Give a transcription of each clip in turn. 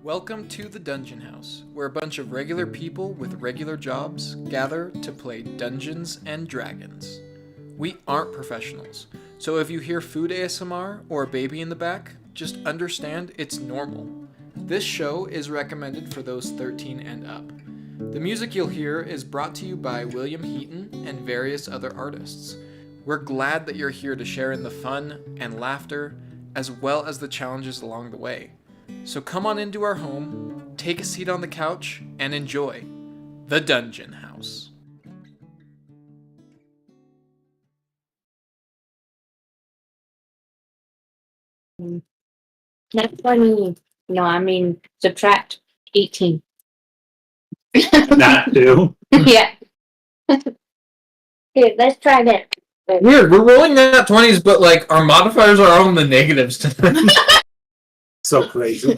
Welcome to the Dungeon House, where a bunch of regular people with regular jobs gather to play Dungeons and Dragons. We aren't professionals, so if you hear food ASMR or a baby in the back, just understand it's normal. This show is recommended for those 13 and up. The music you'll hear is brought to you by William Heaton and various other artists. We're glad that you're here to share in the fun and laughter, as well as the challenges along the way. So come on into our home, take a seat on the couch, and enjoy the Dungeon House. Not 20. No, I mean, subtract 18. That too. Yeah. Here, let's try that. Weird, we're rolling nat 20s, but like our modifiers are on the negatives tonight. So crazy.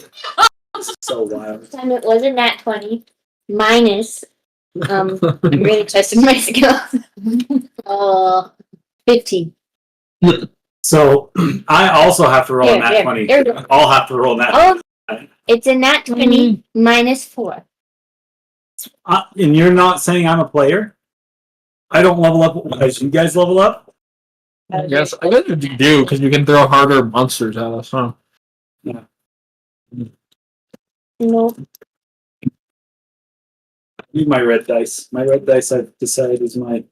So wild. This time it wasn't nat 20. Minus. I'm really testing my skills. 15. So I also have to roll a nat 20. There we go. I'll have to roll nat Oh, it's a nat 20 minus 4. And you're not saying I'm a player? I don't level up as you guys level up? Yes, I guess you do, because you can throw harder monsters at us, huh? Yeah. Nope. Need my red dice. My red dice I've decided is my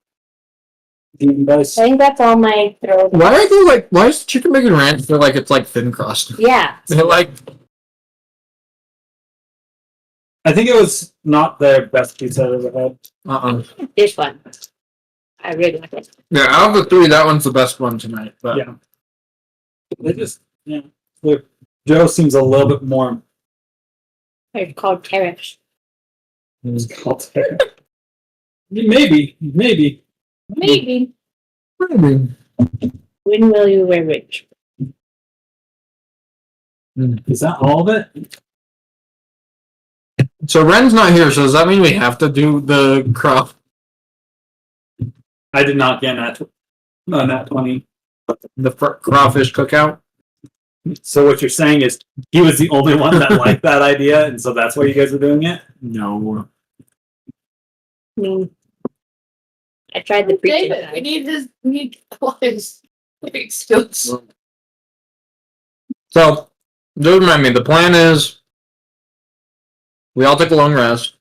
demon dice. I think that's all my throw. Why is chicken bacon ranch feel like it's like thin crust? Yeah. They're like, I think it was not the best pizza I've ever had. This one. I really like it. Yeah, out of the three, that one's the best one tonight. But Yeah. They just, yeah. Joe seems a little bit more. It's called tariffs. It's called Maybe. Maybe. Maybe. When will you wear rich? Is that all of it? So Ren's not here, so does that mean we have to do the crop? I did not get nat 20. The crawfish cookout? So what you're saying is he was the only one that liked that idea, and so that's why you guys are doing it? No. I mean, I tried the preaching. David, we need his skills. So, do remind me, the plan is we all take a long rest,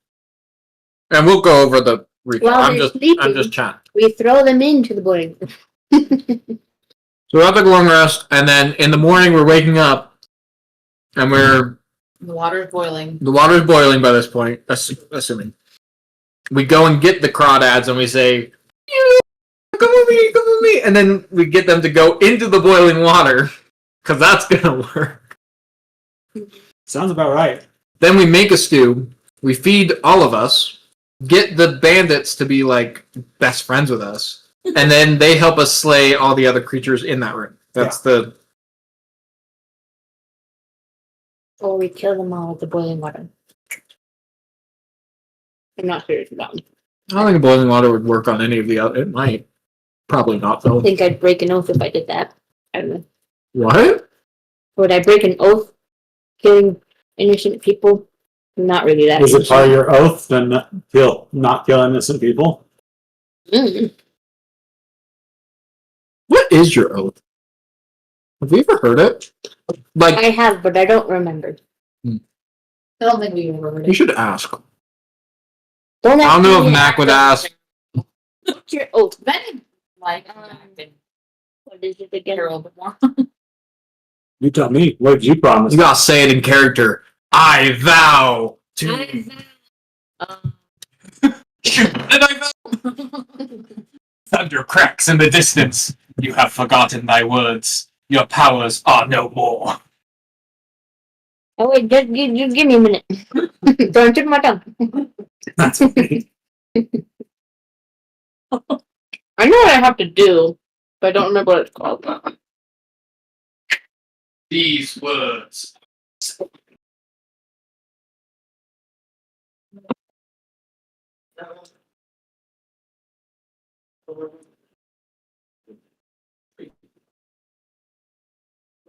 and we'll go over the recap. While I'm they're just sleeping. chatting. We throw them into the boiling. So we all take a long rest, and then in the morning we're waking up, and The water's boiling. the water's boiling by this point, assuming. We go and get the crawdads, and we say, come with me, and then we get them to go into the boiling water, because that's gonna work. Sounds about right. Then we make a stew, we feed all of us, get the bandits to be like best friends with us, and then they help us slay all the other creatures in that room. That's the... Or we kill them all with the boiling water. I'm not serious about it. I don't think boiling water would work on any of the other... It might. Probably not, though. I think I'd break an oath if I did that. I don't know. What? Would I break an oath killing innocent people? Not really that. Is it part of your oath to not kill innocent people? What is your oath? Have you ever heard it? Like, I have, but I don't remember. I don't think we ever heard you it. should ask. Don't I don't know ask if me Mac would ask. What's your oath? Ben, like, What is it get again? her a little bit more. You tell me. What did you promise? You gotta say it in character. I vow to... And I vow... Thunder cracks in the distance. You have forgotten thy words. Your powers are no more. Oh wait, just give me a minute. Don't tip my tongue. That's funny. I know what I have to do, but I don't remember what it's called. These words.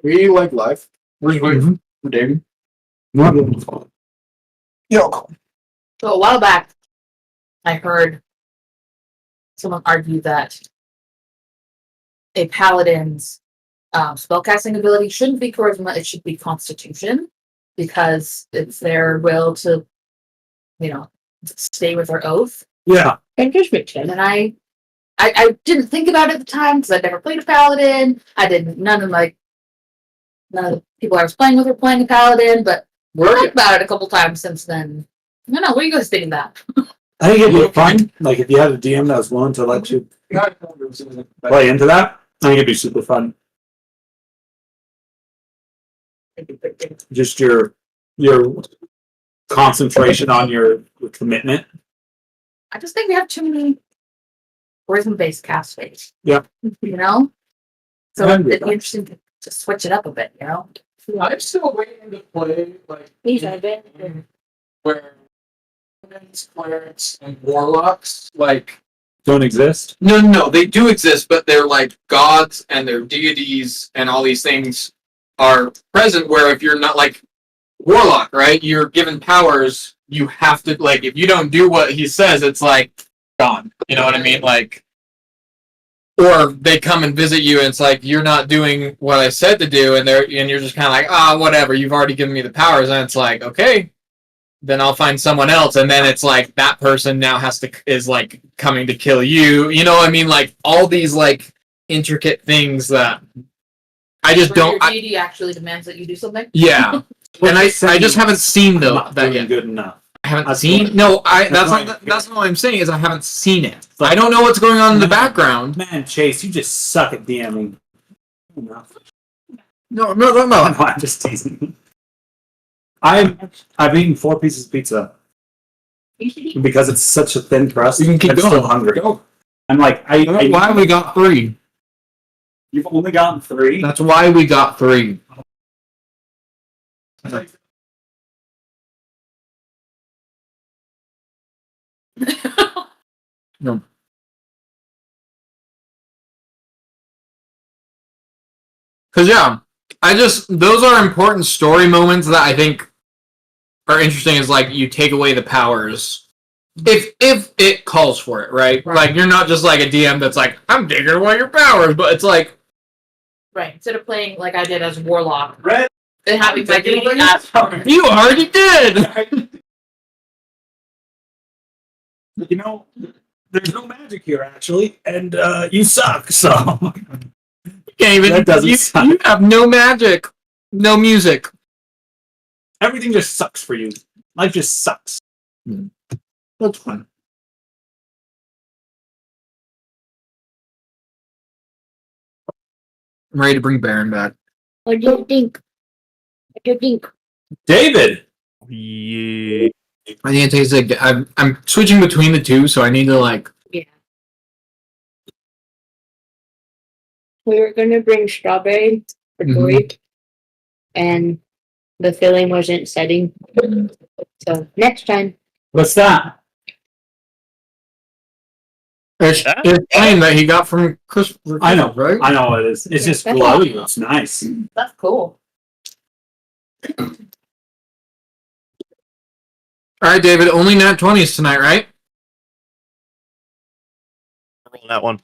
We like life. We're just waiting for David. Yo. So a while back, I heard someone argue that a paladin's spellcasting ability shouldn't be charisma; it should be constitution, because it's their will to, stay with their oath. Yeah. That just makes sense. And I didn't think about it at the time because I'd never played a paladin. None of the people I was playing with were playing a paladin, but we've talked about it a couple times since then. I don't know. What are you guys thinking about? I think it'd be fun. Like if you had a DM that was willing to let you play into that, I think it'd be super fun. Just your concentration on your commitment. I just think we have too many charisma-based cast phase. Yeah. So I it'd agree be with that. interesting to switch it up a bit, I'm still waiting to play like These have been. where clerics and warlocks like Don't exist. no, they do exist, but they're like gods and they're deities and all these things are present where if you're not like warlock, right, you're given powers, you have to like if you don't do what he says, it's like gone. You know what I mean? Like or they come and visit you and it's like you're not doing what I said to do and you're just kinda like, whatever, you've already given me the powers, and it's like, okay, then I'll find someone else, and then it's like that person now is like coming to kill you. You know what I mean? Like all these like intricate things that I just Where don't. your deity actually demands that you do something. Yeah, and I just haven't seen Not that doing yet. good enough. I haven't That's seen. what- No, that's that's not what I'm saying. Is I haven't seen it. I don't know what's going on in the background. Man, Chase, you just suck at DMing. No. No, I'm just teasing. I've eaten 4 pieces of pizza You should eat. because it's such a thin crust. You can keep I'm going. still hungry. Go. I'm like, Why we got 3? You've only gotten 3. That's why we got 3. No. Because those are important story moments that I think are interesting. Is like you take away the powers if it calls for it, right? Like you're not just like a DM that's like I'm taking away your powers, but it's like Right. Instead of playing like I did as warlock Red. and having my deity ask you already did. You know, there's no magic here actually, and you suck. So You can't even. That doesn't suck. You have no magic, no music. everything just sucks for you. Life just sucks. That's fine. I'm ready to bring Baron back. What do you think? What do you think? David. Yeah. I think it takes like I'm switching between the two, so I need to like. We were gonna bring strawberry for Mhm. Tori, and the filling wasn't setting. So next time. What's that? It's plain that he got from Chris. I know, right? I know what it is. It's just That's glowy. It's nice. That's cool. All right, David. Only nat 20s tonight, right? Rolling that one.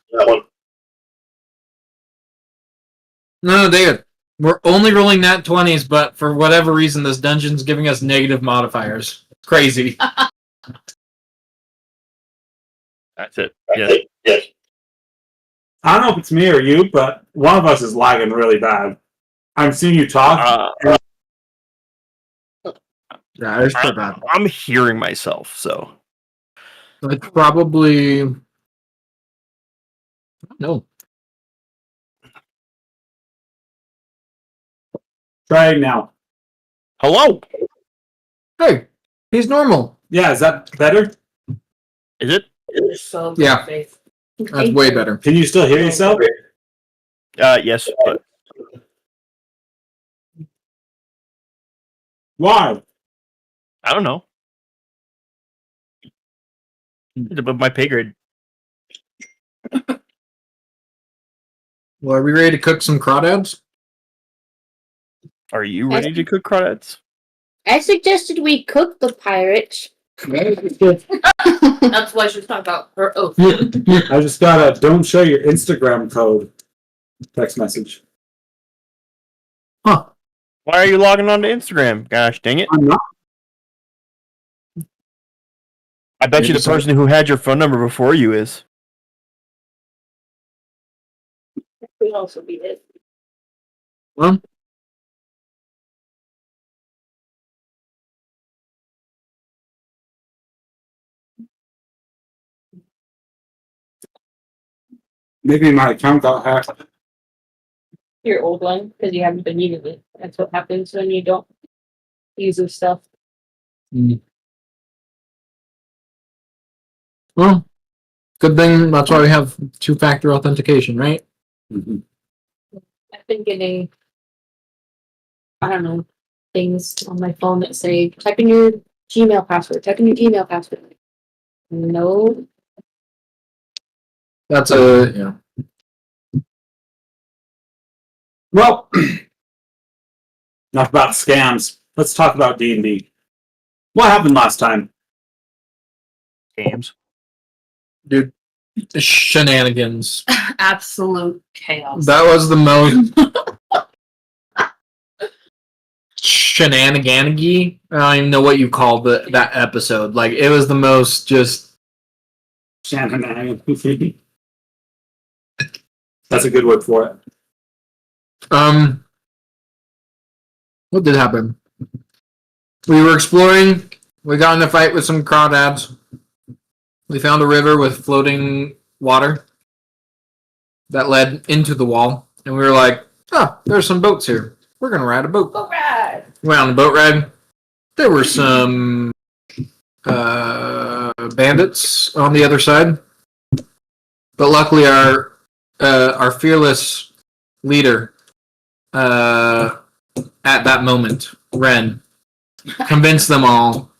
No, David. We're only rolling nat 20s, but for whatever reason, this dungeon's giving us negative modifiers. Crazy. That's it. Yes. I don't know if it's me or you, but one of us is lagging really bad. I'm seeing you talk. Yeah, it's pretty bad. I'm hearing myself, so It's probably. No. Try it now. hello. Hey, he's normal. Yeah, is that better? Is it? So Yeah. faith. That's way better. Can you still hear yourself? Yes, but Why? I don't know. It's above my pay grade. Well, are we ready to cook some crawdads? Are you ready to cook crawdads? I suggested we cook the pirates. That's why she's talking about her oath. I just got a don't show your Instagram code text message. Why are you logging on to Instagram? Gosh dang it. I'm not. I bet you the person who had your phone number before you is. Could also be it. Well, Maybe my account got hacked. Your old one, because you haven't been using it. That's what happens when you don't use the stuff. well, good thing that's why we have two-factor authentication, right? Mhm. I've been getting, I don't know, things on my phone that say, type in your Gmail password, type in your email password. No. That's a, yeah. Well, enough about scams. Let's talk about D&D. What happened last time? Games. Dude, shenanigans. Absolute chaos. That was the most shenanigan-y. I don't even know what you called that episode. Like, it was the most just... Shannon. That's a good word for it. What did happen? We were exploring. We got in a fight with some crawdads. We found a river with floating water that led into the wall. And we were like, oh, there's some boats here. We're going to ride a boat. All right. We went on a boat ride. There were some bandits on the other side. But luckily our fearless leader at that moment, Ren, convinced them all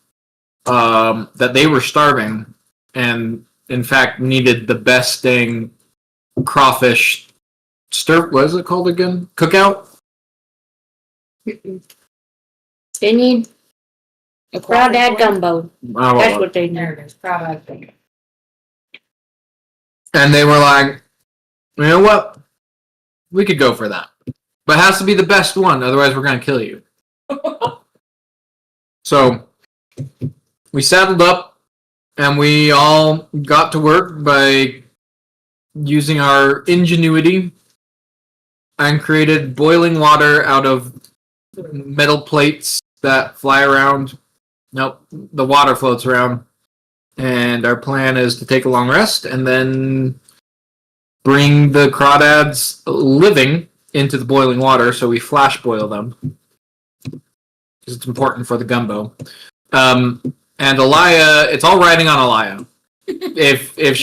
that they were starving and in fact needed the best dang crawfish what is it called again? Cookout? They need a crawdad gumbo. That's what they There need. it is. Proud thing. And they were like, you know what? We could go for that. But it has to be the best one, otherwise we're going to kill you. So, we saddled up, and we all got to work by using our ingenuity and created boiling water out of metal plates that fly around. Nope, the water floats around. And our plan is to take a long rest and then bring the crawdads living into the boiling water, so we flash boil them because it's important for the gumbo. And Alaya, it's all riding on Alaya. If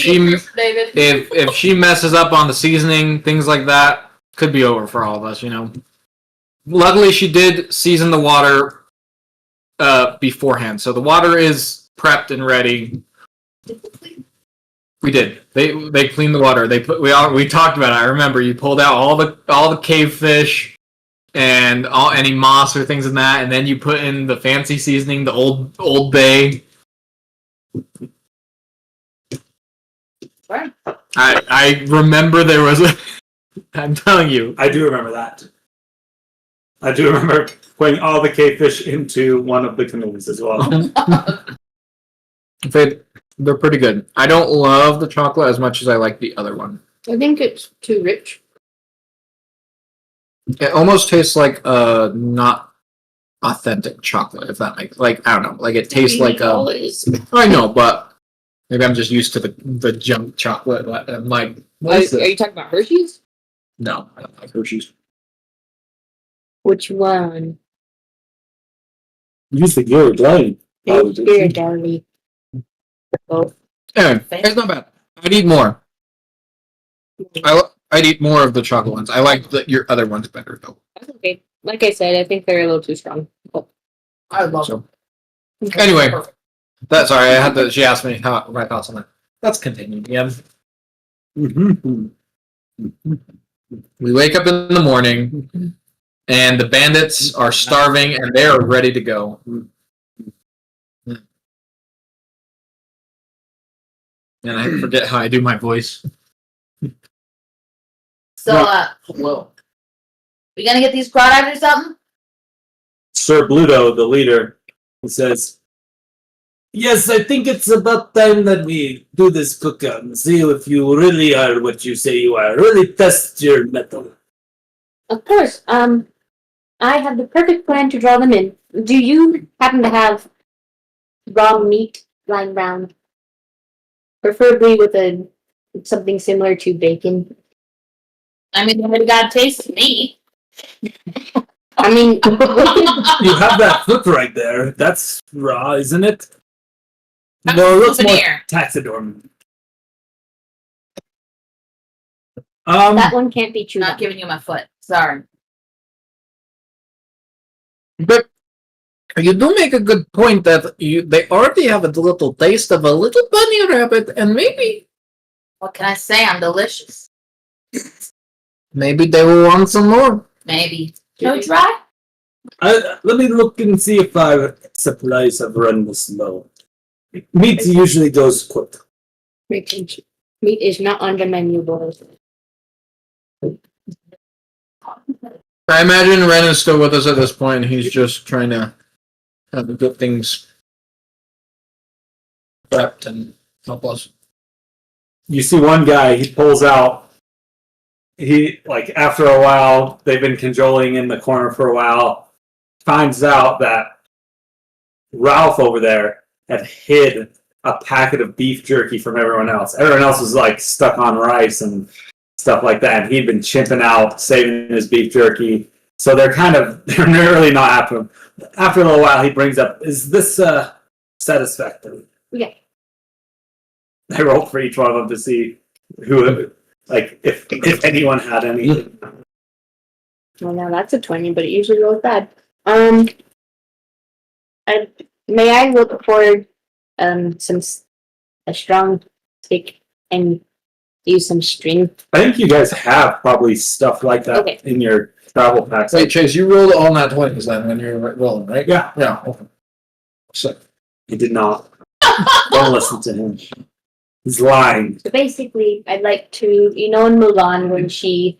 she messes up on the seasoning, things like that, could be over for all of us, you know. Luckily, she did season the water beforehand, so the water is prepped and ready. We did. They cleaned the water. We talked about it. I remember you pulled out all the cave fish and any moss or things in that, and then you put in the fancy seasoning, the Old Bay. Right. I remember there was a. I'm telling you. I do remember that. I do remember putting all the cavefish into one of the canoes as well. They're pretty good. I don't love the chocolate as much as I like the other one. I think it's too rich. It almost tastes like not authentic chocolate, if that makes I don't know. Like it tastes like I know, but maybe I'm just used to the junk chocolate. I'm like, Are you talking about Hershey's? No, I don't like Hershey's. Which one? Use the gear, darling. Here, darling. Both. Anyway, it's not bad. I'd eat more. I'd eat more of the chocolate ones. I like your other ones better though. That's okay. Like I said, I think they're a little too strong. Oh. I love So, them. anyway, Perfect. she asked me my thoughts on that. Let's continue again. Mm-hmm. We wake up in the morning, And the bandits are starving and they are ready to go. And I forget how I do my voice. So, Well, we gonna get these crawdads or something? Sir Bluto, the leader, says, "Yes, I think it's about time that we do this cookout and see if you really are what you say you are. Really test your mettle." Of course. I have the perfect plan to draw them in. Do you happen to have raw meat lying around? Preferably with something similar to bacon. I mean, they got taste meat. I mean, You have that foot right there. That's raw, isn't it? That's No, a it looks more souvenir. taxidermy. that one can't be chewed Not on. giving you my foot. Sorry. but you do make a good point that they already have a little taste of a little bunny rabbit, and maybe What can I say? I'm delicious. they will want some more. Maybe. Can we try? Let me look and see if our supplies have run this low. Meat usually goes quick. Meat is not on the menu, boys. I imagine Ren is still with us at this point. He's just trying to have the good things prepped and help us. You see one guy, he pulls out. He, like, after a while, they've been cajoling in the corner for a while, finds out that Ralph over there had hid a packet of beef jerky from everyone else. Everyone else was, like, stuck on rice and stuff like that, and he'd been chimping out, saving his beef jerky. So they're really not after him. After a little while, he brings up, "Is this satisfactory?" Yeah. I rolled for each one of them to see who, like, if anyone had anything. Well, now that's a 20, but it usually rolls bad. May I look for a strong stick and use some string? I think you guys have probably stuff like that Okay. in your travel packs. Wait, Chase, you rolled all nat 20s then when you were rolling, right? Yeah, Yeah. Okay. So, he did not. Don't listen to him. He's lying. So basically, I'd like to, in Mulan when she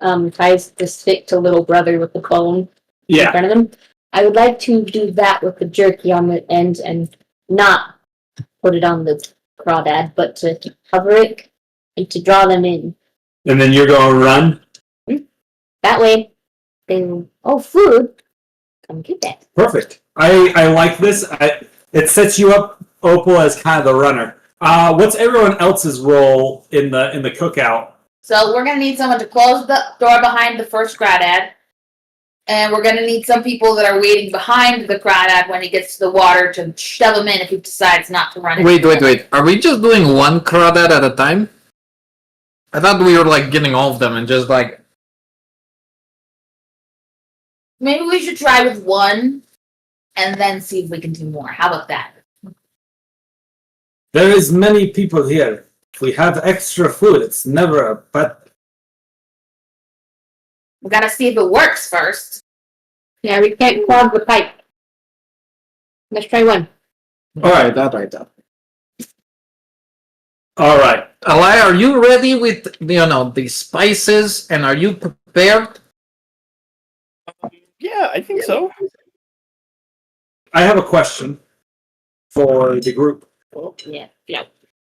ties the stick to little brother with the bone in Yeah, front of them, I would like to do that with the jerky on the end and not put it on the crawdad, but to cover it and to draw them in. and then you're going to run. That way, food, come get that. Perfect. I like this. It sets you up, Opal, as kind of the runner. What's everyone else's role in the cookout? So we're gonna need someone to close the door behind the first crawdad. And we're gonna need some people that are waiting behind the crawdad when he gets to the water to shove him in if he decides not to run. wait. Are we just doing one crawdad at a time? I thought we were like getting all of them and just like. Maybe we should try with one and then see if we can do more. How about that? There is many people here. If we have extra food, it's never a bad. We gotta see if it works first. Yeah, we can't clog the pipe. Let's try one. All right, that. All right. Alai, are you ready with the spices and are you prepared? Yeah, I think so. I have a question for the group. Yeah.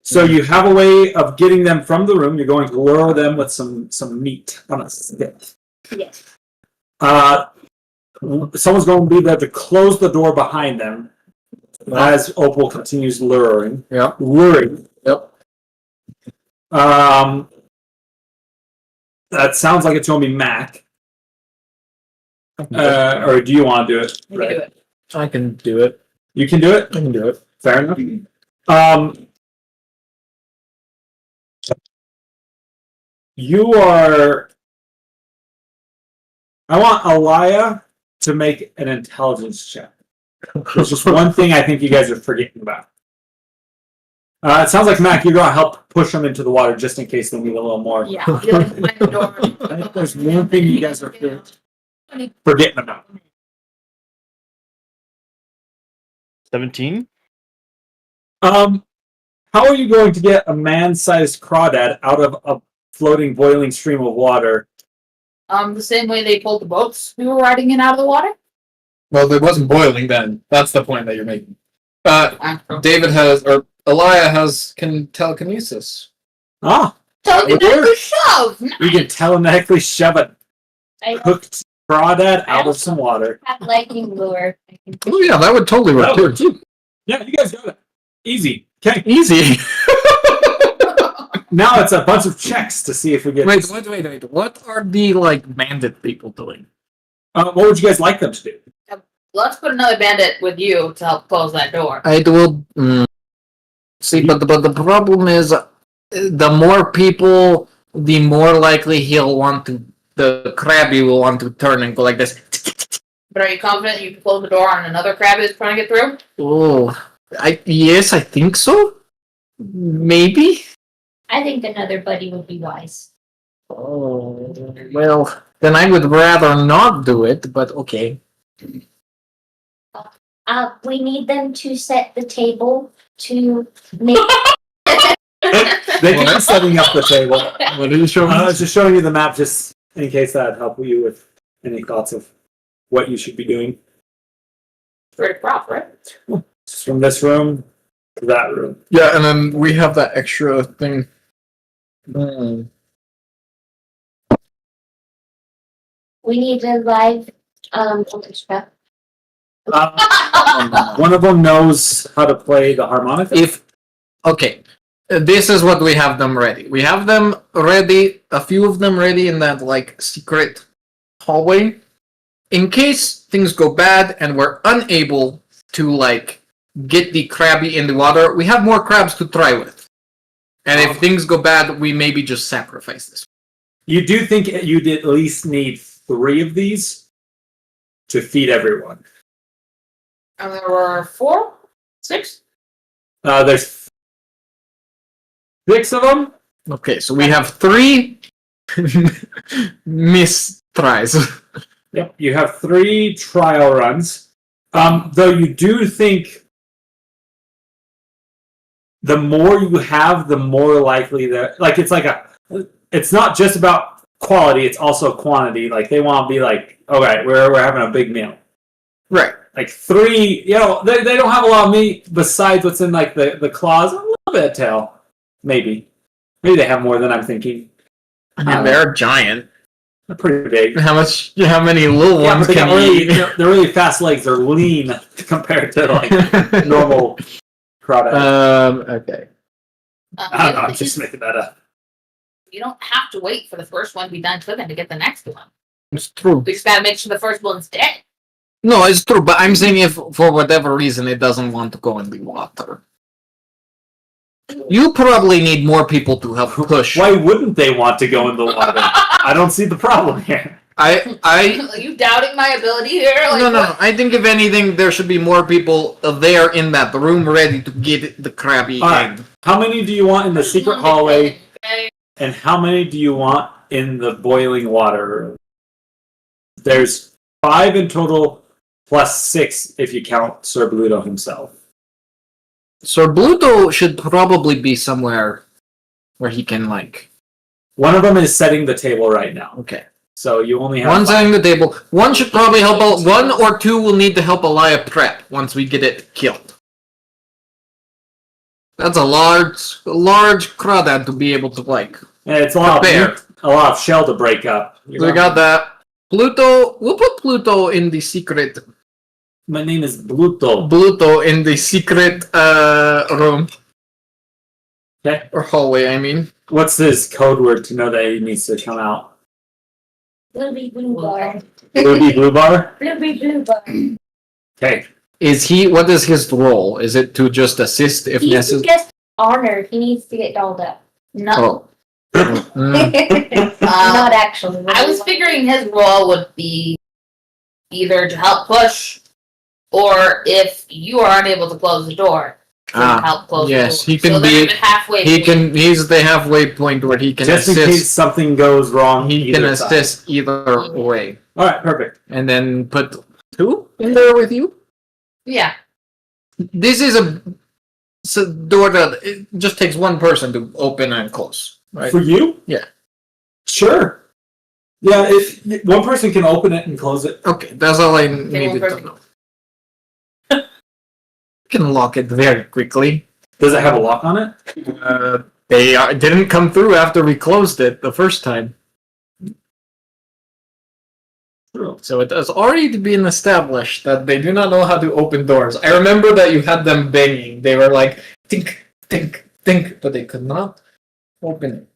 So you have a way of getting them from the room. You're going to lure them with some meat on a stick. Yes. Someone's going to be there to close the door behind them as Opal continues luring. Yeah. Luring. Yep. That sounds like it's going to be Mac. Or do you want to do it? We can do it. I can do it. You can do it? I can do it. Fair enough. You are. I want Alaya to make an intelligence check. There's just one thing I think you guys are forgetting about. It sounds like, Mac, you're going to help push them into the water just in case they need a little more. Yeah. You'll find the door. I think there's one thing you guys are forgetting. for getting them out. 17? How are you going to get a man-sized crawdad out of a floating, boiling stream of water? The same way they pulled the boats we were riding in out of the water. Well, it wasn't boiling then. That's the point that you're making. David can telekinesis. Ah, Telekinetic shove. you can telekinetically shove a I cooked crawdad out of some water. have lightning lure. Oh yeah, that would totally work That would too. Yeah, you guys got it. Easy. Okay, Easy. now it's a bunch of checks to see if we get. wait. What are the bandit people doing? What would you guys like them to do? Let's put another bandit with you to help close that door. I will see, but the problem is, the more people, the more likely he'll want to. The crabby will want to turn and go like this. But are you confident you can close the door on another crab that's trying to get through? Oh, yes, I think so. Maybe. I think another buddy would be wise. Oh, well, then I would rather not do it. But okay. We need them to set the table to make. They can be setting up the table. What are you showing? I was just showing you the map, just in case that'd help you with any thoughts of what you should be doing. Very prop, right? Just from this room to that room. Yeah, and then we have that extra thing. We need a live orchestra. One of them knows how to play the harmonica. This is what we have them ready. We have them ready, a few of them ready in that secret hallway. In case things go bad and we're unable to get the crabby in the water, we have more crabs to try with. And if things go bad, we maybe just sacrifice this. You do think you'd at least need 3 of these to feed everyone. And there were 4? 6? There's 6 of them. Okay, so we have 3 tries. Yep, you have 3 trial runs. Though you do think the more you have, the more likely that it's not just about quality, it's also quantity. They want to be okay, we're having a big meal. Right. 3, they don't have a lot of meat besides what's in the claws, a little bit of tail. Maybe they have more than I'm thinking. They're giant. They're pretty big. How many little ones can you eat? They're really fast legs. They're lean compared to normal crawdads. Okay. I don't know. I'm just making that up. You don't have to wait for the first one to be done cooking to get the next one. It's true. We just gotta make sure the first one's dead. No, it's true, but I'm saying if for whatever reason it doesn't want to go in the water. You probably need more people to help push. Why wouldn't they want to go in the water? I don't see the problem here. Are you doubting my ability here? No. I think if anything, there should be more people there in that room ready to get the crabby Alright. in. How many do you want in the secret hallway? And how many do you want in the boiling water? There's 5 in total, plus 6 if you count Sir Bluto himself. Sir Bluto should probably be somewhere where he can One of them is setting the table right now. Okay. So you only have One 5. setting the table. One should probably help out. 1 or 2 will need to help Elia prep once we get it killed. That's a large crawdad to be able to Yeah, it's a lot prepare. a lot of shell to break up. We got that. Pluto. We'll put Pluto in the secret. My name is Bluto. Pluto in the secret room Okay. or hallway. I mean. What's his code word to know that he needs to come out? Blueby blue bar. Ruby Blue Bar? Blueby blue bar. Okay. What is his role? Is it to just assist if He's necessary? just honored. He needs to get dolled up. No. Oh. Not actually. I was figuring his role would be either to help push, or if you are unable to close the door, to help close yes, the door. he can so be. there's a halfway point. He's the halfway point where he can Just in assist. case something goes wrong. He can either side. assist either way. All right, perfect. and then put 2 in there with you. Yeah. This is a door that it just takes one person to open and close, right? For you? Yeah. Sure. Yeah, if one person can open it and close it. Okay, that's all I needed to know. Can lock it very quickly. Does it have a lock on it? They didn't come through after we closed it the first time. So it has already been established that they do not know how to open doors. I remember that you had them banging. They were like, think, think, think, but they could not open it.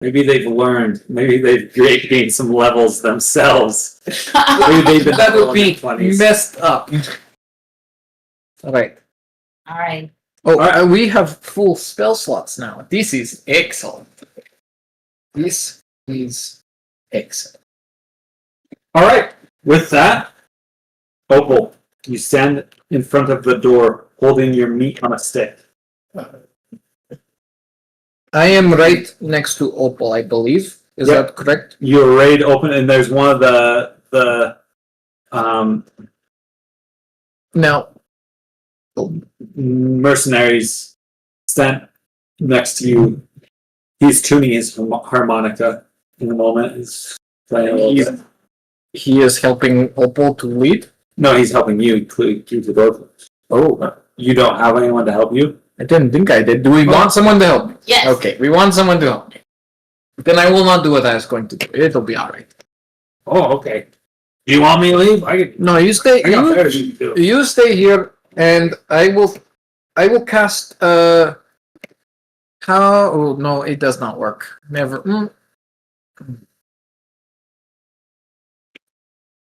Maybe they've learned. Maybe they've gained some levels themselves. Maybe they've been That would be 20s. messed up. Alright. All right. Oh, we have full spell slots now. This is excellent. This is excellent. All right. With that, Opal, you stand in front of the door holding your meat on a stick. I am right next to Opal, I believe. Is Yep. that correct? You're ready to open, and there's one of the Now, mercenaries stand next to you. He's tuning his harmonica in the moment. He's playing a little bit. he is helping Opal to lead. No, he's helping you keep the door closed. Oh, You don't have anyone to help you? I didn't think I did. Do we want someone to help me? Yes. Okay, we want someone to help me. Then I will not do what I was going to do. It'll be alright. Oh, okay. Do you want me to leave? No, you stay. I got better shit to do. You stay here, and I will cast. How? Oh no, it does not work. Never.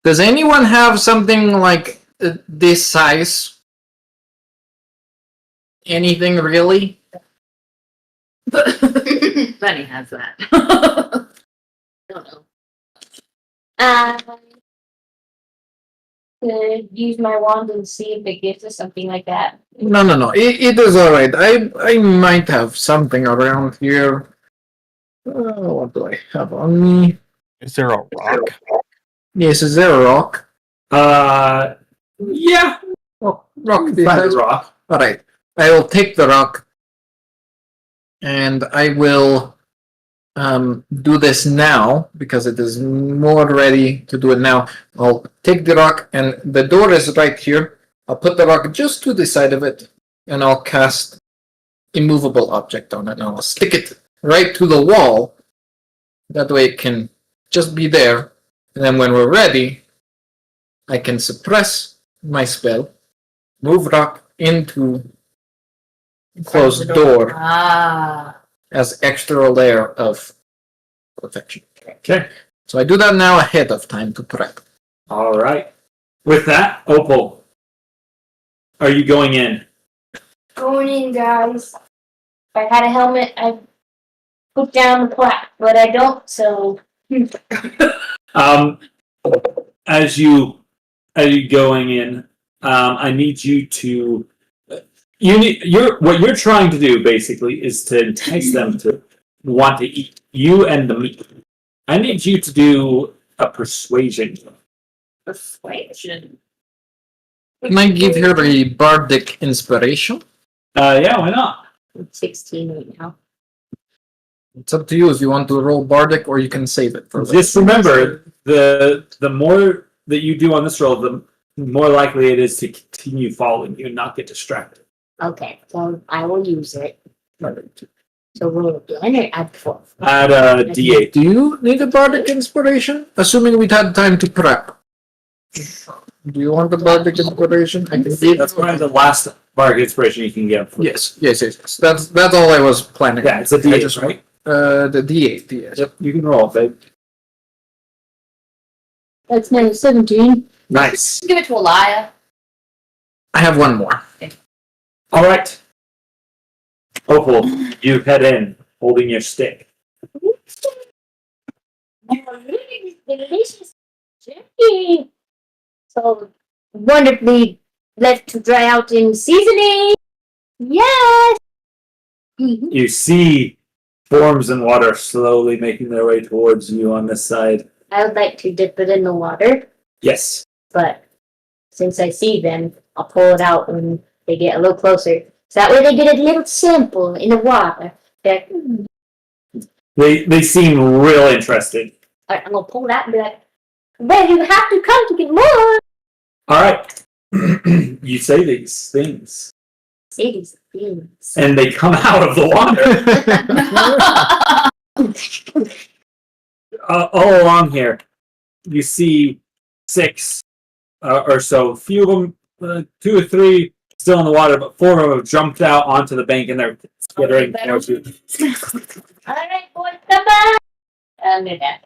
Does anyone have something like this size? Anything really? Benny has that. I don't know. Use my wand and see if it gives us something like that. No. It is alright. I might have something around here. What do I have on me? Is there a rock? Yes, is there a rock? Yeah. Oh, rock. Find a rock. Alright. I will take the rock. And I will do this now because it is more ready to do it now. I'll take the rock, and the door is right here. I'll put the rock just to the side of it, and I'll cast immovable object on it. And I'll stick it right to the wall. That way it can just be there. And then when we're ready, I can suppress my spell, move rock into closed door as extra layer of protection. Okay. So I do that now ahead of time to prep. All right. With that, Opal, are you going in? Going in, guys. If I had a helmet, I'd put down the plaque, but I don't, so. As you going in, I need you to. What you're trying to do basically is to entice them to want to eat you and the meat. I need you to do a persuasion. Persuasion. Can I give her a bardic inspiration? Yeah, why not? 16 right now. It's up to you if you want to roll bardic or you can save it for later. Just remember, the more that you do on this roll, the more likely it is to continue following you and not get distracted. Okay, so I will use it. So roll again or add 4? Add a D8. Do you need a bardic inspiration? Assuming we'd had time to prep. Do you want the bardic inspiration? I can give That's probably the last bardic inspiration you can get. Yes. That's all I was planning. Yeah, it's a I D8, just- right? The D8, yes. Yep, you can roll, babe. That's now 17. Nice. Give it to Elia. I have one more. All right. Opal, you head in, holding your stick. Delicious jerky. So wonderfully left to dry out in seasoning. Yes. You see forms in water slowly making their way towards you on this side. I would like to dip it in the water, Yes. but since I see them, I'll pull it out when they get a little closer. So that way they get a little sample in the water. That, They seem real interested. Alright, I'm gonna pull that and be like, well, you have to come to get more. All right. You say these things, Say these things. and they come out of the water. All along here, you see 6 or so. Few of them, 2 or 3 still in the water, but 4 of them have jumped out onto the bank and they're skittering towards you. Alright, boys, come on. I'll do that.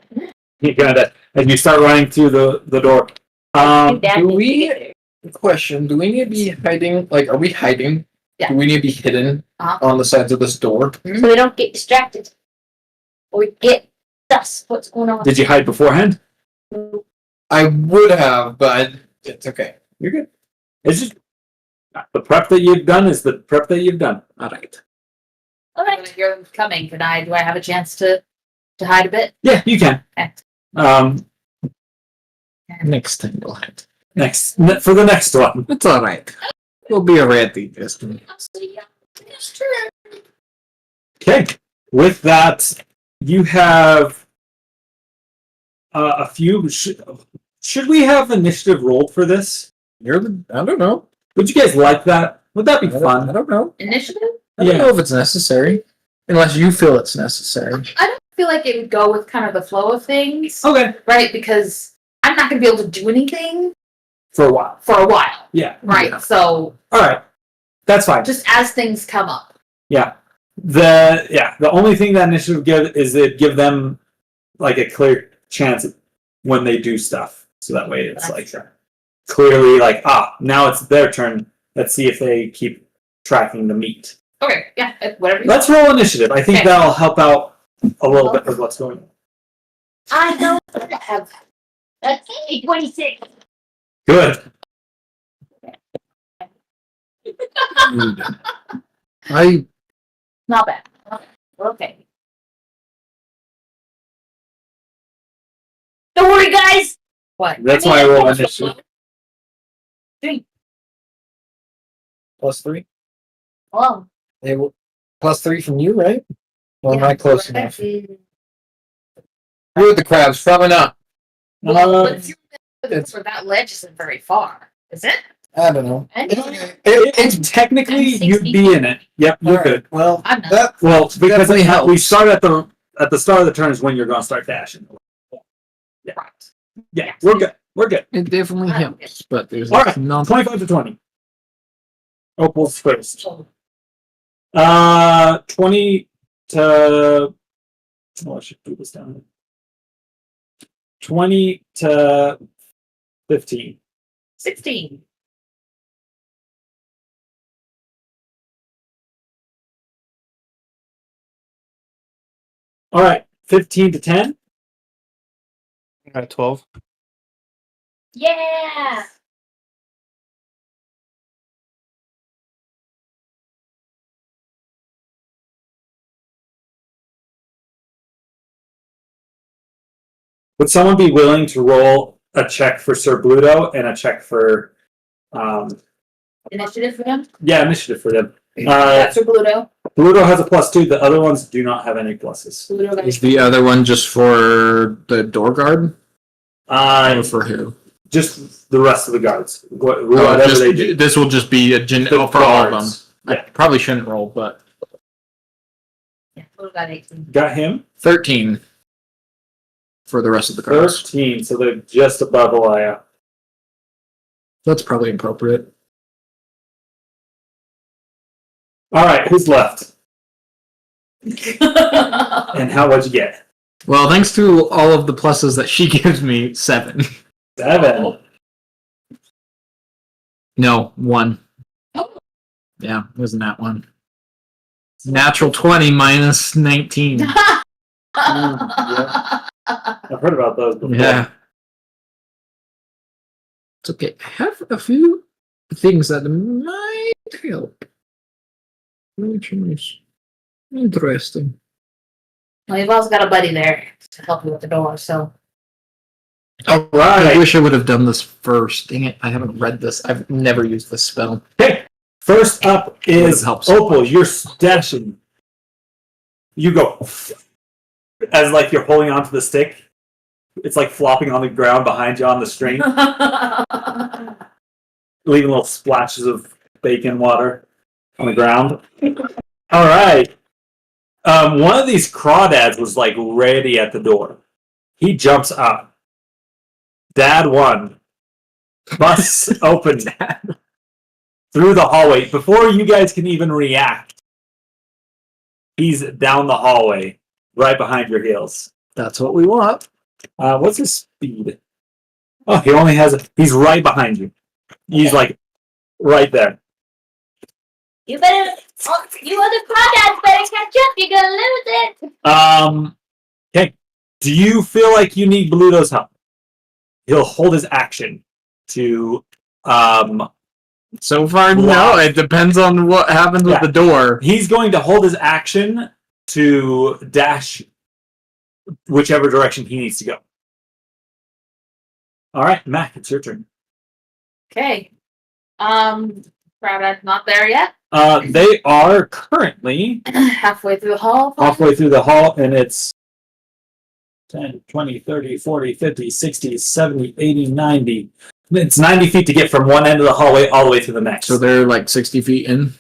You kinda, and you start running through the door. do we- Question: do we need to be hiding? Like, are we hiding? Yeah. Do we need to be hidden Uh-huh. on the sides of this door? So they don't get distracted. Or get sus what's going on. Did you hide beforehand? I would have, but it's okay. You're good. It's just the prep that you've done is the prep that you've done. All right. When Alright. you're coming, do I have a chance to hide a bit? Yeah, you can. Okay. Next time we'll hide. For the next one. It's all right. We'll be ready. Just I'll see ya. It's true. Okay. With that, you have a few. Should we have initiative rolled for this? you're the. I don't know. Would you guys like that? Would that be I fun? don't know. Initiative? I don't Yeah. know if it's necessary, unless you feel it's necessary. I don't feel like it would go with kind of the flow of things, Okay. right? Because I'm not going to be able to do anything For a while. for a while, Yeah. right? Yeah. So All right. That's fine. just as things come up. Yeah. The only thing that initiative give is it give them like a clear chance when they do stuff. So that way it's like clearly like, now it's their turn. Let's see if they keep tracking the meat. Okay, yeah, whatever. Let's roll initiative. I think Okay. that'll help out a little bit of what's going on. I don't have. That's 26. Good. I Not bad. Okay. Don't worry, guys. What? That's why I roll initiative. +3. Oh. They will +3 from you, right? Or am I close enough? You're with the crabs, probably not. Well, it's- for that ledge isn't very far, is it? I don't know. It's technically I'm you'd be in it. Yep, you're Alright, good. well, I'm not. that Well, because definitely we helps. start at the start of the turn is when you're going to start dashing. Yeah. Right. Yeah, we're good. We're good. it definitely I don't helps, but there's All right, non 25 to 20. Opal's first. So, 20 to. Oh, I should do this down. 20 to 15. 16. All right, 15 to 10. I got 12. Yeah. Would someone be willing to roll a check for Sir Bluto and a check for, Initiative for him? initiative for them? That's for Bluto. Bluto has a +2. The other ones do not have any pluses. Bluto got Is the other one just for the door guard? Or for who? Just the rest of the guards. Oh, Whatever just- they do. This will just be a The for all of them. guards. I Yeah. probably shouldn't roll, but Yeah, Bluto got 18. Got him. 13 for the rest of the cards. 13, so they're just above Elia. That's probably appropriate. All right, who's left? And what'd you get? Well, thanks to all of the pluses that she gives me, 7. 7. No, 1. Oh. Yeah, it wasn't that one. Natural 20 minus 19. I've heard about those before. Yeah. It's okay. I have a few things that might help. Which is interesting. Well, you've also got a buddy there to help you with the door, so All I right. wish I would have done this first. Dang it, I haven't read this. I've never used this spell. Okay. First up is helped so Opal. much. You're dashing. You go as like you're holding onto the stick. It's like flopping on the ground behind you on the string, leaving little splashes of bacon water on the ground. All right. One of these crawdads was like ready at the door. He jumps up. Dad 1 busts open through the hallway. Before you guys can even react, he's down the hallway, right behind your heels. That's what we want. What's his speed? Oh, he only has. He's right behind you. He's like right there. You better, you other crawdads better catch up. You're gonna lose it. Okay. Do you feel like you need Bluto's help? He'll hold his action to So far, no. Block. It depends on what happens Yeah. with the door. He's going to hold his action to dash whichever direction he needs to go. All right, Mac, it's your turn. Okay. Crawdad's not there yet. They are currently Halfway through the hall. halfway through the hall, and it's 10, 20, 30, 40, 50, 60, 70, 80, 90. It's 90 feet to get from one end of the hallway all the way to the next. So they're like 60 feet in.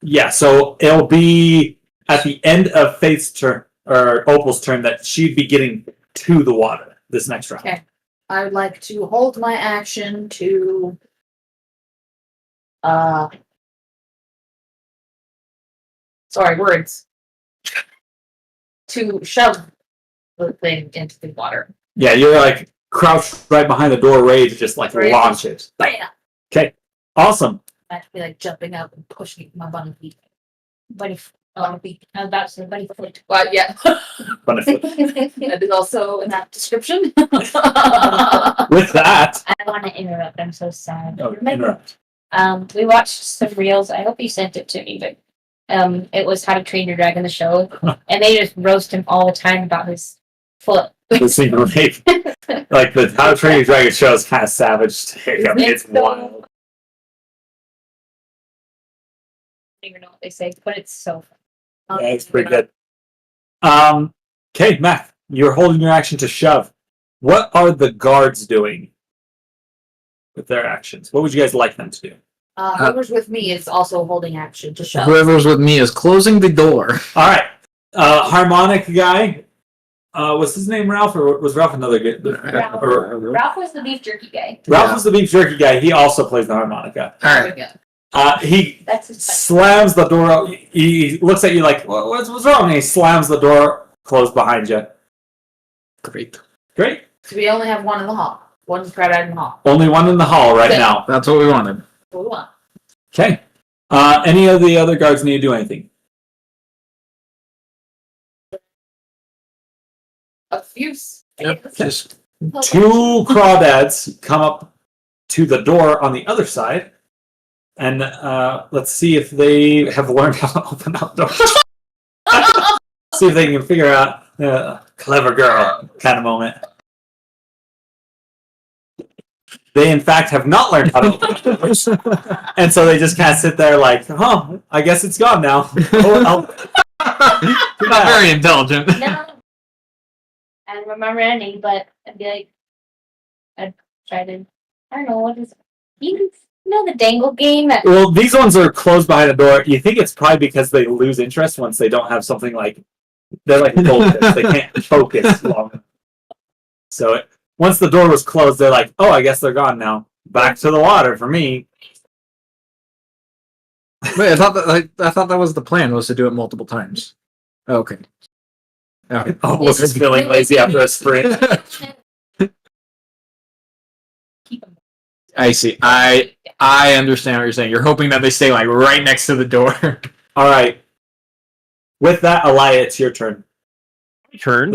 Yeah, so it'll be at the end of Faith's turn, or Opal's turn, that she'd be getting to the water this next round. Okay. I would like to hold my action to sorry, words. To shove the thing into the water. Yeah, you're like crouched right behind the door, ready to just like Right. launch it. Bam! Okay, awesome. I have to be like jumping up and pushing it with my bunny feet. Bunny feet. I was about to say bunny foot. But yeah. Bunny foot. That is also in that description. With that, I want to interrupt. I'm so sad. oh, interrupt. We watched some reels. I hope you sent it to me, but it was How to Train Your Dragon, the show, and they just roast him all the time about his foot. The scene like the How to Train Your Dragon show is kind of savage. I mean, it's so- wild. I don't even know what they say, but it's so fun. Yeah, it's pretty good. Okay, Matt, you're holding your action to shove. What are the guards doing with their actions? What would you guys like them to do? Whoever's with me is also holding action to shove. Whoever's with me is closing the door. All right, harmonic guy. Was his name Ralph, or was Ralph another good? Ralph. Ralph was the beef jerky guy. Ralph Yeah. was the beef jerky guy. He also plays the harmonica. All There right. we go. He That's his slams the door out. He looks at you like, what's wrong? And he slams the door closed behind you. Great. Great. So we only have one in the hall. One crawdad in the hall. Only one in the hall right Okay. now. That's what we wanted. What do we want? Okay. Any of the other guards need to do anything? A few. Yep. Just Two crawdads come up to the door on the other side. And let's see if they have learned how to open up doors. See if they can figure out clever girl kind of moment. They, in fact, have not learned how to open up doors. And so they just kind of sit there like, I guess it's gone now. Oh, You're not very intelligent. No. I don't remember any, but I'd be like, I'd try to, I don't know, what is, you know the dangle game? That, well, these ones are closed behind a door. You think it's probably because they lose interest once they don't have something like, they're like goldfish. They can't focus long enough. So once the door was closed, they're like, I guess they're gone now. Back to the water for me. Wait, I thought that was the plan, was to do it multiple times. Okay. Okay. Was just feeling lazy after a sprint. keep them. I see. I understand what you're saying. You're hoping that they stay like right next to the door. All right. With that, Elia, it's your turn. Turn.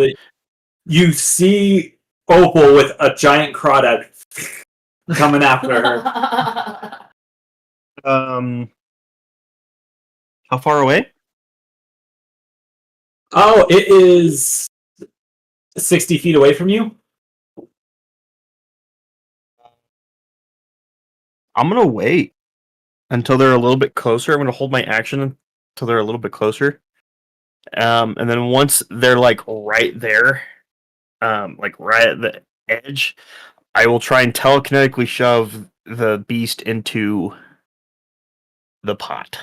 You see Opal with a giant crawdad coming after her. How far away? Oh, it is 60 feet away from you. I'm gonna wait until they're a little bit closer. I'm gonna hold my action until they're a little bit closer. And then once they're like right there, like right at the edge, I will try and telekinetically shove the beast into the pot.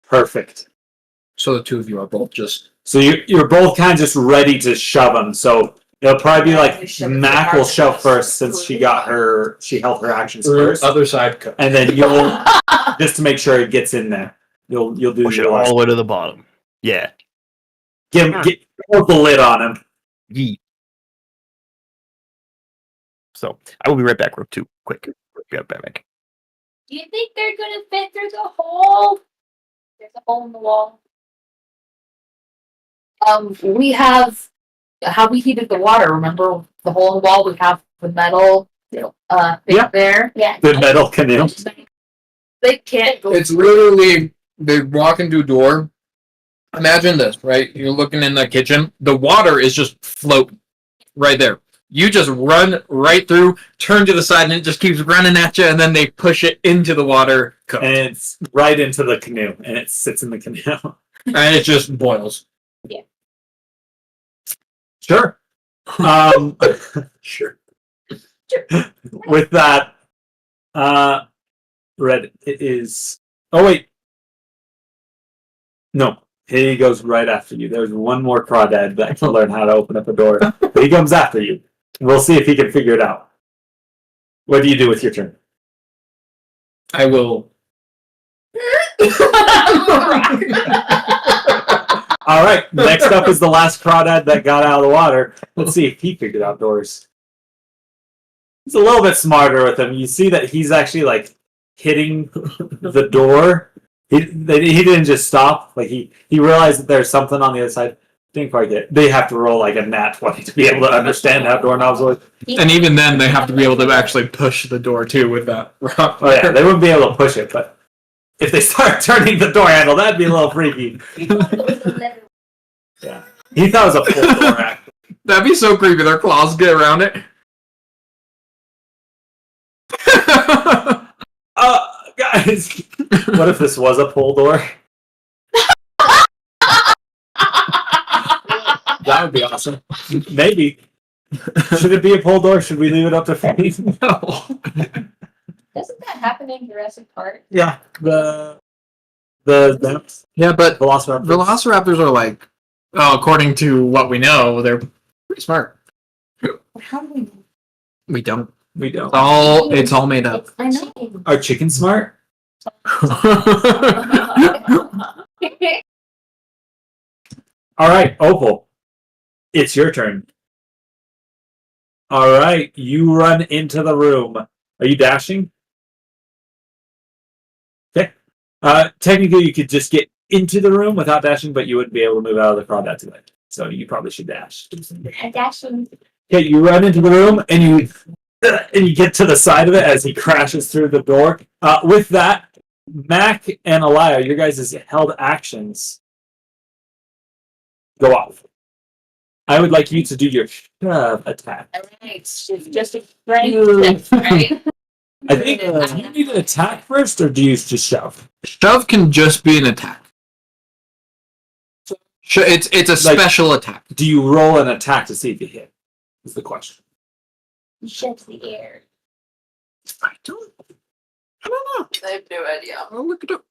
Perfect. So the two of you are both just. So you're both kind of just ready to shove them. So it'll probably be like Mac will shove first since she held her actions first, Other side cut. and then you'll just to make sure it gets in there. You'll do Push it your all last. the way to the bottom. Yeah. Put the lid on him. Yeet. So I will be right back real too quick. Be right back. Do you think they're gonna fit through the hole? There's a hole in the wall. We have how we heated the water. Remember the hole in the wall? We have the metal thing Yeah. there. Yeah. The metal canoe. They can't go. It's literally they walk into a door. Imagine this, right? You're looking in the kitchen. The water is just floating right there. You just run right through, turn to the side, and it just keeps running at you. And then they push it into the water, And it's right into the canoe, and it sits in the canoe. and it just boils. Sure. Sure. With that, Red, it is. Oh wait, no, he goes right after you. There's one more crawdad that can learn how to open up a door. But he comes after you. We'll see if he can figure it out. What do you do with your turn? I will. All right. Next up is the last crawdad that got out of the water. Let's see if he figured out doors. He's a little bit smarter with him. You see that he's actually like hitting the door. He didn't just stop. Like he realized that there's something on the other side. Didn't quite get it. They have to roll like a nat 20 to be able to understand how doorknobs work. And even then, they have to be able to actually push the door too with that rock. Oh yeah, they wouldn't be able to push it, but if they start turning the door handle, that'd be a little freaky. Yeah, he thought it was a full door act. That'd be so creepy. Their claws get around it. Guys, what if this was a pull door? That would be awesome. Maybe. Should it be a pull door? Should we leave it up to fate? No. Doesn't that happen in Jurassic Park? Yeah, the Yeah, but Velociraptors. Velociraptors are like, according to what we know, they're pretty smart. How do we know? We don't. We don't. It's all made up. I know. Are chickens smart? All right, Opal. It's your turn. All right, you run into the room. Are you dashing? Okay. Technically, you could just get into the room without dashing, but you wouldn't be able to move out of the crowd that way. So you probably should dash. Dashing. Okay, you run into the room and you get to the side of it as he crashes through the door. With that, Mac and Elia, your guys' held actions go off. I would like you to do your shove attack. Alright, it's just a strength, right? I think do you need an attack first, or do you just shove? Shove can just be an attack. It's a special attack. Do you roll an attack to see if you hit? Is the question. He shoves the air. I don't know. I have no idea. I'll look it up.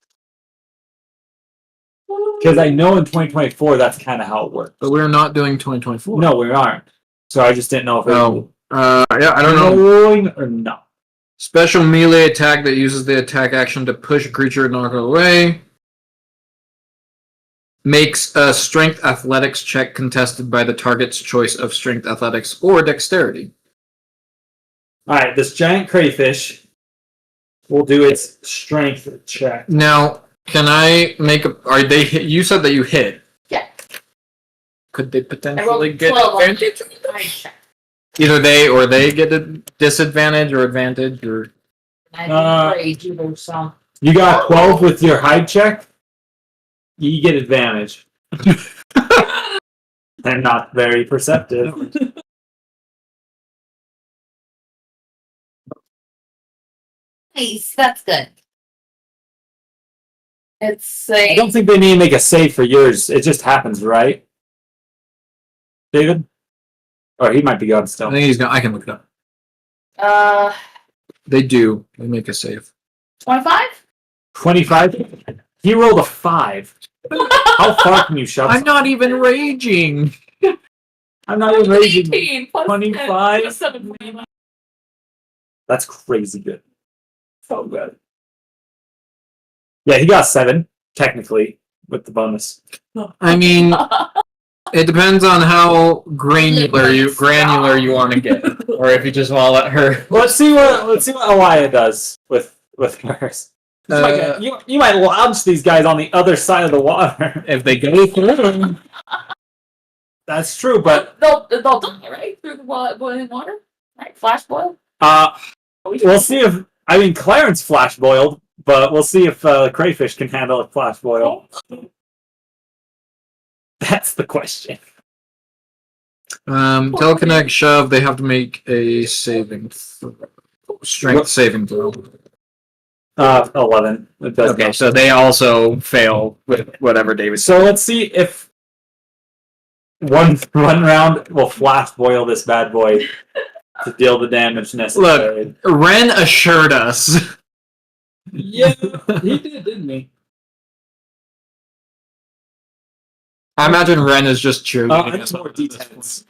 Because I know in 2024 that's kind of how it works. But we're not doing 2024. No, we aren't. So I just didn't know if it Oh. Yeah, I don't know. rolling or not. Special melee attack that uses the attack action to push a creature and knock it away. Makes a strength athletics check contested by the target's choice of strength athletics or dexterity. All right, this giant crayfish will do its strength check. Now, can I make a... Are they hit? You said that you hit. Yeah. Could they I potentially rolled get 12 on advantage? the Either they or they get a disadvantage or advantage or... I'm afraid you know some. You got 12 with your hide check. You get advantage. They're not very perceptive. Nice. That's good. It's I a don't think they need to make a save for yours. It just happens, right? David? Or he might be gone I still. think he's gonna. I can look it up. uh They do. They make a save. 25. 25? He rolled a 5. How far can you shove? I'm not even raging. I'm not even raging. 18 plus 25? 10, 7. That's crazy good. So good. Yeah, he got 7, technically, with the bonus. I mean, it depends on how granular you want to get, or if you just want to let her. Let's see what Elia does with hers. You might launch these guys on the other side of the water. If they go through. That's true, but They'll die, right? Through the boiling water? Right? Flash boil? we'll see if Clarence flash boiled, but we'll see if crayfish can handle a flash boil. That's the question. Teleconnect shove. They have to make a strength saving throw. 11. It does Okay, not. so they also fail with whatever David. So let's see if one round will flash boil this bad boy to deal the damage necessary. Ren assured us. Yeah, he did, didn't he? I imagine Ren is just cheerleading. I need more D10s.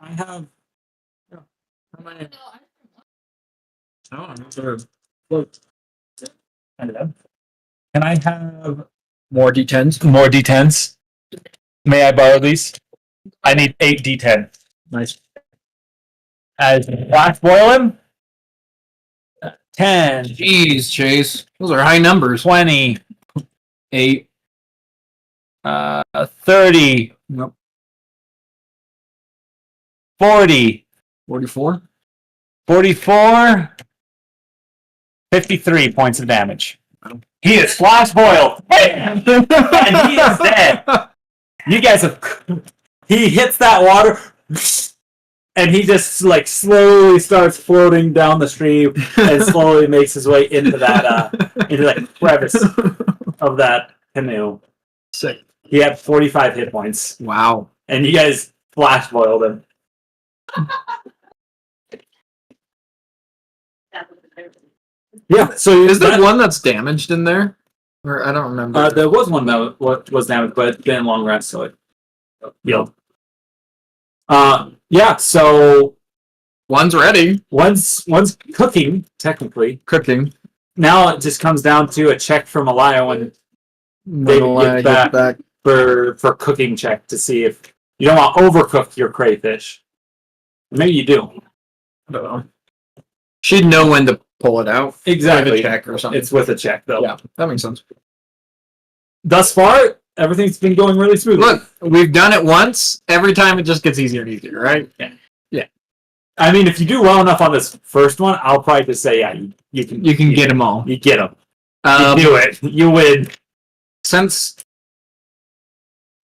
I have. Can I have More D10s. more D10s? May I borrow these? I need 8 D10. Nice. As flash boil him. 10, Jeez, Chase. Those are high numbers. 20, 8. 30, Nope. 40, 44. 44, 53 points of damage. He is flash boiled. And he is dead. You guys have. He hits that water, and he just like slowly starts floating down the stream and slowly makes his way into that crevice of that canoe. Sick. He had 45 hit points, Wow. and you guys flash boiled him. Yeah. So Is there one that's damaged in there? Or I don't remember. There was one that was damaged, but it's been a long rest, so it healed. Yeah. So One's ready. one's cooking technically. Cooking. Now it just comes down to a check from Elia when When David gets back. for cooking check to see if you don't want to overcook your crayfish. Maybe you do. I don't know. She'd know when to pull it out. Exactly. With a check or something. It's with a check though. Yeah, that makes sense. Thus far, everything's been going really smoothly. Look, we've done it once. Every time it just gets easier and easier, right? Yeah. I mean, if you do well enough on this first one, I'll probably just say, yeah, you can get them all. You get them. Um, You do it. You win. Since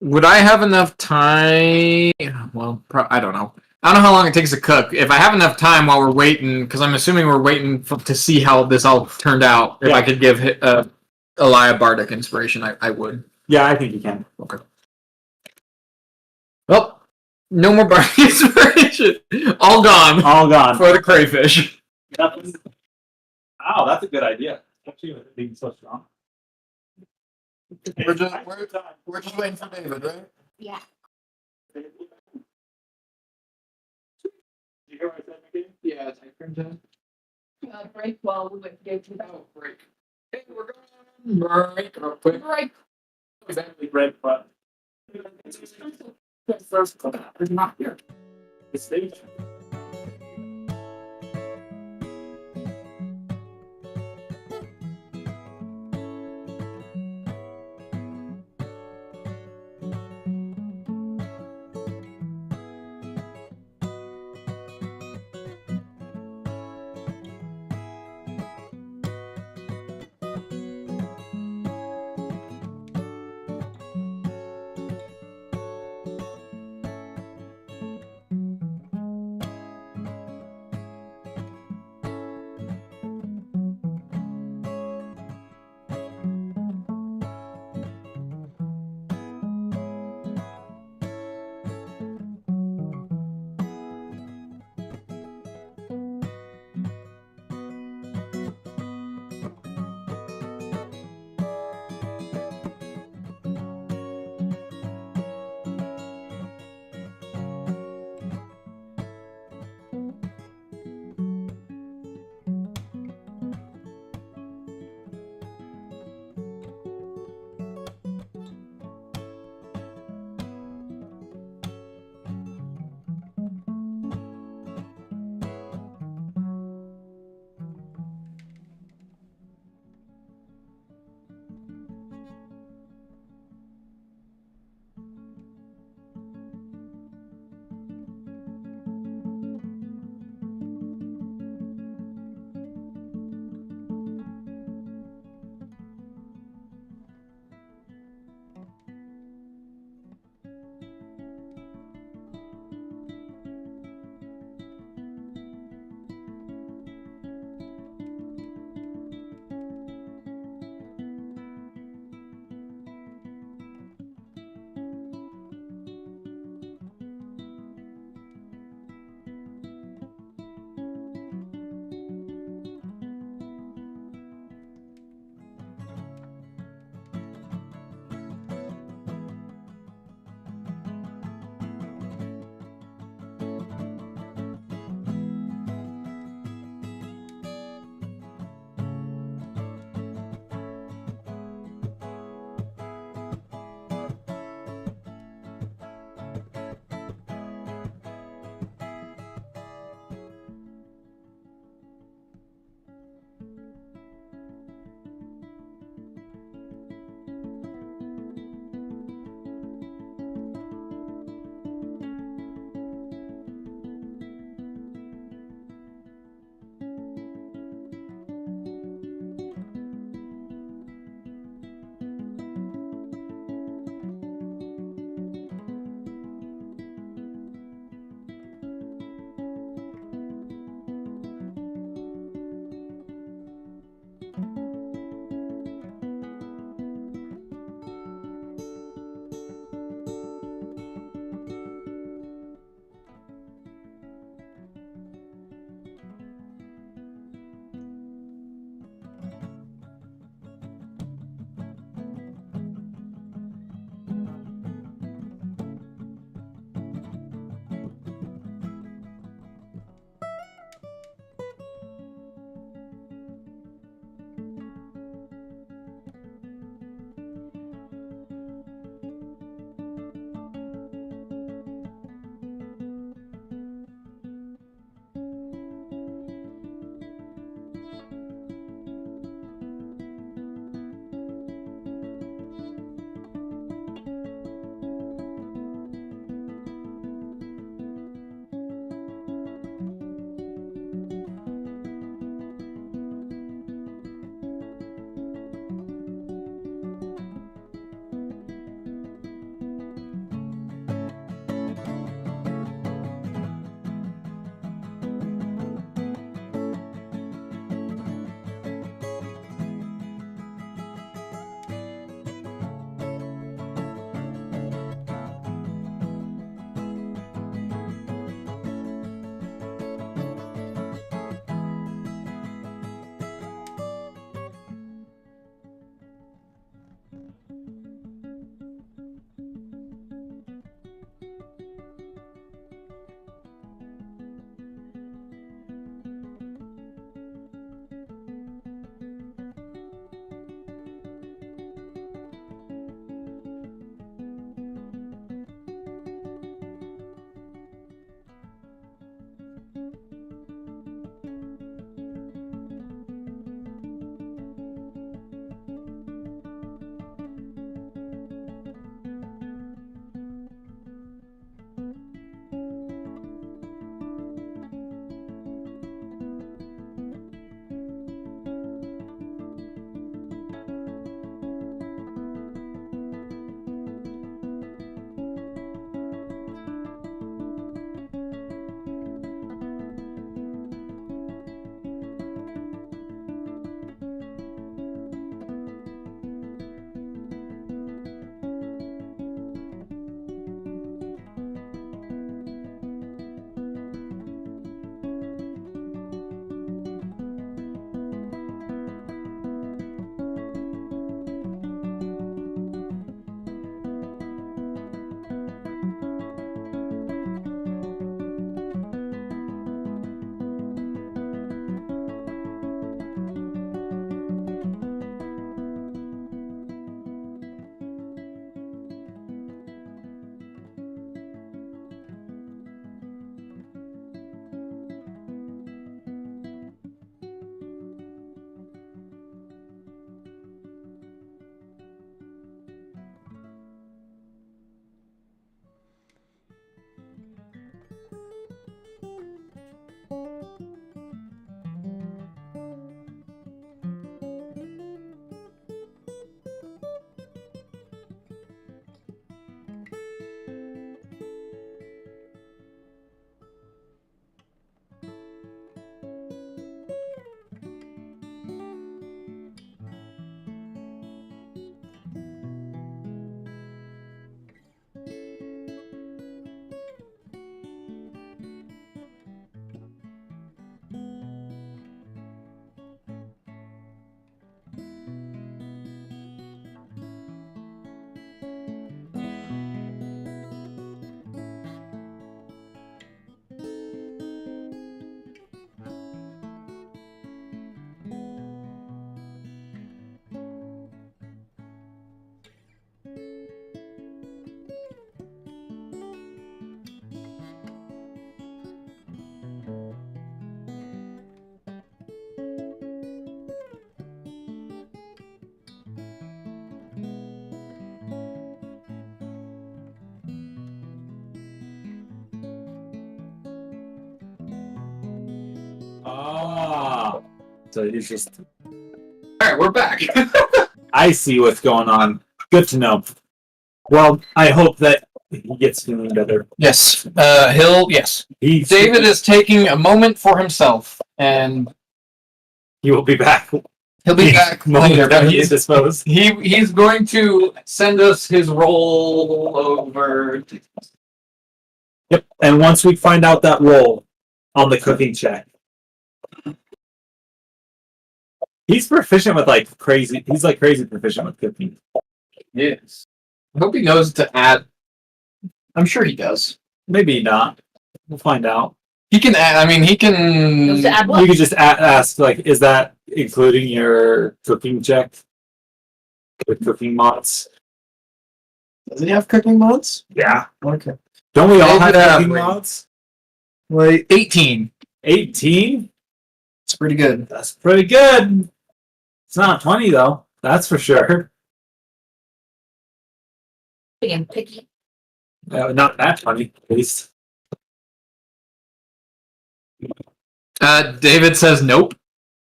would I have enough time? Well, I don't know. I don't know how long it takes to cook. If I have enough time while we're waiting, because I'm assuming we're waiting to see how this all turned out. If I could give Elia Bardic inspiration, I would. Yeah, I think you can. Okay. Well, no more Bardic inspiration. All gone All gone. for the crayfish. Wow, that's a good idea. Especially with it being so strong. We're just waiting for David, right? Yeah. Did you hear what I said, Mickey? Yeah, it's like turn 10. Break while we wait for Dave to Oh, break. Hey, we're going break real quick. break. Exactly, bread, but First, is not here. the stage. Ah. So he's just. Alright, we're back. I see what's going on. Good to know. Well, I hope that he gets feeling better. Yes. Yes. He's, David is taking a moment for himself, and he will be back. he'll be back later. But He's disposed. he's going to send us his roll over. Yep. And once we find out that roll on the cooking check, he's proficient with like crazy. He's like crazy proficient with cooking. Yes. I hope he knows to add. I'm sure he does. Maybe not. We'll find out. He can add. I mean, he can. Knows to add what? You could just ask, like, is that including your cooking check? With cooking mods? Does he have cooking mods? Yeah. Okay. Don't we all have David, cooking mods? Like 18. 18? It's pretty good. That's pretty good. It's not 20, though. That's for sure. Being picky. Not that 20, at least. David says nope.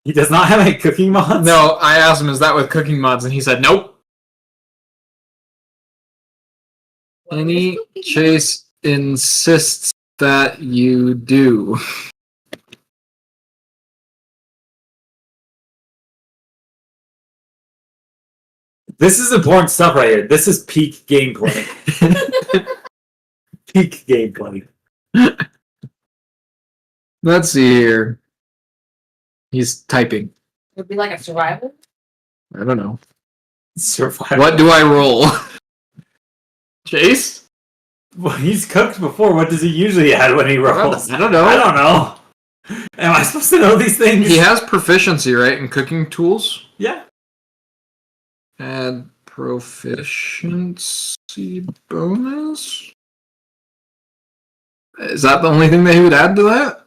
He does not have any cooking mods? No, I asked him, is that with cooking mods? And he said nope. Any Chase insists that you do. This is important stuff right here. This is peak gameplay. Peak gameplay. Let's see here. He's typing. It would be like a survival. I don't know. Survival. What do I roll? Chase? Well, he's cooked before. What does he usually add when he rolls? I don't know. I don't know. Am I supposed to know these things? He has proficiency, right, in cooking tools? Yeah. Add proficiency bonus? Is that the only thing that he would add to that?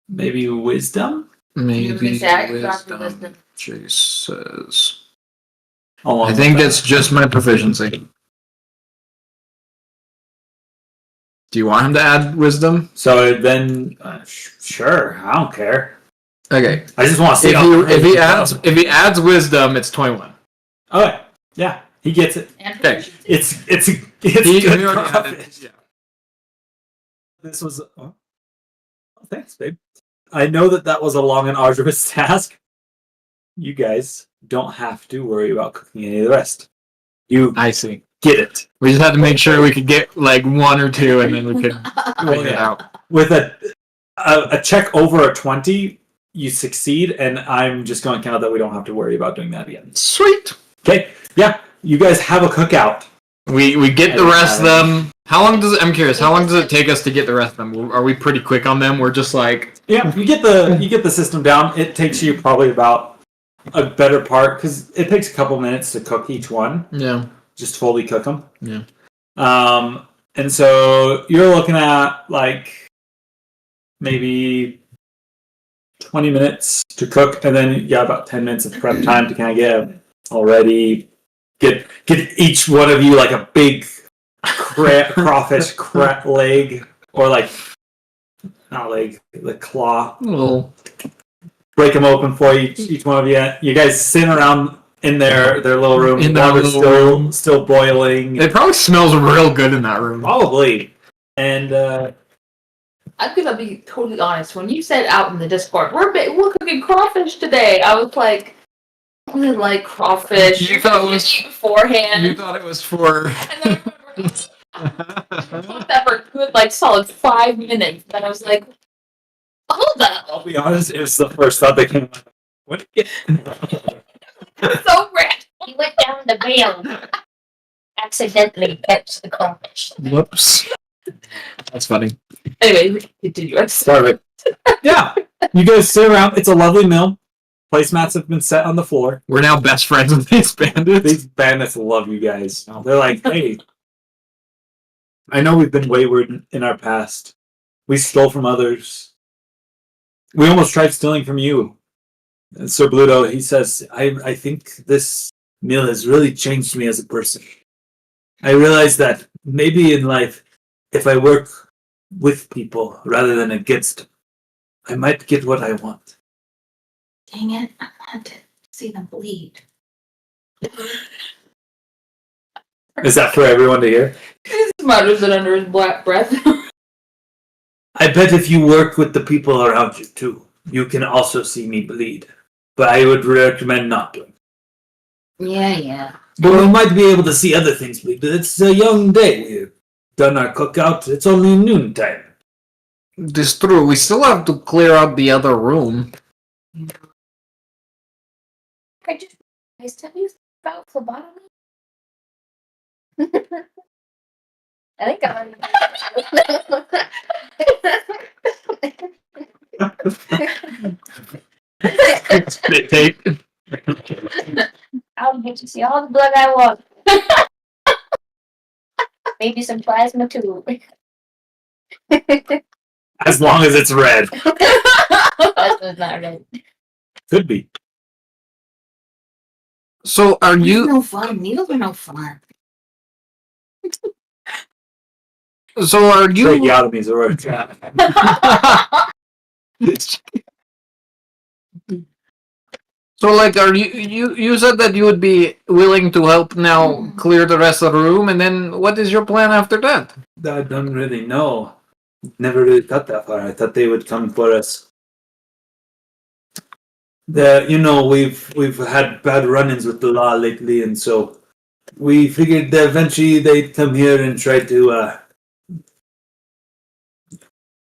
Maybe wisdom? Maybe wisdom. wisdom. Chase says. Along I think with it's just my proficiency. Do you want him to add wisdom? So then, sure, I don't care. Okay. I just want to see If he adds wisdom, it's 21. Okay, yeah, he gets it. And Okay. It's He good already had profit. it. Yeah. This was. Oh, thanks, babe. I know that was a long and arduous task. You guys don't have to worry about cooking any of the rest. You I see. get it. We just had to make sure we could get like one or two, and then we could figure it out. With a check over a 20, you succeed, and I'm just going to count that we don't have to worry about doing that again. Sweet. Okay, yeah, you guys have a cookout. We get the rest of them. How long does it? I'm curious. How long does it take us to get the rest of them? Are we pretty quick on them? We're just like Yeah, you get the system down. It takes you probably about a better part because it takes a couple minutes to cook each one. yeah. Just fully cook them. Yeah. And so you're looking at like maybe 20 minutes to cook, and then you got about 10 minutes of prep time to kind of get already get each one of you like a big crawfish leg, or like not leg, the claw. Well, Break them open for each one of you. You guys sit around in their little room. In their Water's little room. still boiling. it probably smells real good in that room. Probably. And I'm gonna be totally honest. When you said out in the Discord, we're cooking crawfish today, I was like, I really like crawfish. You thought it was beforehand. You thought it was for. And then I thought that for a good, like, solid 5 minutes. And I was like, hold up. I'll be honest, it was the first thought that came up. What? So rad. He went down the rail. Accidentally catch the crawfish. Whoops. That's funny. Anyway, continue. I'm sorry. Yeah. You guys sit around. It's a lovely meal. Placemats have been set on the floor. We're now best friends with these bandits. These bandits love you guys. They're like, hey, I know we've been wayward in our past. We stole from others. We almost tried stealing from you. And Sir Bluto, he says, I think this meal has really changed me as a person. I realize that maybe in life, if I work with people rather than against them, I might get what I want. Dang it. I want to see them bleed. Is that for everyone to hear? He mutters it under his black breath. I bet if you work with the people around you too, you can also see me bleed. But I would recommend not doing. Yeah. But we might be able to see other things bleed. But it's a young day. We've done our cookout. It's only noontime. This is true. We still have to clear out the other room. I just tell you about phlebotomy. I think I'm. Take. I'll get to see all the blood I want. Maybe some plasma too. As long as it's red. Plasma's not red. Could be. So are you? No fun. Needles are no fun. So are you? Tracheotomies are where it's at. So like, are you said that you would be willing to help now clear the rest of the room, and then what is your plan after that? I don't really know. Never really thought that far. I thought they would come for us. We've had bad run-ins with the law lately, and so we figured that eventually they'd come here and try to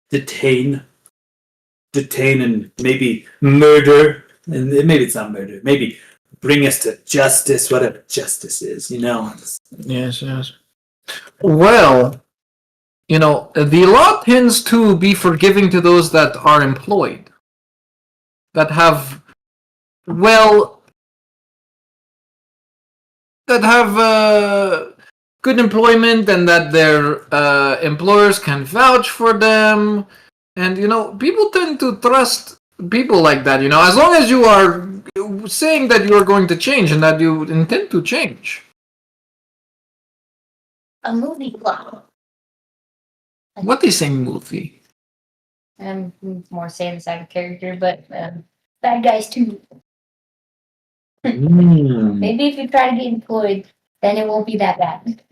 detain and maybe murder. And maybe it's not murder. Maybe bring us to justice, whatever justice is, you know. Yes, yes. Well, the law tends to be forgiving to those that are employed, that have, well, good employment, and that their employers can vouch for them. And, people tend to trust people like that, as long as you are saying that you are going to change and that you intend to change. A movie plot. What is a movie? More saying this out of character, but bad guys too. Mm. Maybe if you try to get employed, then it won't be that bad.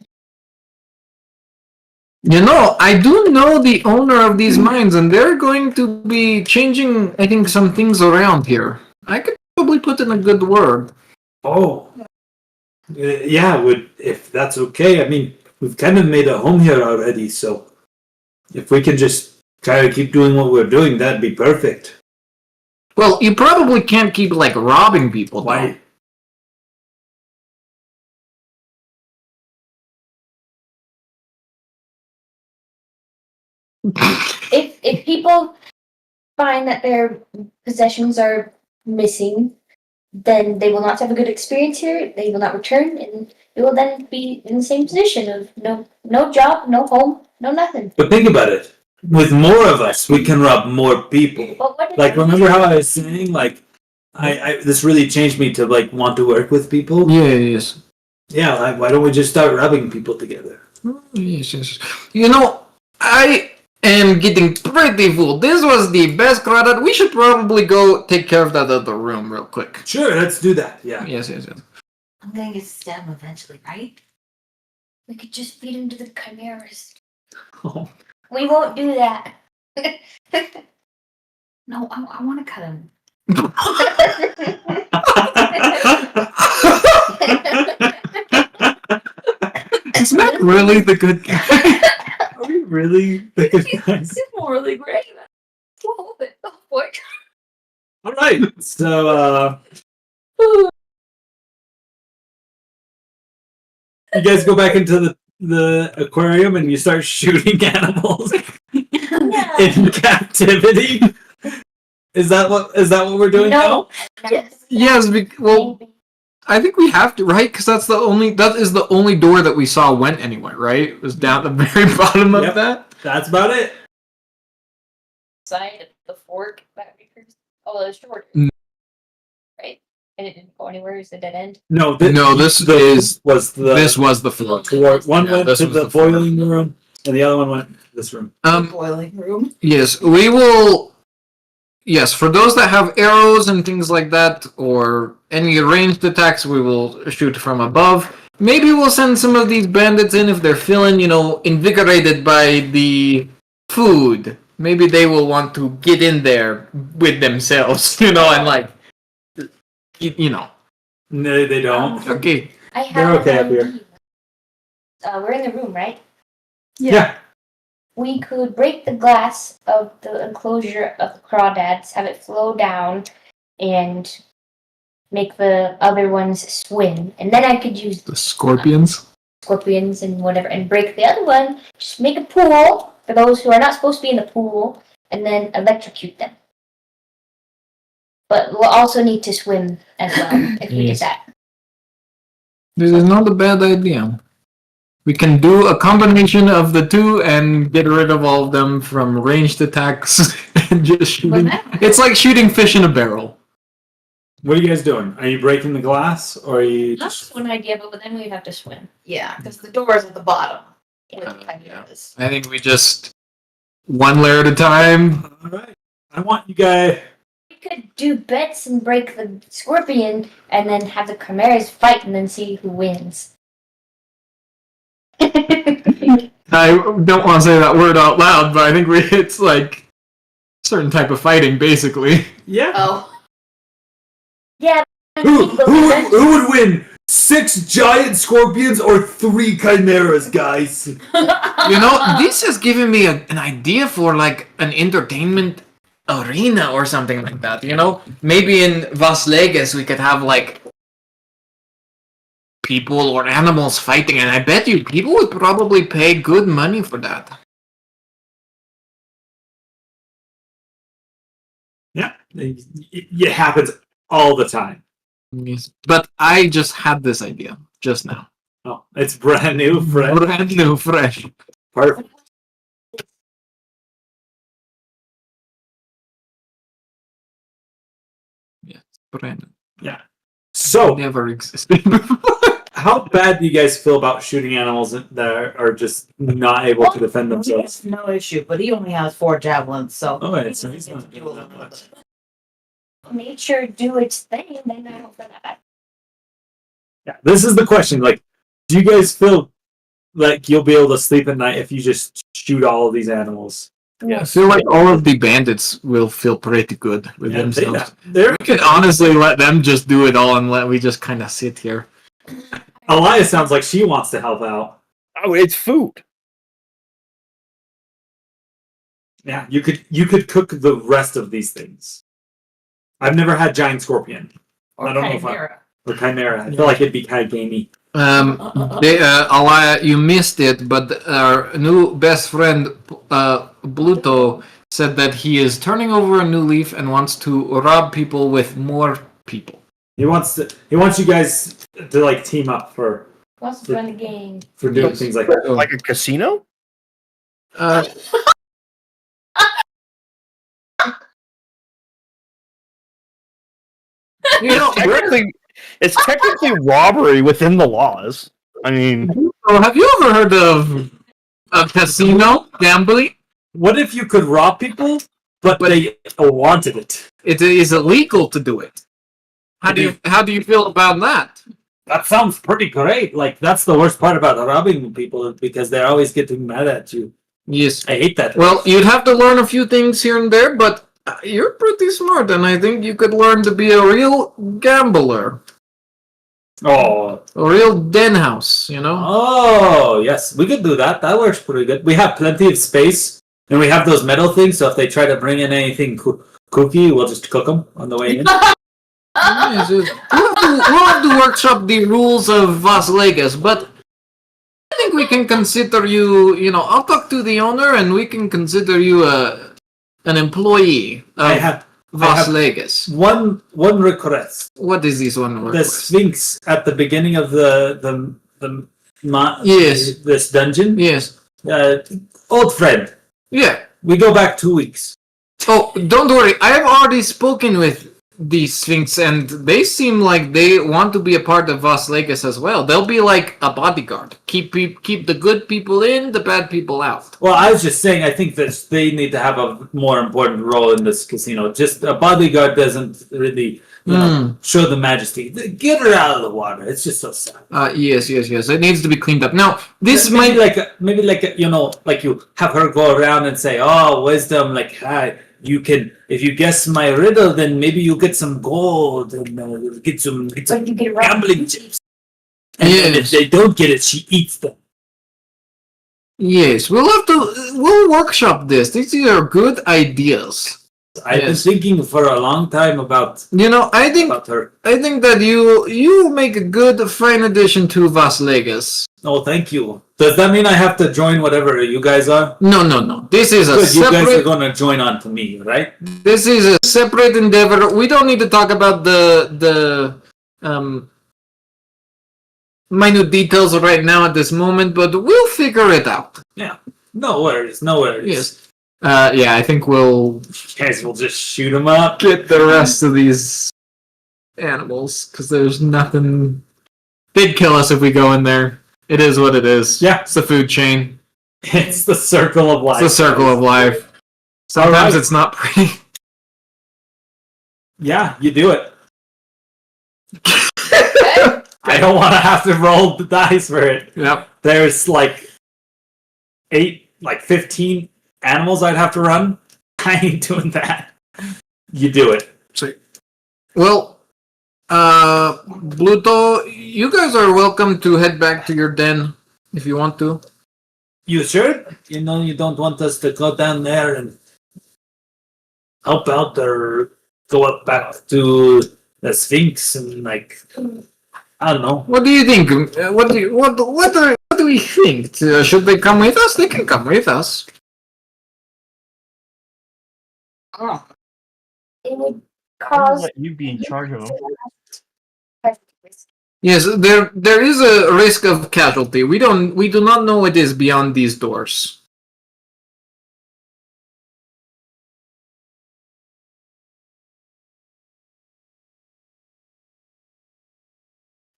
I do know the owner of these mines, and they're going to be changing, I think, some things around here. I could probably put in a good word. Oh. Yeah, if that's okay. I mean, we've kind of made a home here already, so if we can just try to keep doing what we're doing, that'd be perfect. Well, you probably can't keep, robbing people, though. Why? If people find that their possessions are missing, then they will not have a good experience here. They will not return, and they will then be in the same position of no job, no home, no nothing. But think about it. With more of us, we can rob more people. But what Like, remember how I was saying, I this really changed me to, want to work with people? Yes. Yeah, why don't we just start robbing people together? Yes, yes. I am getting pretty full. This was the best credit. We should probably go take care of that other room real quick. Sure, let's do that, yeah. Yes, yes, yes. I'm gonna get STEM eventually, right? We could just feed him to the chimeras. Oh. We won't do that. No, I want to cut him. Is Matt really the good guy? Are we really the good guys? He's morally great. Oh boy. Alright, so, you guys go back into the aquarium and you start shooting animals in captivity? Is that what we're doing now? Yes. Yes, well, I think we have to, right? Because that is the only door that we saw went anywhere, right? It was down at the very bottom of Yep. that. That's about it. Side of the fork that we oh, it was shorter. Mm. Right? And it didn't go anywhere, it's a dead end. No, This was the floor. One Yeah, went this to was the the floor. boiling room, and the other one went to this room. Boiling room. Yes, we will. Yes, for those that have arrows and things like that, or any ranged attacks, we will shoot from above. Maybe we'll send some of these bandits in if they're feeling, invigorated by the food. Maybe they will want to get in there with themselves, and No, they don't. Okay. I have They're okay up an here. idea. We're in the room, right? Yeah. We could break the glass of the enclosure of the crawdads, have it flow down, and make the other ones swim. And then I could use The scorpions. scorpions and whatever, and break the other one. Just make a pool for those who are not supposed to be in the pool, and then electrocute them. But we'll also need to swim as well if we did Yes. that. This is not a bad idea. We can do a combination of the two and get rid of all of them from ranged attacks and just shooting. It's like shooting fish in a barrel. What are you guys doing? Are you breaking the glass, or are you That's just... one idea, but then we'd have to swim. Yeah, because the door is at the bottom. Yeah. I think we just one layer at a time. Alright. I want you guys... We could do bets and break the scorpion, and then have the chimeras fight, and then see who wins. I don't want to say that word out loud, but I think it's like a certain type of fighting, basically. Yeah. Oh. Yeah. Who would win? 6 giant scorpions or 3 chimeras, guys? This has given me an idea for like an entertainment arena or something like that. Maybe in Las Vegas we could have like people or animals fighting, and I bet you people would probably pay good money for that. Yeah, it happens all the time. Yes. But I just had this idea just now. Oh, it's brand new, fresh. Brand new, fresh. Perfect. Yes, brand new. Yeah. So, Never existed before. how bad do you guys feel about shooting animals that are just not able to defend themselves? No issue, but he only has 4 javelins, so. Oh, wait, so he's not doing that much. Nature do its thing, then I hope that. Yeah, this is the question. Like, do you guys feel like you'll be able to sleep at night if you just shoot all of these animals? I feel like all of the bandits will feel pretty good with Yeah, themselves. they're We could honestly let them just do it all and let we just kind of sit here. Elias sounds like she wants to help out. Oh, it's food. Yeah, you could cook the rest of these things. I've never had giant scorpion Or I don't know if chimera. or chimera. I feel like it'd be kind of gamey. Alaya, you missed it, but our new best friend, Bluto, said that he is turning over a new leaf and wants to rob people with more people. He wants you guys to like team up for What's to run the game? doing Yes. things like that. Like a casino? You know, It's technically robbery within the laws. I mean, have you ever heard of a casino gambling? What if you could rob people, but they wanted it? It is illegal to do it. How do you feel about that? That sounds pretty great. Like that's the worst part about robbing people because they're always getting mad at you. Yes. I hate that. Well, you'd have to learn a few things here and there, but you're pretty smart, and I think you could learn to be a real gambler, Oh, a real den house. You know. oh yes, we could do that. That works pretty good. We have plenty of space, and we have those metal things. So if they try to bring in anything cookie, we'll just cook them on the way in. Yes, we'll have to workshop the rules of Las Vegas, but I think we can consider you. You know, I'll talk to the owner, and we can consider you an employee I of have Las Vegas. one request. What is this one? The request? Sphinx at the beginning of Yes. this dungeon. Yes. Old friend. Yeah. We go back 2 weeks. Oh, don't worry. I have already spoken with the Sphinx, and they seem like they want to be a part of Las Vegas as well. They'll be like a bodyguard. Keep the good people in, the bad people out. Well, I was just saying, I think that they need to have a more important role in this casino. Just a bodyguard doesn't really, show the majesty. Get her out of the water. It's just so sad. Yes. It needs to be cleaned up. Now, this maybe might like you have her go around and say, "Oh, wisdom, like hi." You can, if you guess my riddle, then maybe you get some gold and get some Like you get around. gambling chips. And then if Yes. they don't get it, she eats them. Yes, we'll workshop this. These are good ideas. I've been Yes. thinking for a long time about You know, I think her. that you make a good fine addition to Las Vegas. Oh, thank you. Does that mean I have to join whatever you guys are? No. This is a Good, you guys are separate. going to join on to me, right? This is a separate endeavor. We don't need to talk about the minute details right now at this moment, but we'll figure it out. Yeah. No worries. No worries. Yes. Yeah, I think we'll Guys, we'll just shoot them up. get the rest of these animals because there's nothing. They'd kill us if we go in there. It is what it is. Yeah. It's the food chain. It's the circle of life. It's the circle of life. Sometimes Alright. it's not pretty. Yeah, you do it. I don't want to have to roll the dice for it. Yep. There's like 15 animals I'd have to run. I ain't doing that. You do it. Well, Bluto, you guys are welcome to head back to your den if you want to. You sure? You know you don't want us to go down there and help out or go up back to the Sphinx and like I don't know. What do you think? What do we think? Should they come with us? They can come with us. Oh, It would I would cause. let you be in charge of them. Yes, there is a risk of casualty. We do not know what is beyond these doors.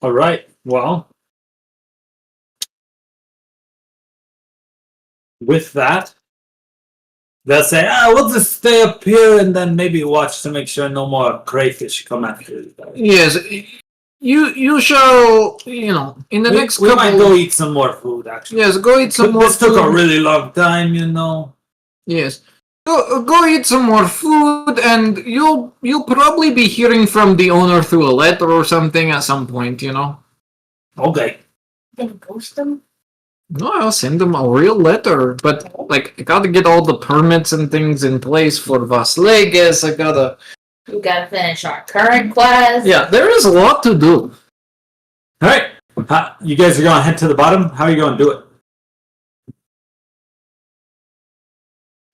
All right. Well, with that, they'll say, we'll just stay up here and then maybe watch to make sure no more crayfish come after you guys. Yes, you shall, in the next We couple. might go eat some more food, actually. Yes, go eat some more This took a food. really long time, you know. Yes. Go eat some more food, and you'll probably be hearing from the owner through a letter or something at some point, Okay. Then ghost them. No, I'll send them a real letter, but I gotta get all the permits and things in place for Las Vegas. I gotta. we gotta finish our current quest. Yeah, there is a lot to do. All right. You guys are going to head to the bottom? How are you going to do it?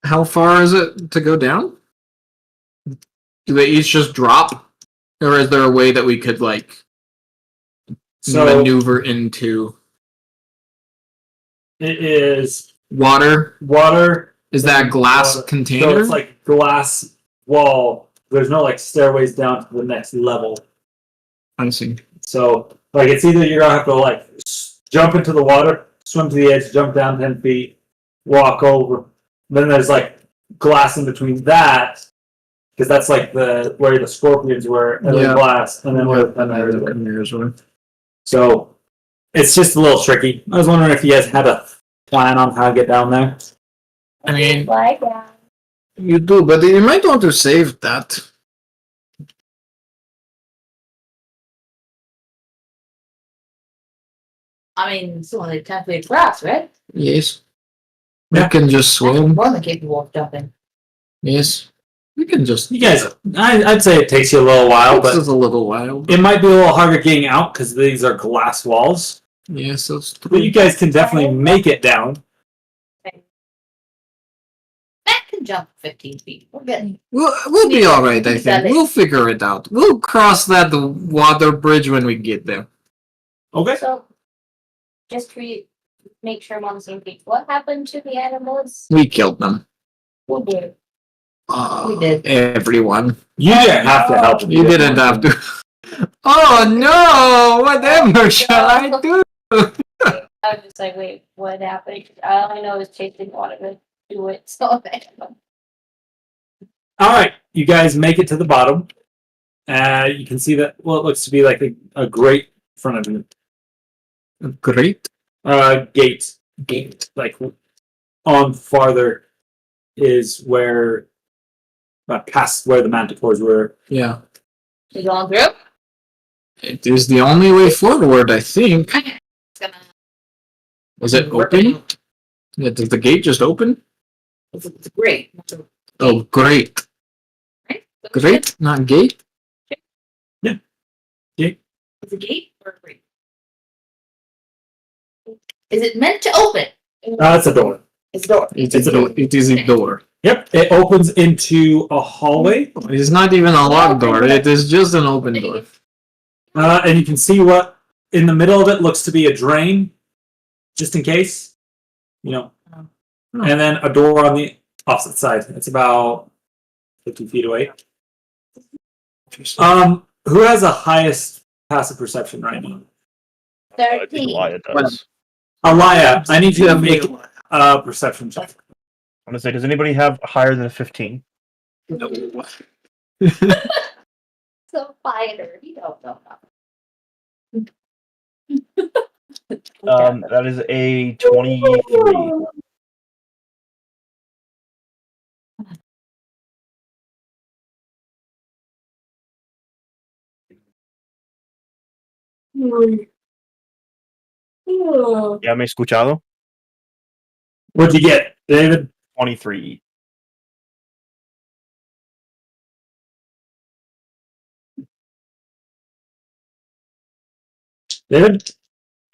How far is it to go down? Do they each just drop, or is there a way that we could So maneuver into it is water? water. Is that a glass Water. container? So it's like glass wall. There's no stairways down to the next level. I see. So it's either you're gonna have to jump into the water, swim to the edge, jump down 10 feet, walk over. Then there's glass in between that, because that's the where the scorpions were, and Yeah. the glass, and then where the chimeras were. So it's just a little tricky. I was wondering if you guys had a plan on how to get down there. I mean, Fly down. you do, but you might want to save that. I mean, it's only 10 feet across, right? Yes. We Yeah. can just swim. More than capable of jumping. Yes. We can just. You guys, I'd say it takes you a little while, This but is a little while. it might be a little harder getting out because these are glass walls. Yes, that's But you true. guys can definitely make it down. Matt can jump 15 feet. We're getting. We'll be all right. I Got think it. we'll figure it out. We'll cross that water bridge when we get there. Okay. So, just to make sure I'm on the same page, what happened to the animals? We killed them. Who did? We did. Everyone. You didn't have to help. You didn't have to. Oh no! Whatever shall I do? I was just like, wait, what happened? All I know is Chase didn't want to do it, so All right, you guys make it to the bottom. You can see that. Well, it looks to be a grate in front of you. Great Gate. gate. On farther is where past where the manticores were. Yeah, You going through? it is the only way forward. I think. It's gonna. Is it open? Yeah, does the gate just open? It's great. Oh, great. Great, not gate. Is it gate or great? Is it meant to open? It's a door. It's a door. It It's is a door. It is a door. Yep, it opens into a hallway, It's not even a locked door. It is just an open door. and you can see what in the middle of it looks to be a drain, just in case, and then a door on the opposite side. It's about 50 feet away. Who has the highest passive perception right now? I think 13. Elia does. Alaya, I need you to make a perception check. I'm gonna say, does anybody have higher than a 15? So quieter. You don't know. That is a 23. ¿Ya me he escuchado? What'd you get, David? 23. David?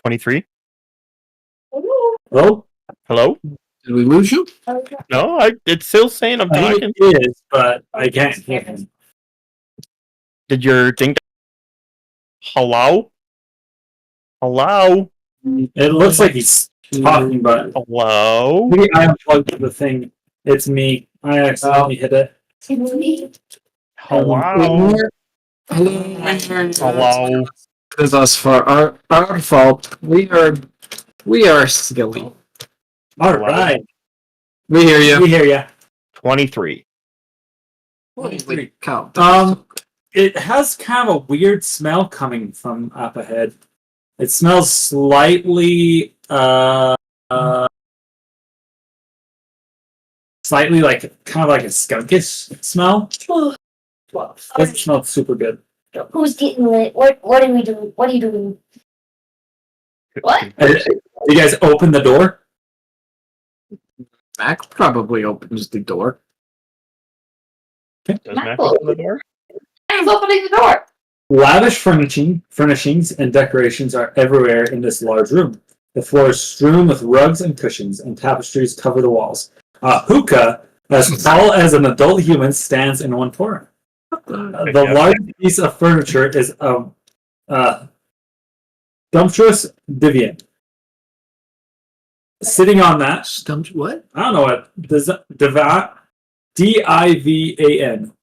23. Hello? Hello? Did we lose you? No, it's still saying I'm I talking. think it is, but I can't hear him. Did your thing? Hello? Hello? It looks like he's talking, but Hello? maybe I unplugged the thing. It's me. I accidentally hit it. Hello? Hello? It's us for our fault. We are silly. All right. We hear you. We hear ya. 23. Holy cow. It has kind of a weird smell coming from up ahead. It smells slightly slightly like kind of like a skunkish smell. Doesn't smell super good. Who's getting lit? What are we doing? What are you doing? What? You guys open the door? Mac probably opens the door. Does Mac open the door? Who's opening the door? Lavish furnishings and decorations are everywhere in this large room. The floor is strewn with rugs and cushions, and tapestries cover the walls. A hookah, as tall as an adult human, stands in one corner. The largest piece of furniture is a sumptuous divan. Sitting on that, Stumped what? I don't know what divan, D-I-V-A-N,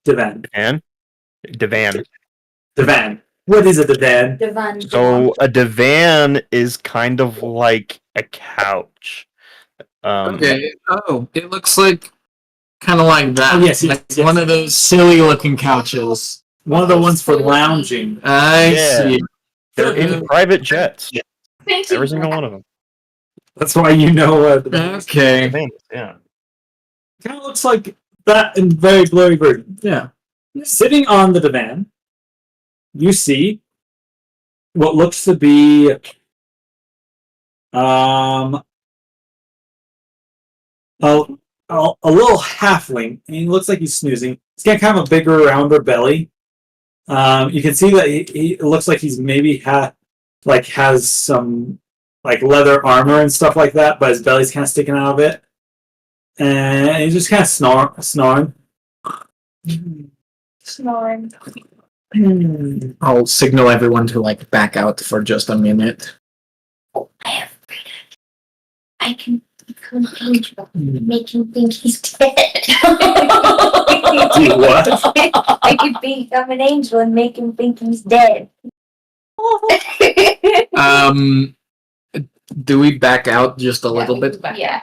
divan, Divan? Divan. divan. What is a divan? Divan. So a divan is kind of like a couch. Okay. Oh, it looks like kind of like that. Oh, yes, Like yes. one of those silly looking couches. One of the ones for lounging. I Yeah. see. They're in private jets. Fancy. Every single one of them. That's why you know what divan is. Okay. Divans, yeah. Kind of looks like that in very blurry version. Yeah. Sitting on the divan, you see what looks to be a little halfling, and he looks like he's snoozing. He's got kind of a bigger, rounder belly. You can see that he it looks like he's maybe has some like leather armor and stuff like that, but his belly's kind of sticking out of it, and he's just kind of snoring. Snoring. I'll signal everyone to like back out for just a minute. Oh, I have a great idea. I can become angel, make him think he's dead. Do what? I could become an angel and make him think he's dead. Do we back out just a little bit? Yeah.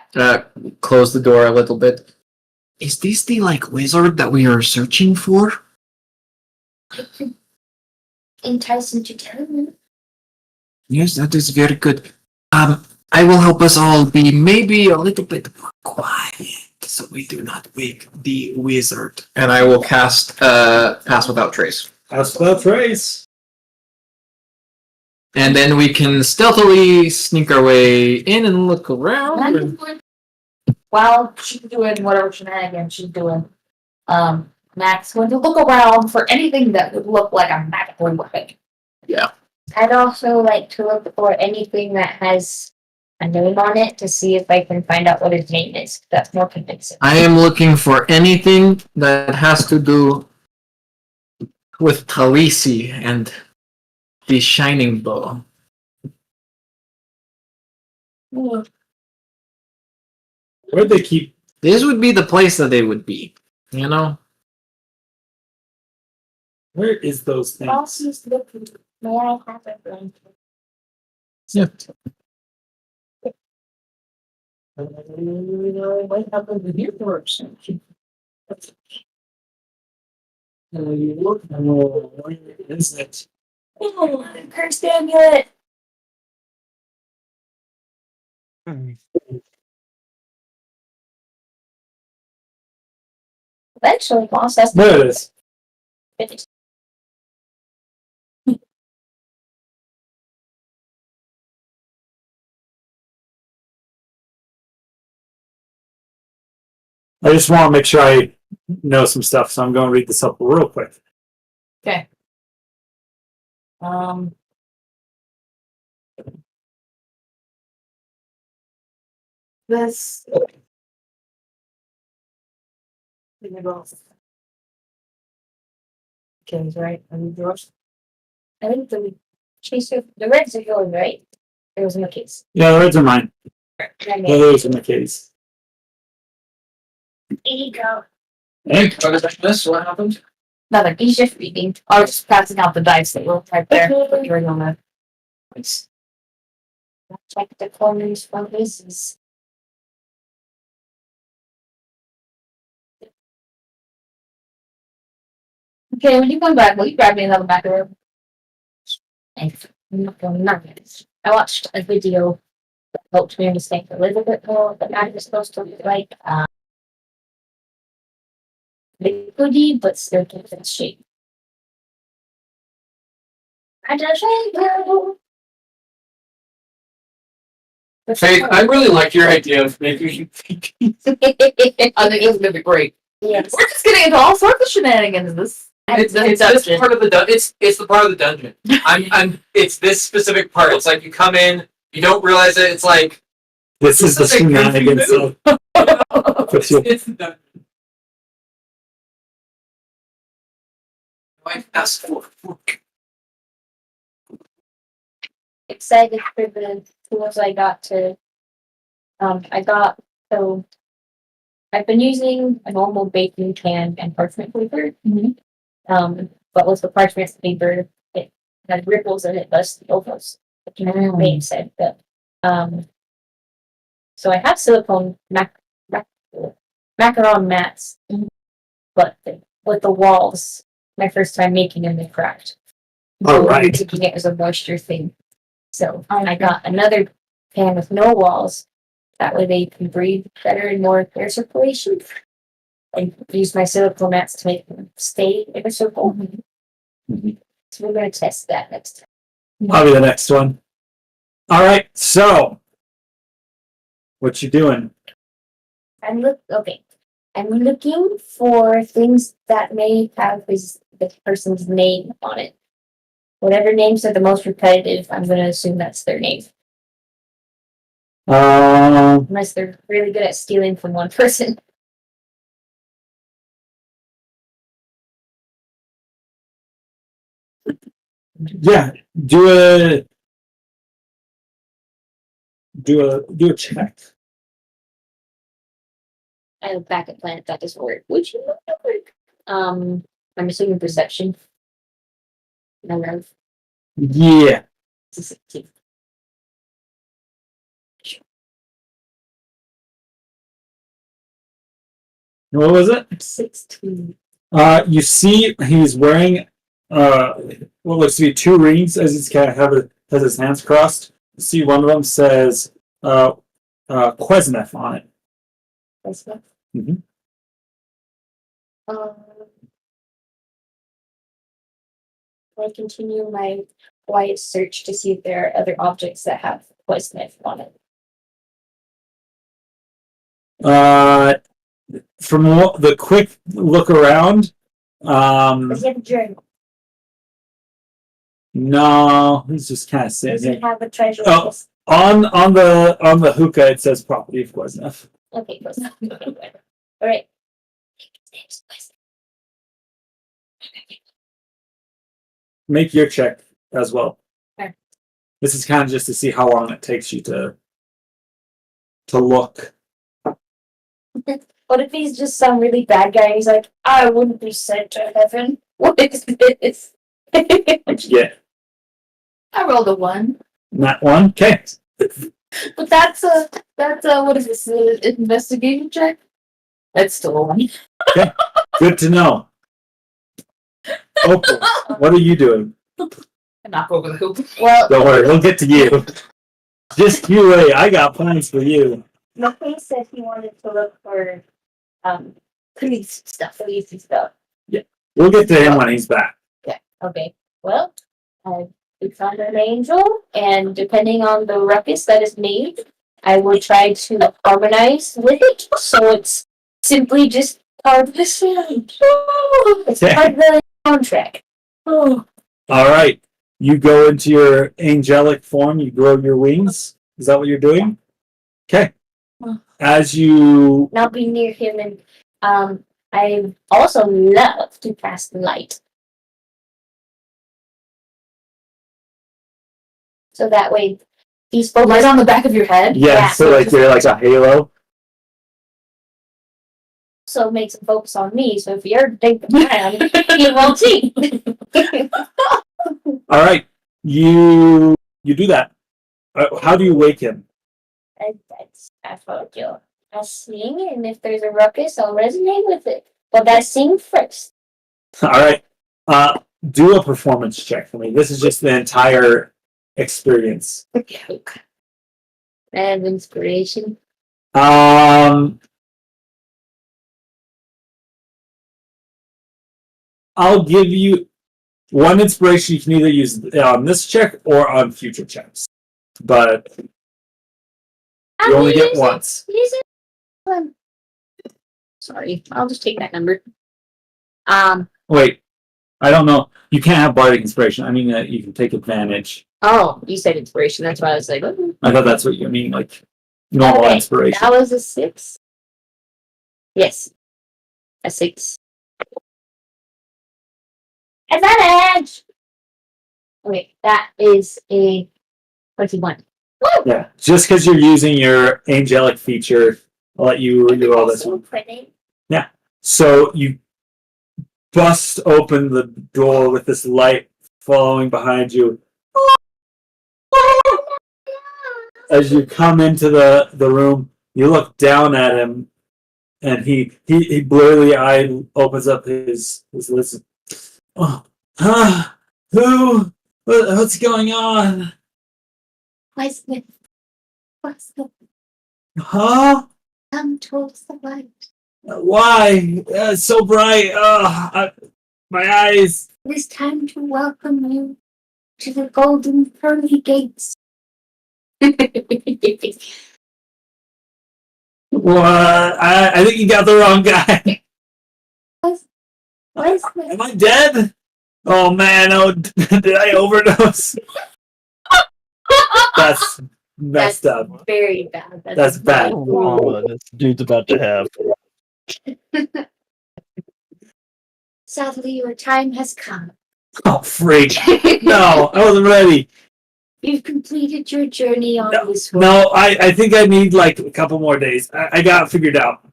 Close the door a little bit. Is this the like wizard that we are searching for? Entice him to tell him. Yes, that is very good. I will help us all be maybe a little bit more quiet so we do not wake the wizard. And I will cast Pass Without Trace. Pass without trace. And then we can stealthily sneak our way in and look around. and- While she's doing whatever shenanigans she's doing, Mac's going to look around for anything that would look like a magical weapon. I'd also like to look for anything that has a name on it to see if I can find out what his name is. That's more convincing. I am looking for anything that has to do with Talisi and the Shining Bow. Where'd they keep? This would be the place that they would be, you know? Where is those things? Bossy's looking. May I have a blanket? Yeah. What happened to here for a second? You look, where is it? Oh, cursed amulet! Eventually, boss, that's There it is. finished. I just want to make sure I know some stuff, so I'm going to read this up real quick. Okay. this. Okay, right. I mean, yours. I think the reds are yours, right? It was in the case. Yeah, the reds are mine. Okay. Those are my case. There you go. Hey, This, what happened? Nothing. He's just reading. I was just passing out the dice that were right there. You were on the. Check the corners from this. Okay, when you come back, will you grab me another macaron? I watched a video that helped me understand a little bit more what the knife is supposed to look like. Liquidy, but still keeps its shape. I just Faith, I really like your idea of making. I think it's gonna be great. Yes. We're just getting into all sorts of shenanigans. It's this part of the it's the part of the dungeon. It's this specific part. It's like you come in, you don't realize it. It's like this is the shenanigans of it's the dungeon. Ask for. Excited for the tools I got so I've been using a normal baking can and parchment paper. But with the parchment paper, it had ripples in it, thus the almost like Wayne said. But so I have silicone macaron mats, but with the walls, my first time making them, they cracked. All right. I'm thinking it was a moisture thing. So I got another pan with no walls. That way they can breathe better and more air circulation. I use my silicone mats to make them stay in a circle. So we're going to test that next time. I'll be the next one. All right. So, what you doing? I'm looking for things that may have the person's name on it. Whatever names are the most repetitive, I'm going to assume that's their name. Unless they're really good at stealing from one person. Yeah, do a check. I look back at Planet that doesn't work. Would you look at work? I'm assuming perception. No. Yeah. What was it? 16. You see he's wearing what looks to be two rings as he's kind of has his hands crossed. You see one of them says Quesnef on it. That's what. Mhm. I continue my quiet search to see if there are other objects that have Quesnef on it. From the quick look around, Does he have a journal? no, he's just kind of Does sitting he there. have a treasure Oh. chest? On the hookah it says property of Quesnef. Okay, close. Alright. Make your check as well. Okay. This is kind of just to see how long it takes you to look. What if he's just some really bad guy and he's like, I wouldn't be sent to heaven? What is this? What'd you get? I rolled a 1. Not one? Okay. But that's a what is this? Investigation check? That's still a 1. Good to know. Opal, what are you doing? Knock over the hoop. Well, Don't worry, we'll get to you. Just you wait. I got plans for you. McQueen said he wanted to look for police stuff. We'll get to him when he's back. Okay. Well, we found an angel, and depending on the ruckus that is made, I will try to harmonize with it. So it's simply just part of the sound. It's part of the soundtrack. All right. You go into your angelic form. You grow your wings. Is that what you're doing? Okay. as you Not be near him, and I also love to cast light. So that way, he's focused. Light on the back of your head. yeah, so like you're like a halo. So makes him focus on me. So if you're taking around, he won't see. All right, you do that. How do you wake him? I told you. I sing, and if there's a ruckus, I'll resonate with it. But I sing first. All right, do a performance check for me. This is just the entire experience. Okay. I have inspiration. I'll give you one inspiration. You can either use on this check or on future checks, but you only get once. Use it. Sorry, I'll just take that number. Wait, I don't know. You can't have bardic inspiration. I mean, you can take advantage. Oh, you said inspiration. That's why I was like, oh. I thought that's what you mean, like normal Okay, inspiration. that was a 6. Yes, a 6. Advantage! Okay, that is a 21. Woo! Yeah, just because you're using your angelic feature, I'll let you do all this one. Pretty. So you bust open the door with this light following behind you. As you come into the room, you look down at him, and he blurry eyed opens up his lids. Oh, what's going on? What's the Huh? come towards the light? Why? It's so bright. My eyes. It is time to welcome you to the golden pearly gates. What? I think you got the wrong guy. What is Am I dead? Oh man, did I overdose? That's messed up. Very bad. That's bad. Oh, this dude's about to have. Sadly, your time has come. Oh freak! No, I wasn't ready. You've completed your journey on this world. No, I think I need like a couple more days. I got it figured out.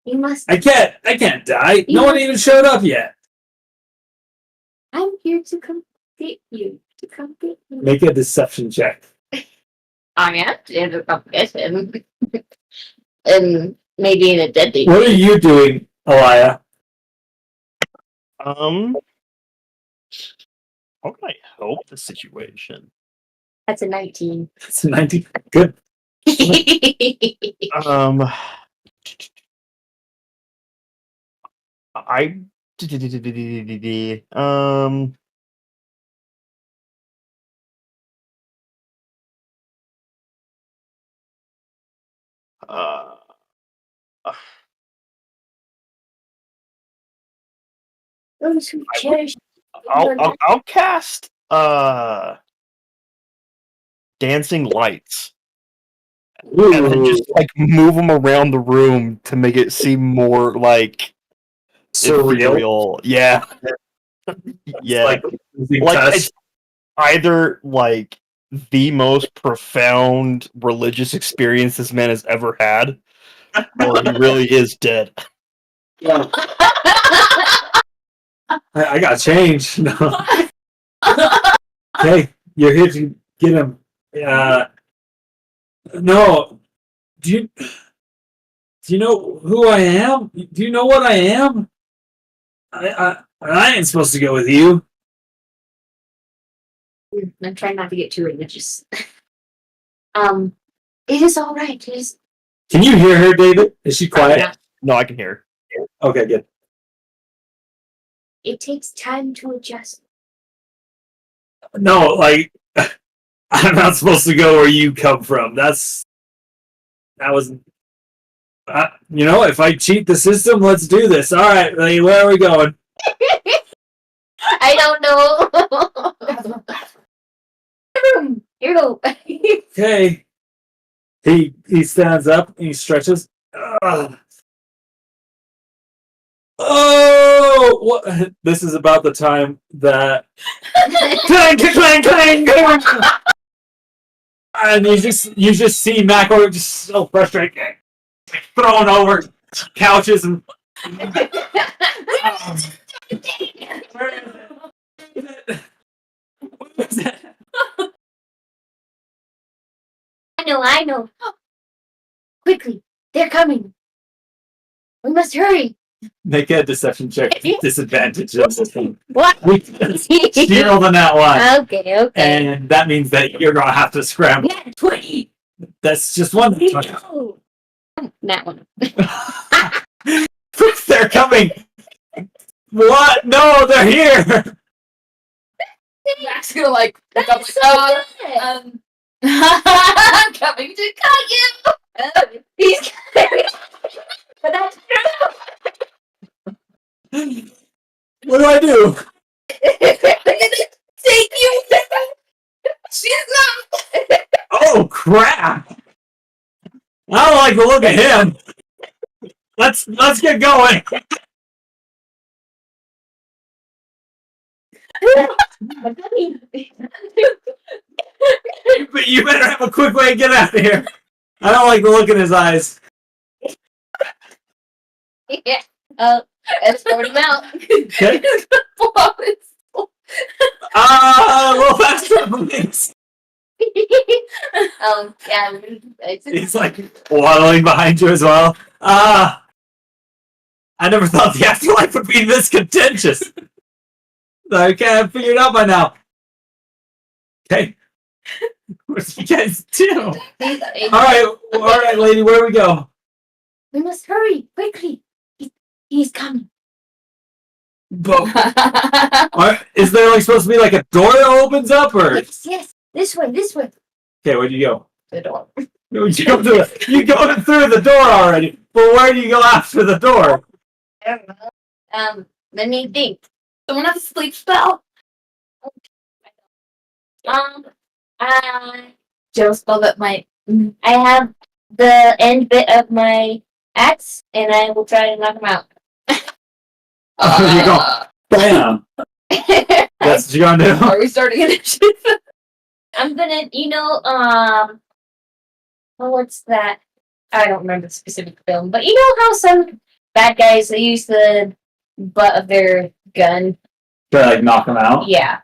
You must. I can't die. You No one must- even showed up yet. I'm here to come get you. To come get you. Make a deception check. I am to come get him. And maybe in a deadly. What are you doing, Elia? How can I help the situation? That's a 19. It's 19. Good. I uh Those who cherish. I'll cast dancing lights and then just like move them around the room to make it seem more like surreal. ethereal. Yeah. Yeah. Like It's either like the most profound religious experience this man has ever had, or he really is dead. I got change. No. Okay, you're here to get him. No. Do you know who I am? Do you know what I am? I ain't supposed to go with you. I'm trying not to get too religious. It is all right. It is. Can you hear her, David? Is she quiet? No, I can hear. Okay, good. It takes time to adjust. No, like I'm not supposed to go where you come from. That was. If I cheat the system, let's do this. All right, Lee, where are we going? I don't know. Room. Here you go. Okay. He stands up and he stretches. Ugh. Oh, what? This is about the time that clang, clang, clang, clang. And you just see McElroy just so frustrated, thrown over couches and. What was that? I know. Quickly, they're coming. We must hurry. Make a deception check. Disadvantage of this thing. What? We steal on that one. Okay. And that means that you're gonna have to scramble. Yeah, 20. That's just one. No. That one. They're coming. What? No, they're here. Mac's gonna like pick up I'm coming to cut you. He's but that's true. What do I do? Take you. She's not. Oh crap! I don't like the look of him. Let's get going. But you better have a quick way to get out of here. I don't like the look in his eyes. Yeah. Let's throw him out. Okay. A little faster, please. Yeah. He's like waddling behind you as well. I never thought the afterlife would be this contentious. Okay, I've figured it out by now. Okay. What do you guys do? Alright, lady, where do we go? We must hurry quickly. He's coming. Is there like supposed to be like a door that opens up, or Yes. This way. okay? Where do you go? The door. You go through the door already, but where do you go after the door? I don't know. Let me think. Someone has a sleep spell. Joe spell that might. I have the end bit of my axe, and I will try to knock him out. There you go. Bam. That's what you're gonna do. Are we starting initiative? I'm gonna, what's that? I don't remember the specific film, but you know how some bad guys, they use the butt of their gun? To like knock him out. Yeah.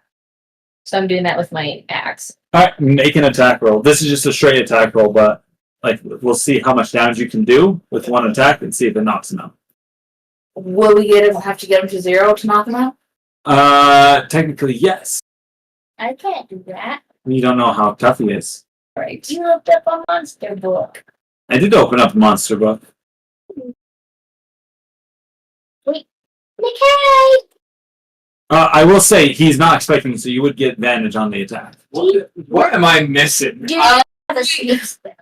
So I'm doing that with my axe. Alright, make an attack roll. This is just a straight attack roll, but like we'll see how much damage you can do with one attack and see if it knocks him out. Will we have to get him to 0 to knock him out? Technically yes. I can't do that. You don't know how tough he is. Right. You looked up a monster book. I did open up a monster book. Okay. I will say he's not expecting, so you would get advantage on the attack. What am I missing? Do you have a sleep spell?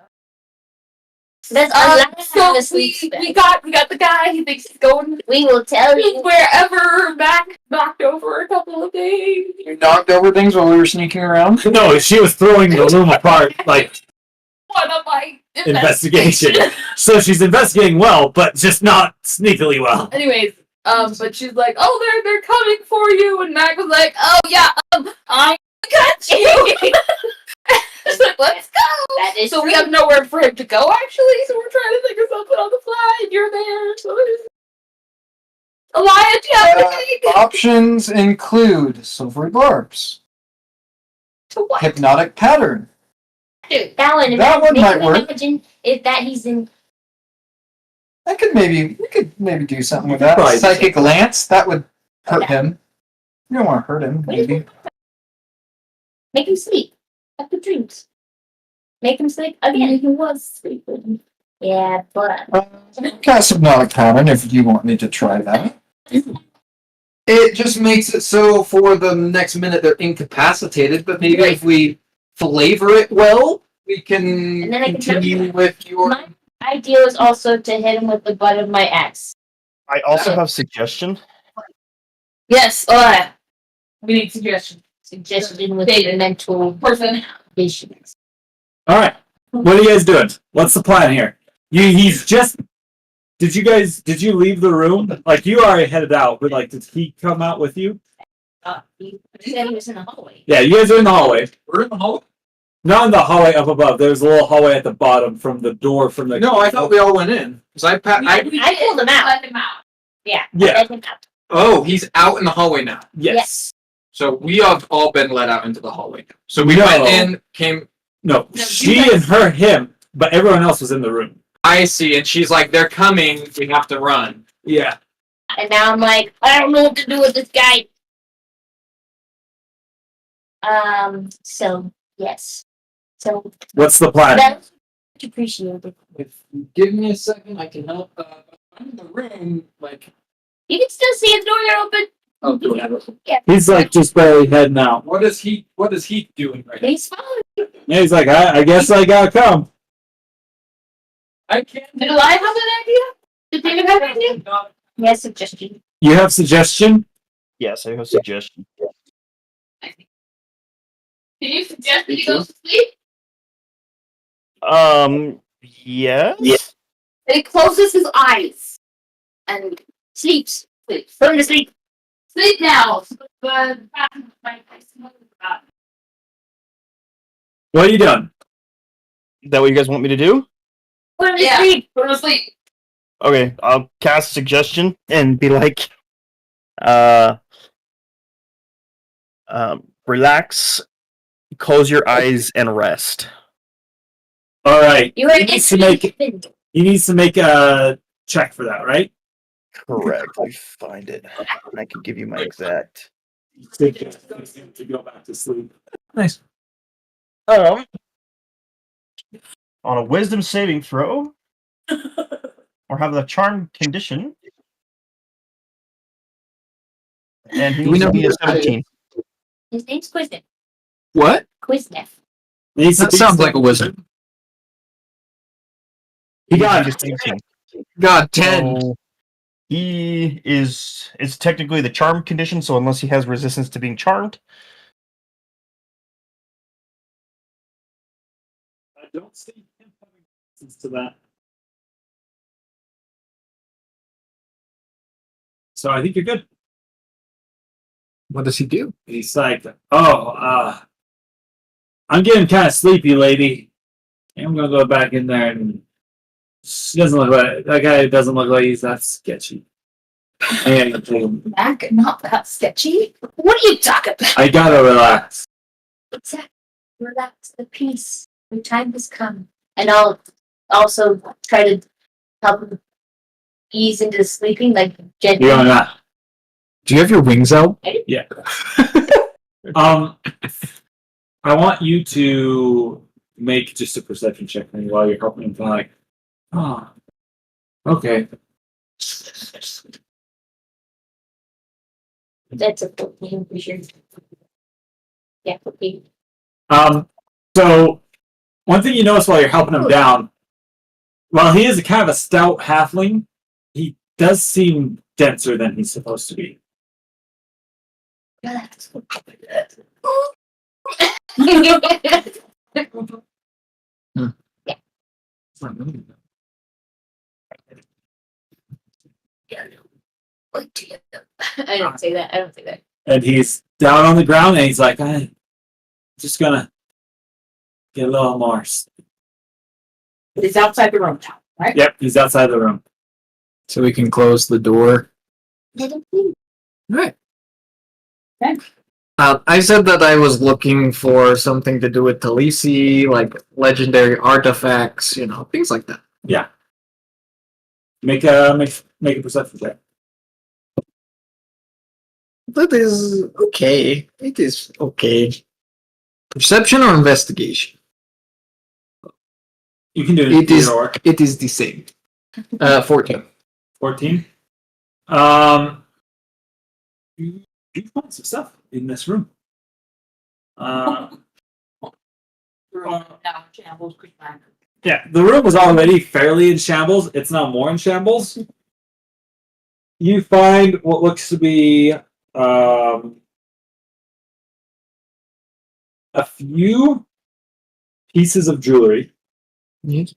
That's our last So have a sleep spell. we got the guy. He thinks he's going We will tell you. wherever Mac knocked over a couple of days. You knocked over things while we were sneaking around? No, she was throwing the room apart, like One of my investigation. So she's investigating well, but just not sneakily well. Anyways, but she's like, "Oh, they're coming for you," and Mac was like, "Oh yeah, I'm gonna cut you." She's like, "Let's go." That is So we true. have nowhere for him to go, actually. So we're trying to think of something on the fly, and you're there. So there's Elias, yeah. Options include silvery barbs, To what? hypnotic pattern. Dude, that one. That one might work. Imagine if that he's in. We could maybe do something with could that. probably do Psychic lance, that would hurt Yeah. him. You don't want to hurt him, maybe. Make him sleep. Have good dreams. Make him sleep again. He was sleeping. Yeah, but Cast hypnotic pattern if you want me to try that. It just makes it so for the next minute they're incapacitated, but maybe if we flavor it well, we can And then I can continue with your. my idea was also to hit him with the butt of my axe. I also have suggestion. Yes, we need suggestions. Suggestion with the mental Person. visions. Alright. What are you guys doing? What's the plan here? He's just. Did you leave the room? Like, you already headed out, but like, did he come out with you? He said he was in the hallway. Yeah, you guys are in the hallway. We're in the hallway. Not in the hallway up above. There's a little hallway at the bottom from the door from the. No, I thought we all went in. Cause I I pulled him out. Let him out. Yeah. Yeah. I let him out. Oh, he's out in the hallway now. Yes. So we have all been let out into the hallway. So we No. went in, came. No, No, she you guys- and her, him, but everyone else was in the room. I see, and she's like, "They're coming. We have to run." Yeah. And now I'm like, I don't know what to do with this guy. So yes. So What's the plan? that's much appreciated. If you give me a second, I can help. I'm in the room. Like, You can still see his door open. oh, Yeah. He's like just barely heading out. what is he doing right now? He's following. Yeah, he's like, I guess I gotta come. I can't. Did I have an idea? Did David have an idea? He has suggestion. You have suggestion? Yes, I have a suggestion. Can you suggest that he goes to sleep? Yes. And he closes his eyes and sleeps. Going to sleep. Sleep now. But What are you doing? Is that what you guys want me to do? Going to yeah, sleep. go to sleep. Okay, I'll cast suggestion and be like, relax, close your eyes, and rest. All right. You are He needs to make a check for that, right? Correct. Let me find it. I can give you my exact. To go back to sleep. Nice. On a wisdom saving throw, or have the charm condition, and he Do we needs to know be who a this guy is? 17. His name's Quiznef. What? Quiznef. Needs to That be- sounds like a wizard. He got He's a 17. God, 10. So he is. It's technically the charm condition, so unless he has resistance to being charmed, I don't see him having resistance to that. So I think you're good. What does he do? He's like, I'm getting kind of sleepy, lady. I'm gonna go back in there and she doesn't look like that guy doesn't look like he's that sketchy. And Back, not that sketchy. What are you talking about? I gotta relax. Exactly. Relax the peace. Your time has come. And I'll also try to help him ease into sleeping, like gently. You're on that. Do you have your wings out? Yeah. I want you to make just a perception check for me while you're helping him. Like, oh, okay. That's a 14 for sure. Yeah, 14. So one thing you notice while you're helping him down, while he is a kind of a stout halfling, he does seem denser than he's supposed to be. Relax. I don't say that. I don't say that. And he's down on the ground and he's like, I'm just gonna get a little more. But he's outside the room now, right? Yep, he's outside the room. So we can close the door. Let him sleep. Right. Okay. I said that I was looking for something to do with Talisi, like legendary artifacts, things like that. Yeah. Make a perception check. That is okay. It is okay. Perception or investigation? You can do It is. either or. It is the same. 14. 14. You find some stuff in this room. Now, shambles, quick back. Yeah, the room was already fairly in shambles. It's now more in shambles. You find what looks to be a few pieces of jewelry. Yes.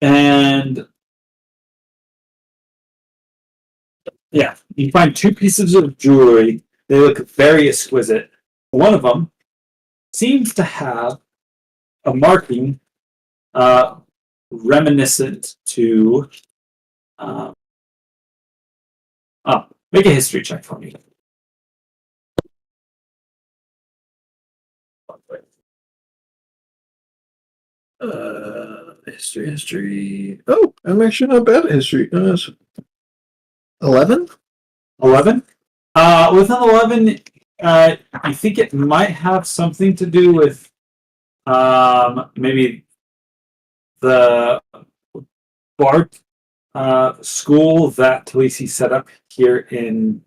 And yeah, you find two pieces of jewelry. They look very exquisite. One of them seems to have a marking reminiscent to. Make a history check for me. History. Oh, I'm actually not bad at history. 11? 11? With an 11, I think it might have something to do with maybe the Bart school that Talisi set up here in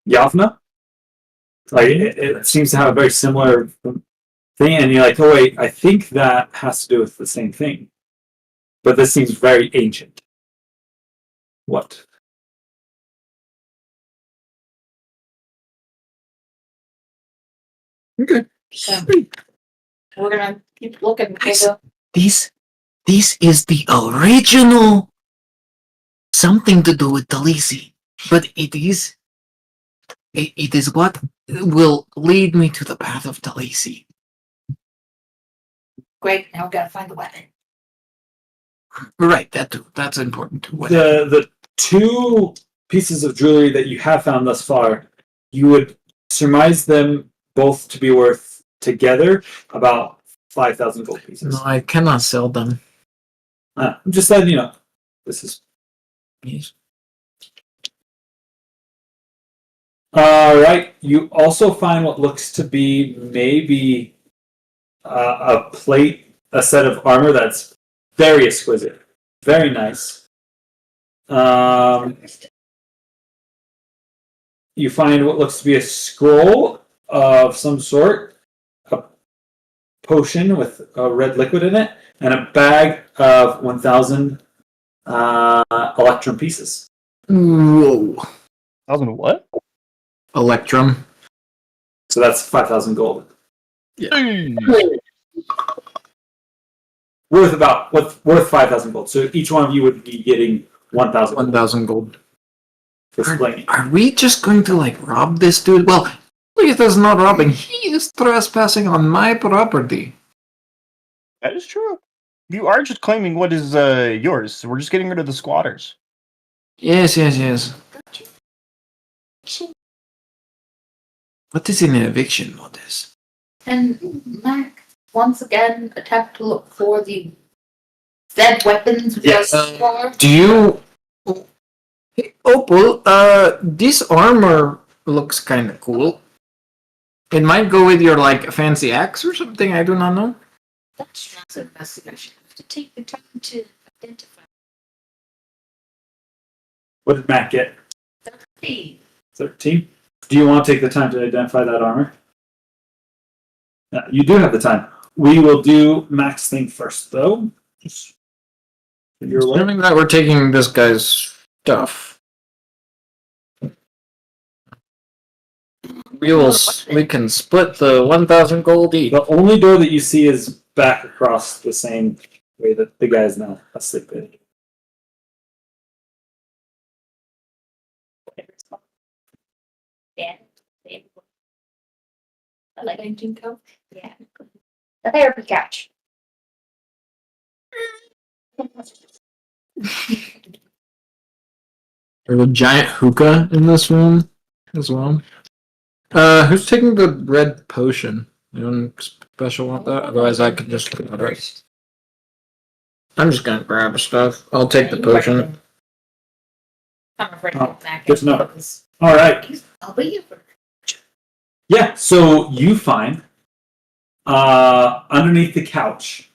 Yavna. Like it seems to have a very similar thing, and you're like, oh wait, I think that has to do with the same thing. But this seems very ancient. What? Okay. So we're gonna keep looking. Nice. This is the original something to do with Talisi, but it is what will lead me to the path of Talisi. Great. Now we gotta find the weapon. Right, that too. That's important too. The two pieces of jewelry that you have found thus far, you would surmise them both to be worth together about 5,000 gold pieces. No, I cannot sell them. I'm just letting you know. This is Yes. all right. You also find what looks to be maybe a plate, a set of armor that's very exquisite, very nice. You find what looks to be a scroll of some sort, a potion with a red liquid in it, and a bag of 1,000 electrum pieces. Whoa. 1,000 what? Electrum. So that's 5,000 gold. Worth 5,000 gold. So each one of you would be getting 1,000. 1,000 gold. For splaining. Are we just going to like rob this dude? Well, Leith is not robbing. He is trespassing on my property. That is true. You are just claiming what is yours. So we're just getting rid of the squatters. Yes. What is an eviction notice? And Mac once again attempt to look for the said weapons we Yes. are for. Do you... Hey, Opal, this armor looks kind of cool. It might go with your, like, fancy axe or something, I do not know. That's not investigation. I have to take the time to identify. What did Matt get? 13. 13? Do you want to take the time to identify that armor? You do have the time. We will do Mac's thing first, though. Just so you're aware. Assuming that we're taking this guy's stuff. We can split the 1,000 gold each. The only door that you see is back across the same way that the guy is now asleep in. Yeah. I like Painting coat. yeah. The therapy couch. There's a giant hookah in this room as well. Who's taking the red potion? Anyone special want that? Otherwise, I could just put it right. I'm just gonna grab stuff. I'll take the potion. I'm afraid Oh, of Mac. good to know. All right. I'll be here. Yeah, so you find underneath the couch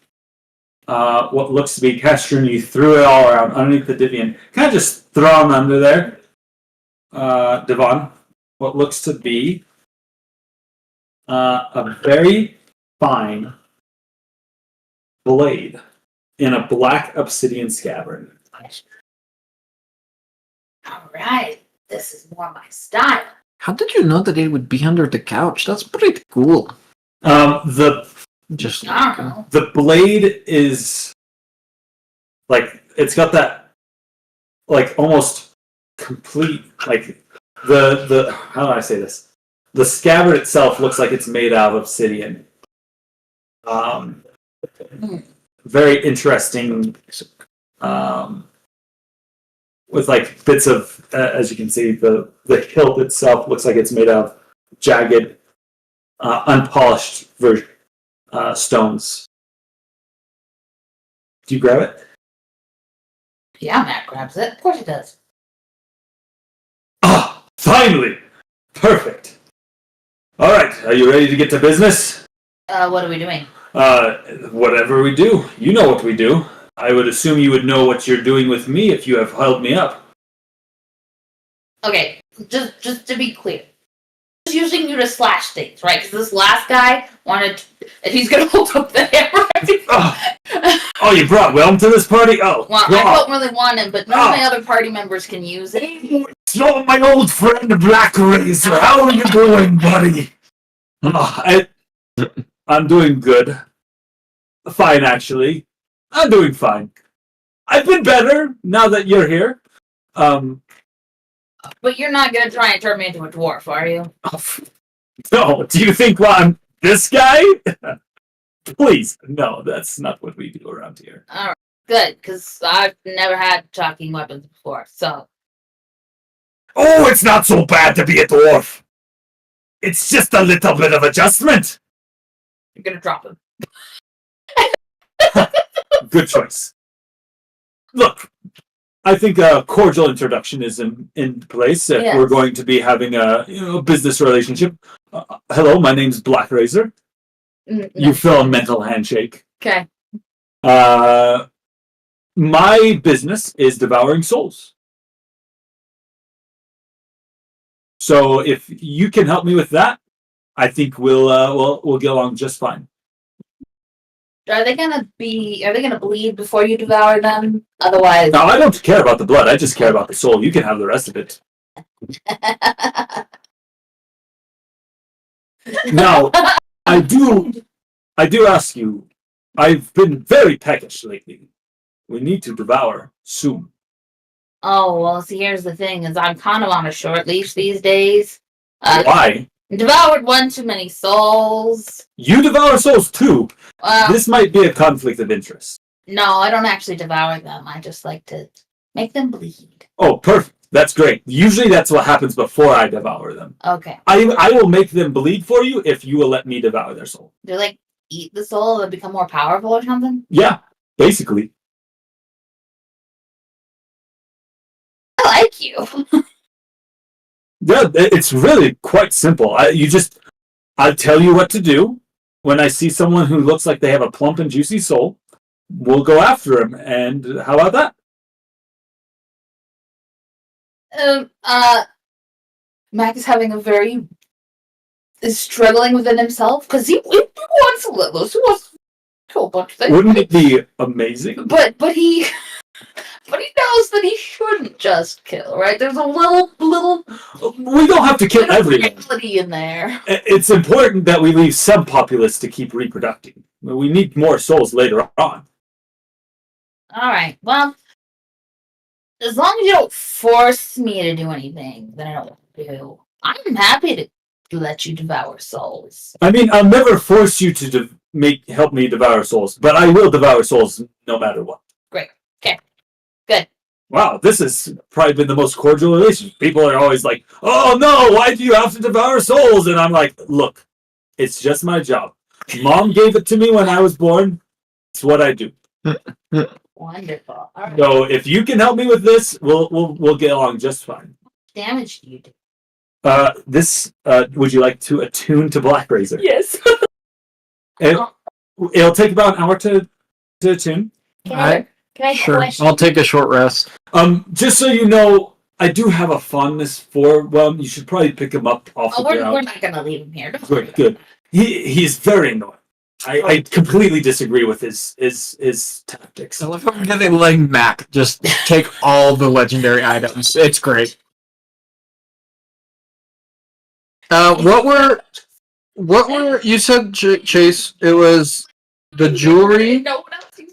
what looks to be Kestrin. You threw it all around underneath the Divian. Kind of just thrown under there. Devon, what looks to be a very fine blade in a black obsidian scabbard. All right. This is more my style. How did you know that it would be under the couch? That's pretty cool. The Just I don't know. the blade is like it's got that like almost complete like the how do I say this? The scabbard itself looks like it's made out of obsidian. Very interesting. With like bits of, as you can see, the hilt itself looks like it's made of jagged, unpolished stones. Do you grab it? Yeah, Matt grabs it. Of course he does. Ah, finally! Perfect. All right, are you ready to get to business? What are we doing? Whatever we do, you know what we do. I would assume you would know what you're doing with me if you have held me up. Okay, just to be clear. Just using you to slash things, right? Because this last guy wanted, and he's gonna hold up the hammer. Oh, you brought Whelm to this party? Oh, Well, I God. don't really want him, but none of my other party members can use it. It's not my old friend BlackRazor. How are you doing, buddy? I'm doing good. Fine, actually. I'm doing fine. I've been better now that you're here. But you're not gonna try and turn me into a dwarf, are you? No, do you think I'm this guy? Please, no, that's not what we do around here. Alright, good, because I've never had talking weapons before, so. Oh, it's not so bad to be a dwarf. It's just a little bit of adjustment. You're gonna drop him. Good choice. Look, I think a cordial introduction is in place if Yes. we're going to be having a business relationship. Hello, my name's BlackRazor. You feel a mental handshake. Okay. My business is devouring souls. So if you can help me with that, I think we'll get along just fine. Are they gonna bleed before you devour them? Otherwise. Now, I don't care about the blood. I just care about the soul. You can have the rest of it. Now, I do ask you. I've been very peckish lately. We need to devour soon. Oh, well, see, here's the thing, is I'm kind of on a short leash these days. Why? Devoured one too many souls. You devour souls too. Well, This might be a conflict of interest. no, I don't actually devour them. I just like to make them bleed. Oh, perfect. That's great. Usually that's what happens before I devour them. Okay. I will make them bleed for you if you will let me devour their soul. Do they like eat the soul and become more powerful or something? Yeah, basically. I like you. Yeah, it's really quite simple. I tell you what to do. When I see someone who looks like they have a plump and juicy soul, we'll go after him. And how about that? Mac is having is struggling within himself because he wants to let loose. He wants to kill a bunch of things. Wouldn't it be amazing? But he knows that he shouldn't just kill, right? There's a little We don't have to kill everyone. reality in there. It's important that we leave some populace to keep reproducing. We need more souls later on. All right. Well, as long as you don't force me to do anything that I don't want to do, I'm happy to let you devour souls. I mean, I'll never force you to help me devour souls, but I will devour souls no matter what. Great. Okay. Good. Wow, this has probably been the most cordial relationship. People are always like, "Oh no, why do you have to devour souls?" And I'm like, "Look, it's just my job. Mom gave it to me when I was born. It's what I do. Wonderful. All right. So if you can help me with this, we'll get along just fine." Damage do you do? Would you like to attune to BlackRazor? Yes. It'll take about an hour to attune. Can I Sure. question? I'll take a short rest. Just so you know, I do have a fondness for. Well, you should probably pick him up off Oh, the we're ground. not gonna leave him here. Don't worry. Good. He's very annoying. I completely disagree with his tactics. I love how we're letting Mac just take all the legendary items. It's great. What were you said, Chase? It was the jewelry.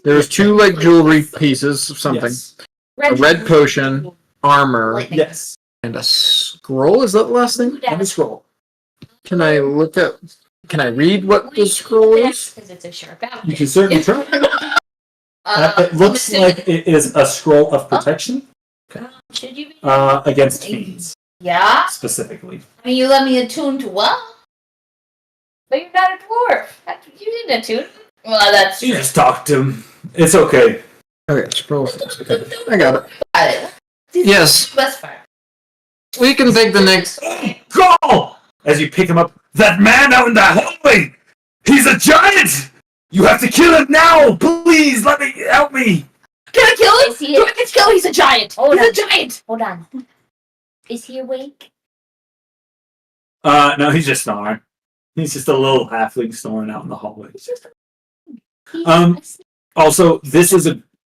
There's two like jewelry pieces of something. Yes. A red potion, armor, Lightning. Yes. and a scroll. Is that the last thing? And a scroll. Can I look at? Can I read what the scroll is? Because it's a sharp You can certainly try. It looks like it is a scroll of protection Should you be? against fiends, Yeah? specifically. I mean, you let me attune to what? But you're not a dwarf. You didn't attune. Well, that's You true. just talk to him. It's okay. Okay, scroll. Okay, I got it. Got it. Yes, That's fine. we can take the next. Go! As you pick him up, that man out in the hallway! He's a giant! You have to kill him now! Please, help me! Can I kill him? Is he- Do I get to kill him? He's a giant! Hold He's on. a giant! Hold on. Is he awake? No, he's just snoring. He's just a little halfling snoring out in the hallway. He's Um, Also,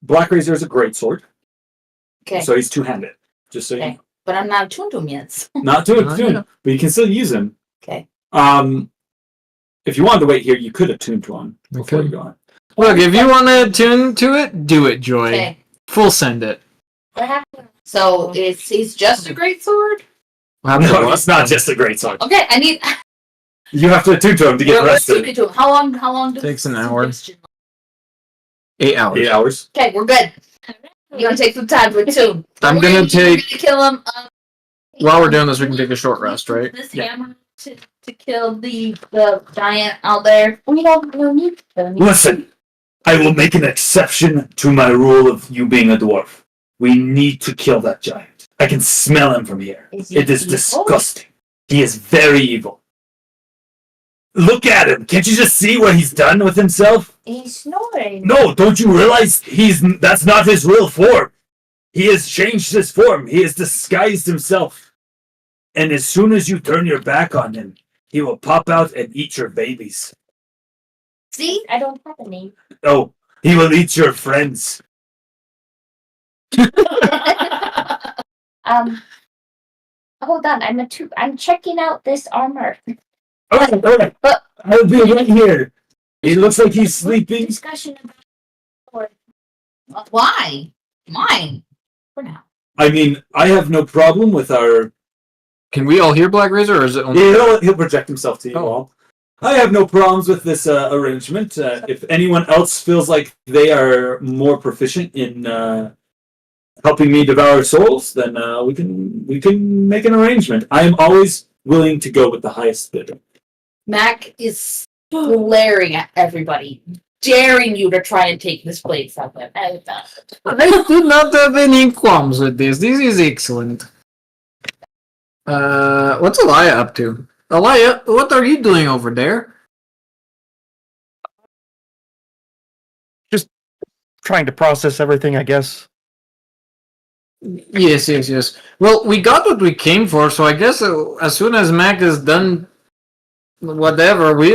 BlackRazor is a great sword, Okay. so he's two-handed. Just so you Okay. know. But I'm not attuned to him yet. Not to Oh, attune, yeah. but you can still use him. Okay. If you wanted to wait here, you could attune to him We before could. you go on. Look, if you want to tune to it, do it, Joy. Okay. Full send it. What happened? So he's just a great sword? No, it's not just a great sword. Okay, I need You have to attune to him to get let's rested. tune to him. How long does Takes an this hour. suggestion- 8 hours. 8 hours. Okay, we're good. You're gonna take some time to attune. I'm We're gonna we're take. gonna kill him. While we're doing this, we can take a short rest, right? This Yeah. hammer to kill the giant out there. We don't need to. Listen, I will make an exception to my rule of you being a dwarf. We need to kill that giant. I can smell him from here. Is he It is evil? disgusting. He is very evil. Look at him. Can't you just see what he's done with himself? He's snoring. No, don't you realize that's not his real form? He has changed his form. He has disguised himself. And as soon as you turn your back on him, he will pop out and eat your babies. See? I don't have a name. Oh, he will eat your friends. Hold on. I'm checking out this armor. Alright. I'll be right here. He looks like he's sleeping. Discussion about Why? Mine. For now. I mean, I have no problem with our... Can we all hear BlackRazor, or is it only? He'll project himself to you Oh. all. I have no problems with this arrangement. If anyone else feels like they are more proficient in helping me devour souls, then we can make an arrangement. I am always willing to go with the highest bidder. Mac is glaring at everybody, daring you to try and take this place from him. I do not have any qualms with this. This is excellent. What's Elia up to? Elia, what are you doing over there? Trying to process everything, I guess. Yes. Well, we got what we came for, so I guess as soon as Mac is done, whatever, we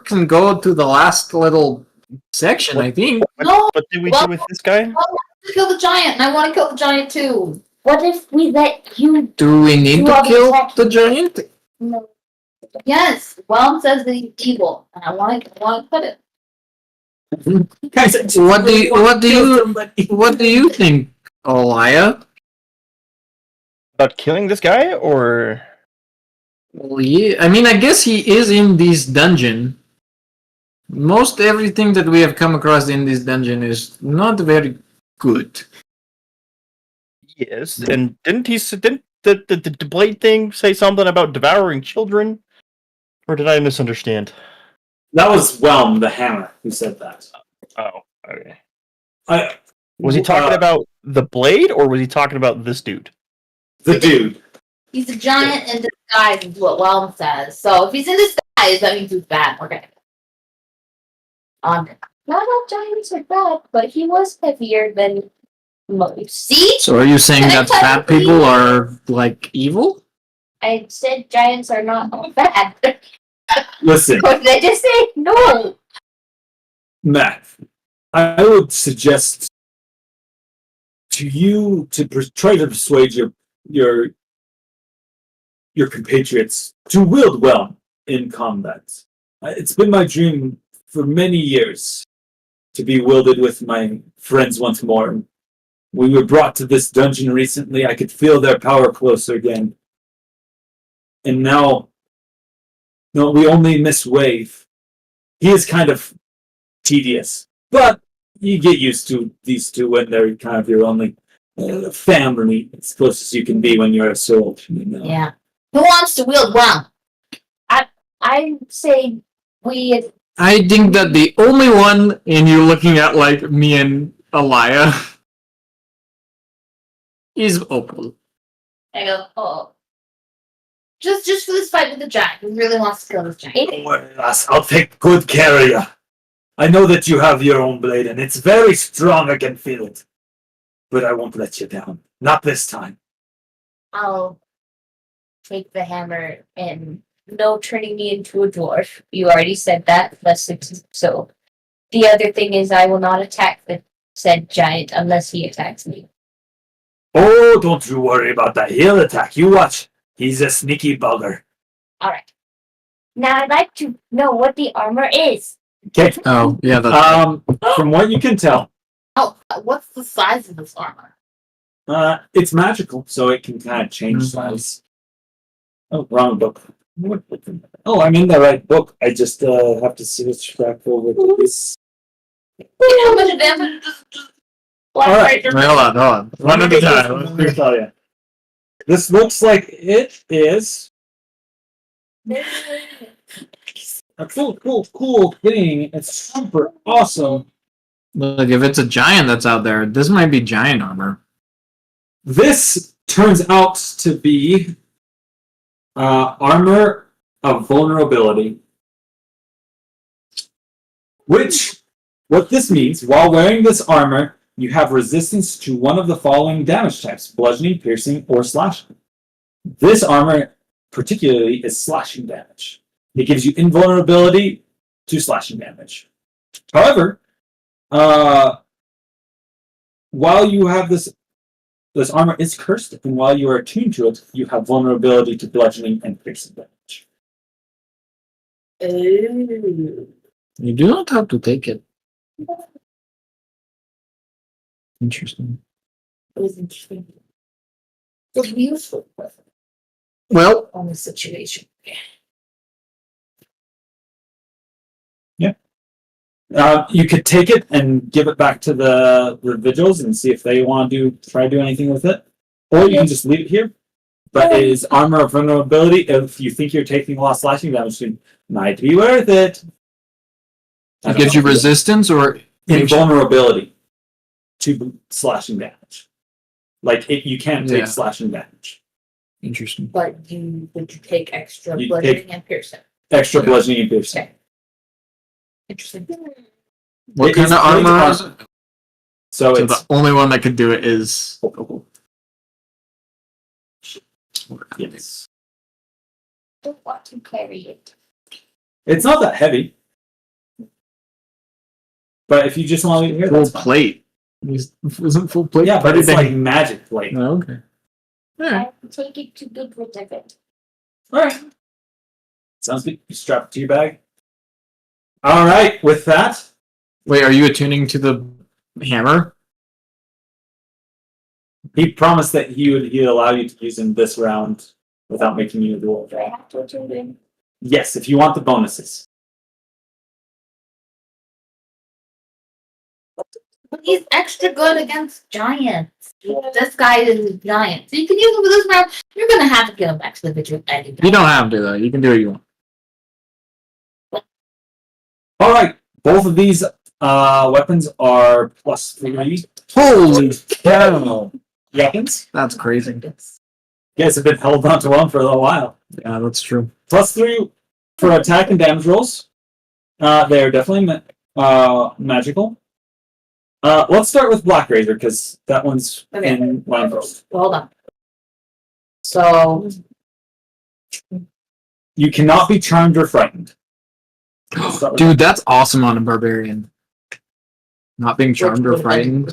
can go to the last little section. I think. No, What did we Well- do with this guy? I want to kill the giant, and I want to kill the giant too. What if we let you? Do we need You to are kill attacking. the giant? No. Yes, Whelm says that he's evil, and I want to put it. Guys, What do you think, Elia? About killing this guy, or Well, yeah, I mean, I guess he is in this dungeon. Most everything that we have come across in this dungeon is not very good. yes? And didn't the blade thing say something about devouring children, or did I misunderstand? That was Whelm, the hammer, who said that. Oh, okay. Was Was he talking about the blade, or was he talking about this dude? the dude? He's a giant in disguise, is what Whelm says. So if he's in disguise, that means he's bad. Okay. Not all giants are bad, but he was heavier than most. See? So are you saying Can I that tell fat you- people are like evil? I said giants are not all bad. Listen, What did I just say? No. Matt, I would suggest to you to try to persuade your your compatriots to wield Whelm in combat. It's been my dream for many years to be wielded with my friends once more. We were brought to this dungeon recently. I could feel their power closer again. And now, no, we only miss Wave. He is kind of tedious, but you get used to these two when they're kind of your only family, as close as you can be when you're a soul. You know? Yeah. Who wants to wield Whelm? I say we. I think that the only one, and you're looking at like me and Alaya, is Opal. I go, oh. Just for this fight with the giant. Who really wants to kill this giant? Don't worry, lass. I'll take good care of you. I know that you have your own blade, and it's very strong. I can feel it. But I won't let you down. Not this time. I'll take the hammer and no turning me into a dwarf. You already said that. So the other thing is I will not attack the said giant unless he attacks me. Oh, don't you worry about that. He'll attack. You watch. He's a sneaky bugger. All right. Now I'd like to know what the armor is. Okay. Oh, yeah, that's From what you can tell, Oh, what's the size of this armor? it's magical, so it can kind of change size. Oh, wrong book. Oh, I'm in the right book. I just have to switch back over to this. How much damage does Alright. Wait, hold on. One at a time. Let me tell you. This looks like it is a cool thing. It's super awesome. Look, if it's a giant that's out there, this might be giant armor. This turns out to be armor of vulnerability. What this means, while wearing this armor, you have resistance to one of the following damage types: bludgeoning, piercing, or slashing. This armor particularly is slashing damage. It gives you invulnerability to slashing damage. However, while you have this armor is cursed, and while you are attuned to it, you have vulnerability to bludgeoning and piercing damage. Ooh. You do not have to take it. Interesting. It was interesting. It was useful Well, on this situation. You could take it and give it back to the vigils and see if they want to try to do anything with it, or you can just leave it here. But it is armor of vulnerability. If you think you're taking a lot of slashing damage, it might be worth it. it gives you resistance or invulnerability to slashing damage. Like you can't take slashing damage. Interesting. But would you take extra You bludgeoning take- and piercing? Extra bludgeoning and piercing. Okay. Interesting. What It kind is of blade armor is it? So So it's the only one that could do it is. yes. Don't want to carry it. It's not that heavy. But if you just want to leave it here, Full that's fine. plate. Isn't full plate? Yeah, but it's everything? like magic plate. Oh, okay. I take it to good rid of it. Alright. Sounds good. You strap it to your bag. Alright, with that, Wait, are you attuning to the hammer? he promised that he'd allow you to use him this round without making you a dwarf. Do I have to attune in? Yes, if you want the bonuses. But he's extra good against giants. This guy is a giant. So you can use him for this round. You're going to have to give him back to the vigil anyway. You don't have to though. You can do what you want. Alright, both of these weapons are +3 Holy cow! weapons. That's crazy. You guys have been held onto one for a little while. Yeah, that's true. +3 for attack and damage rolls. They are definitely magical. Let's start with BlackRazor, because that one's Okay. in line first. Hold on. So, You cannot be charmed or frightened. Start with Dude, that's awesome on a barbarian. Not being charmed or frightened.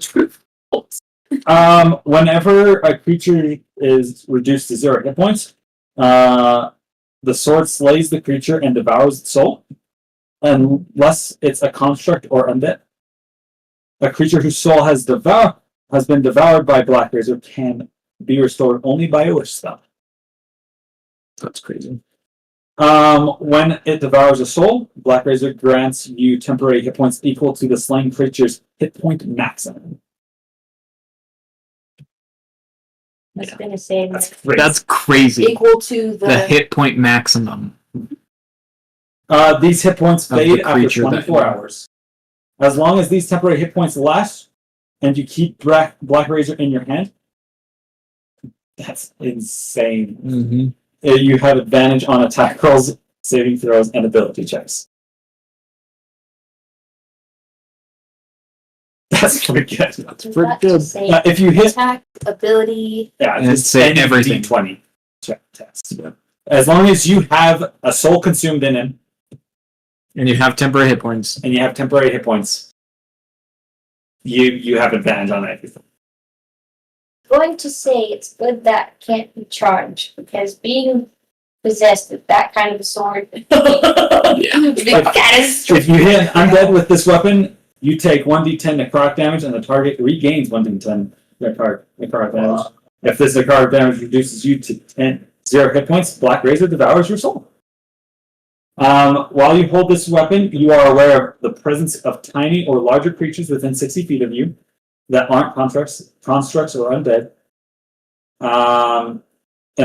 Whenever a creature is reduced to 0 hit points, The sword slays the creature and devours its soul, unless it's a construct or undead. A creature whose soul has been devoured by BlackRazor can be restored only by a wish spell. That's crazy. When it devours a soul, BlackRazor grants you temporary hit points equal to the slain creature's hit point maximum. I was gonna say That's that. crazy. That's crazy. Equal to The hit point maximum. These hit points Of the fade after creature 24 that- hours. As long as these temporary hit points last, and you keep BlackRazor in your hand, that's insane. Mm-hmm. You have advantage on attack rolls, saving throws, and ability checks. That's pretty good. That's pretty good. If you hit, attack, ability. yeah, And it's say any everything. D20 check test. As long as you have a soul consumed in him, And you have temporary hit points. and you have temporary hit points, you have advantage on everything. Going to say it's good that can't be charged because being possessed with that kind of a sword. That is If you hit undead with this weapon, you take 1d10 necrotic damage, and the target regains 1d10 necrotic damage. If this necrotic damage reduces you to 0 hit points, BlackRazor devours your soul. While you hold this weapon, you are aware of the presence of tiny or larger creatures within 60 feet of you that aren't constructs or undead. And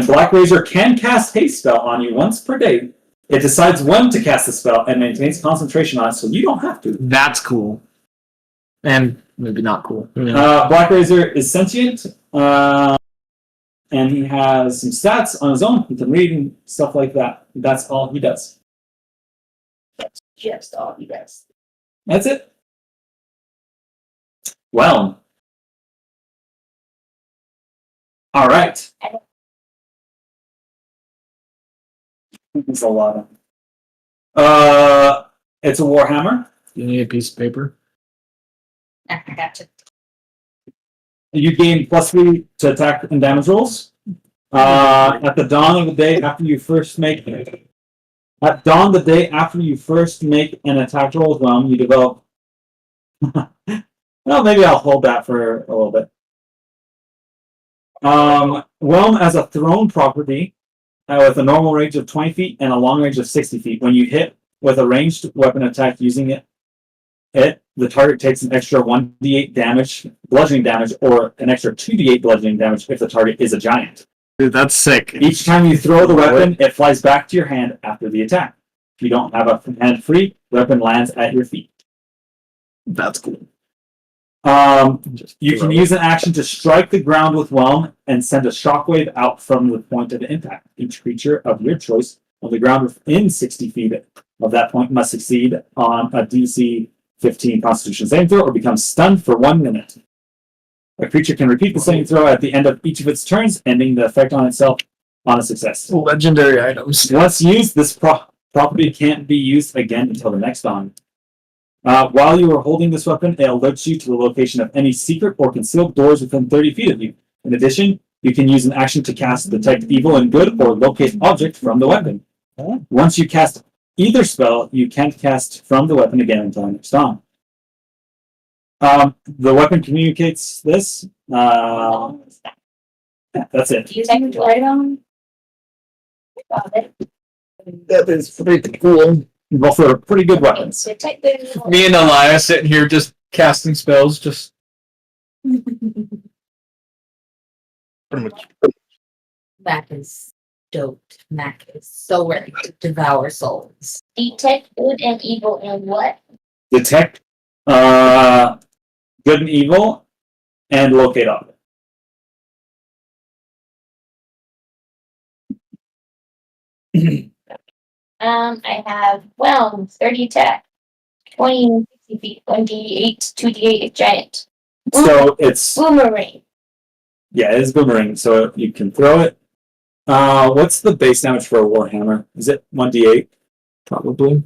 BlackRazor can cast haste spell on you once per day. It decides when to cast the spell and maintains concentration on it, so you don't have to. That's cool. And maybe not cool. BlackRazor is sentient, and he has some stats on his own. He can read and stuff like that. That's all he does. just all he does. That's it. Whelm. All right. It's a lot of. It's a Warhammer. You need a piece of paper? I gotcha. You gain +3 to attack and damage rolls. At the dawn of the day after you first make an attack roll with Whelm, you develop. Well, maybe I'll hold that for a little bit. Whelm as a thrown property with a normal range of 20 feet and a long range of 60 feet. When you hit with a ranged weapon attack using it, the target takes an extra 1d8 damage, bludgeoning damage, or an extra 2d8 bludgeoning damage if the target is a giant. Dude, that's sick. Each time you throw the weapon, it flies back to your hand after the attack. If you don't have a hand free, the weapon lands at your feet. That's cool. You can use an action to strike the ground with Whelm and send a shockwave out from the point of impact. Each creature of your choice on the ground within 60 feet of that point must succeed on a DC 15 Constitution saving throw or become stunned for 1 minute. A creature can repeat the saving throw at the end of each of its turns, ending the effect on itself on a success. Legendary items. Once used, this property can't be used again until the next dawn. While you are holding this weapon, it alerts you to the location of any secret or concealed doors within 30 feet of you. In addition, you can use an action to cast Detect Evil and Good or Locate Object from the weapon. Once you cast either spell, you can't cast from the weapon again until next dawn. The weapon communicates this. Yeah, that's it. Do you take the light on? Got it. That is pretty cool. Both are pretty good weapons. So take the Me and Elias sitting here just casting spells, just pretty much. Mac is doped. Mac is so ready to devour souls. detect good and evil and what? Detect good and evil and locate object. I have Whelm, 30 attack, 20 and 60 feet, 1d8, 2d8 giant. So it's Boomerang. yeah, it is boomerang, so you can throw it. What's the base damage for a Warhammer? Is it 1d8? Probably. Let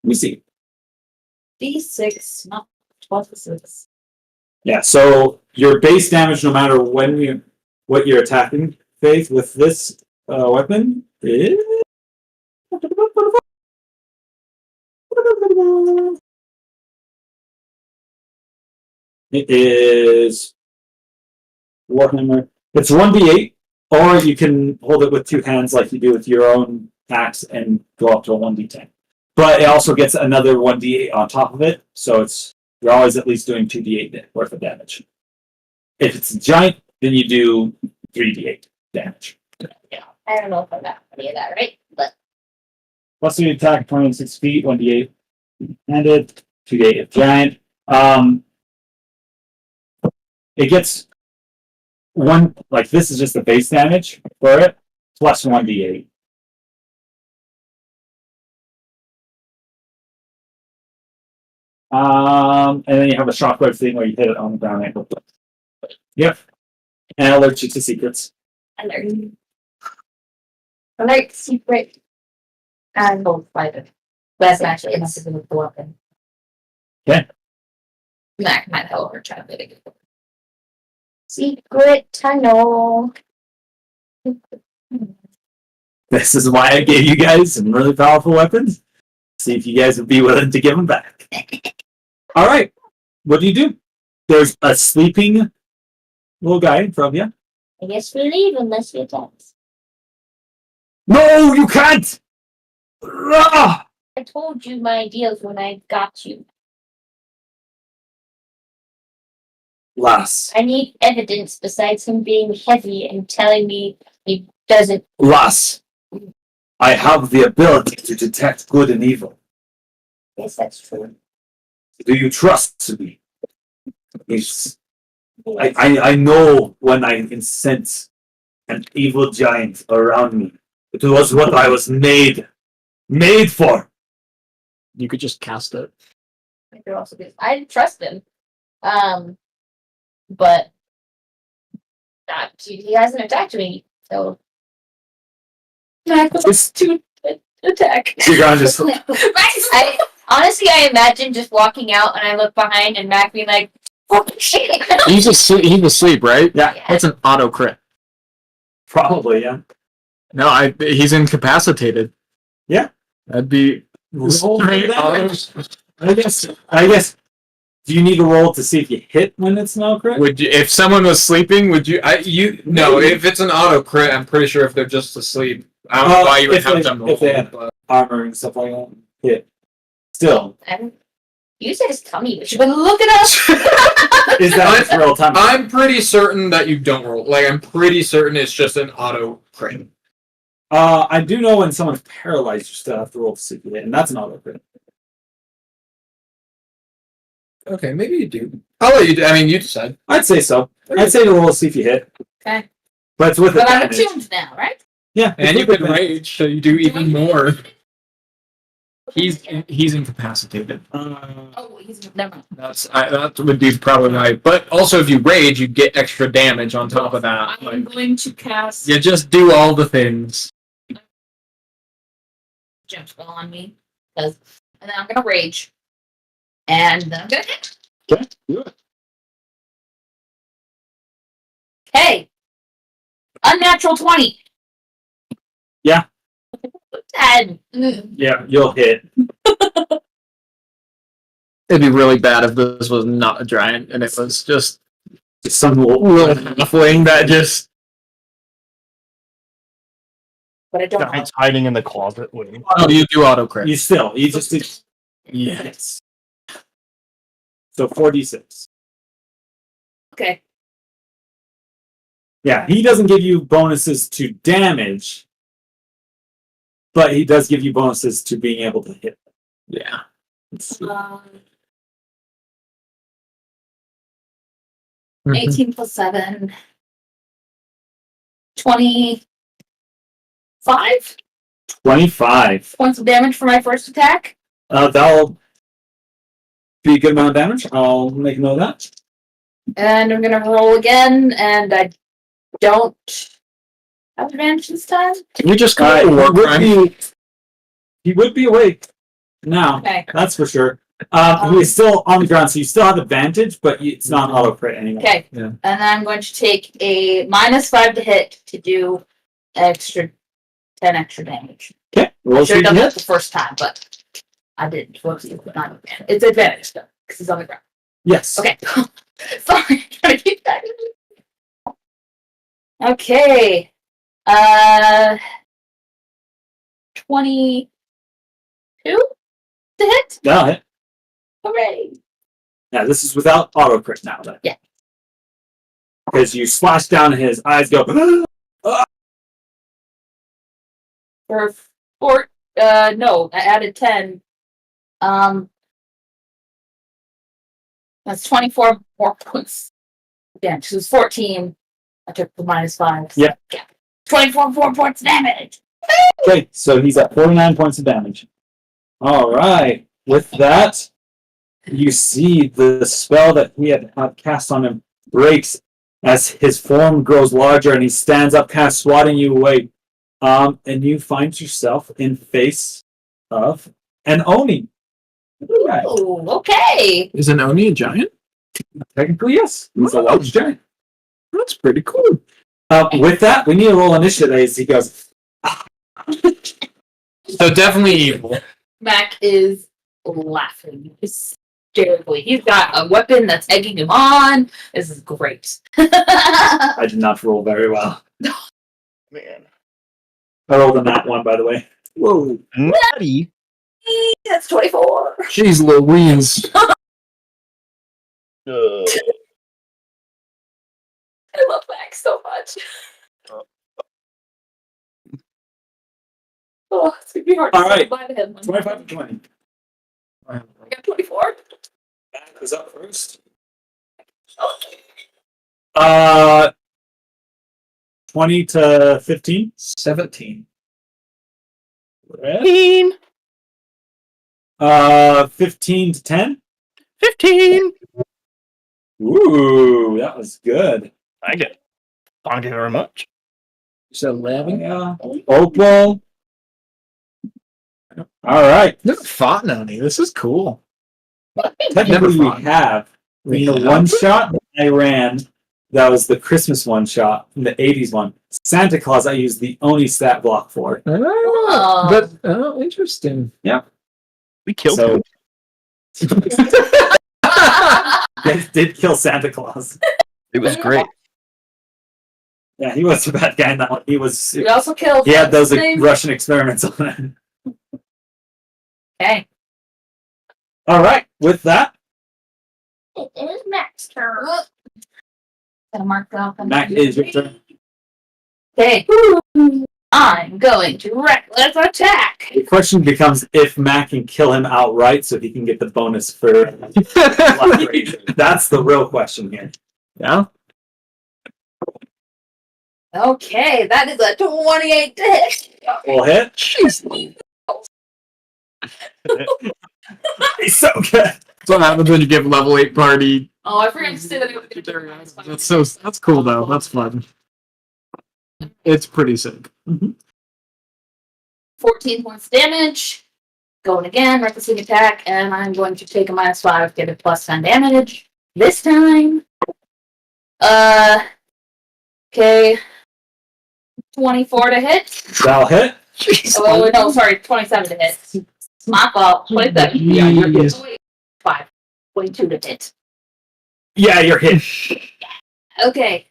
me see. D6, not 12-6. Yeah, so your base damage, no matter what you're attacking, faith with this weapon is. It is Warhammer. It's 1d8, or you can hold it with two hands like you do with your own axe and go up to a 1d10. But it also gets another 1d8 on top of it, so you're always at least doing 2d8 worth of damage. If it's a giant, then you do 3d8 damage. Yeah, I don't know if I got any of that right, but Plus the attack 26 feet, 1d8 handed, 2d8 if giant. It gets one, like this is just the base damage for it, plus 1d8. And then you have a shockwave thing where you hit it on the ground ankle. Yep. And alert you to secrets. alert secret. And Both fighted. that's Actually, actually it must have been with the weapon. Okay. Mac might help her try to mitigate it. secret tunnel. This is why I gave you guys some really powerful weapons. See if you guys would be willing to give them back. All right. What do? There's a sleeping little guy in front of you. I guess we leave unless he attacks. No, you can't! Ah! I told you my ideas when I got you. Lass. I need evidence besides him being heavy and telling me he doesn't. Lass. I have the ability to detect good and evil. Yes, that's true. Do you trust me? Yes. I know when I can sense an evil giant around me. It was what I was made for. You could just cast it. I could also do. I trust him, but he hasn't attacked me, so. Just to attack. you're gonna just I honestly, I imagine just walking out and I look behind and Mac being like, "Oh shit!" He's asleep, right? yeah, That's an auto crit. probably yeah. No, he's incapacitated. Yeah. That'd be Roll straight for auto. I guess. Do you need to roll to see if you hit when it's an auto crit? Would you, if someone was sleeping, would you? No. If it's an auto crit, I'm pretty sure if they're just asleep, I don't know why you would have them roll. If they have armor and stuff like that, hit. Still, You said his tummy, but you better look it up. is that just real time? I'm pretty certain that you don't roll. Like, I'm pretty certain it's just an auto crit. I do know when someone's paralyzed, you still have to roll to see if you hit, and that's an auto crit. Okay, maybe you do. I'll let you do. I mean, you decide. I'd say so. I'd say to roll to see if you hit. Okay. But it's with But I'm advantage. attuned now, right? Yeah, And you it's with could advantage. rage, so you do even more. He's incapacitated. Oh, he's never mind. That would be probably right. But also, if you rage, you get extra damage on top of that. I'm Like, going to cast you just do all the things. jump spell on me. And then I'm gonna rage. And then I'm gonna hit. Okay, do it. Okay. Unnatural 20. Yeah. 10. Yeah, you'll hit. It'd be really bad if this was not a giant and it was just Some little halfling that just. But I don't know. Giant's hiding in the closet waiting. Oh, you do auto crit. you just did. Yes. So 4d6. Okay. Yeah, he doesn't give you bonuses to damage, but he does give you bonuses to being able to hit. Yeah. Um, Mhm. 18 plus 7. 25 25. points of damage for my first attack. That'll be a good amount of damage. I'll make a note of that. And I'm gonna roll again, and I don't have advantage this time. Can we just call it a war crime? He would be awake now. Okay. That's for sure. He is still on the ground, so you still have advantage, but it's not auto crit anymore. Okay. Yeah. And then I'm going to take a -5 to hit to do extra 10 extra damage. Okay. I Roll should have done hit. that the first time, but I didn't. It's advantage though, because he's on the ground. Yes. Okay. Sorry, trying to keep that. Okay. 22 to hit. That'll hit. Hooray! Yeah, this is without auto crit now. Then. Yeah. Because you slash down and his eyes go. For no, I added 10. That's 24 more points. Yeah, it was 14. I took the -5. Yep. Yeah. 24 more points damage. Okay, so he's at 49 points of damage. All right. With that, you see the spell that he had cast on him breaks as his form grows larger and he stands up, kind of swatting you away. And you find yourself in face of an Oni. Right. Ooh, okay. Is an Oni a giant? Technically, yes. He's a large giant. That's pretty cool. With that, we need to roll initiative as he goes. So definitely evil. Mac is laughing hysterically. He's got a weapon that's egging him on. This is great. I did not roll very well. Man. I rolled a nat one, by the way. Whoa. Natty. That's 24. Jeez Louise. I love Max so much. Oh, it's gonna be hard to All say right. goodbye to him. 25 to 20. I got 24. Mac is up first. Oh. 20 to 15. 17. Red. 15. 15 to 10. 15. Ooh, that was good. I get. Thank you very much. So 11. Yeah. Opal. All right. Never fought an Oni. This is cool. Technically, we fought. have. In the one shot I ran, that was the Christmas one shot, in the 80s one. Santa Claus, I used the Oni stat block for. Oh, but interesting. We killed So, him. they did kill Santa Claus. It was great. Yeah, he was a bad guy in that one. He was. We also killed. He had those what's his name? Russian experiments on it. Okay. All right, with that, It is Mac's turn. Gotta mark that off. Mac is your turn. Okay. I'm going to reckless attack. The question becomes if Mac can kill him outright so he can get the bonus for That's the real question here. Yeah. Okay, that is a 28 to hit. We'll hit. Jeez. He's so good. That's what happens when you give level 8 party. Oh, I forgot to say that. It was That's cool though. That's fun. It's pretty sick. 14 points damage. Going again, reckless attack, and I'm going to take a -5, get a +10 damage. This time. Okay. 24 to hit. That'll hit. Oh, wait, no, sorry, 27 to hit. My fault. 27. Yeah, you're good. 5. 22 to hit. Yeah, you're hit. Okay.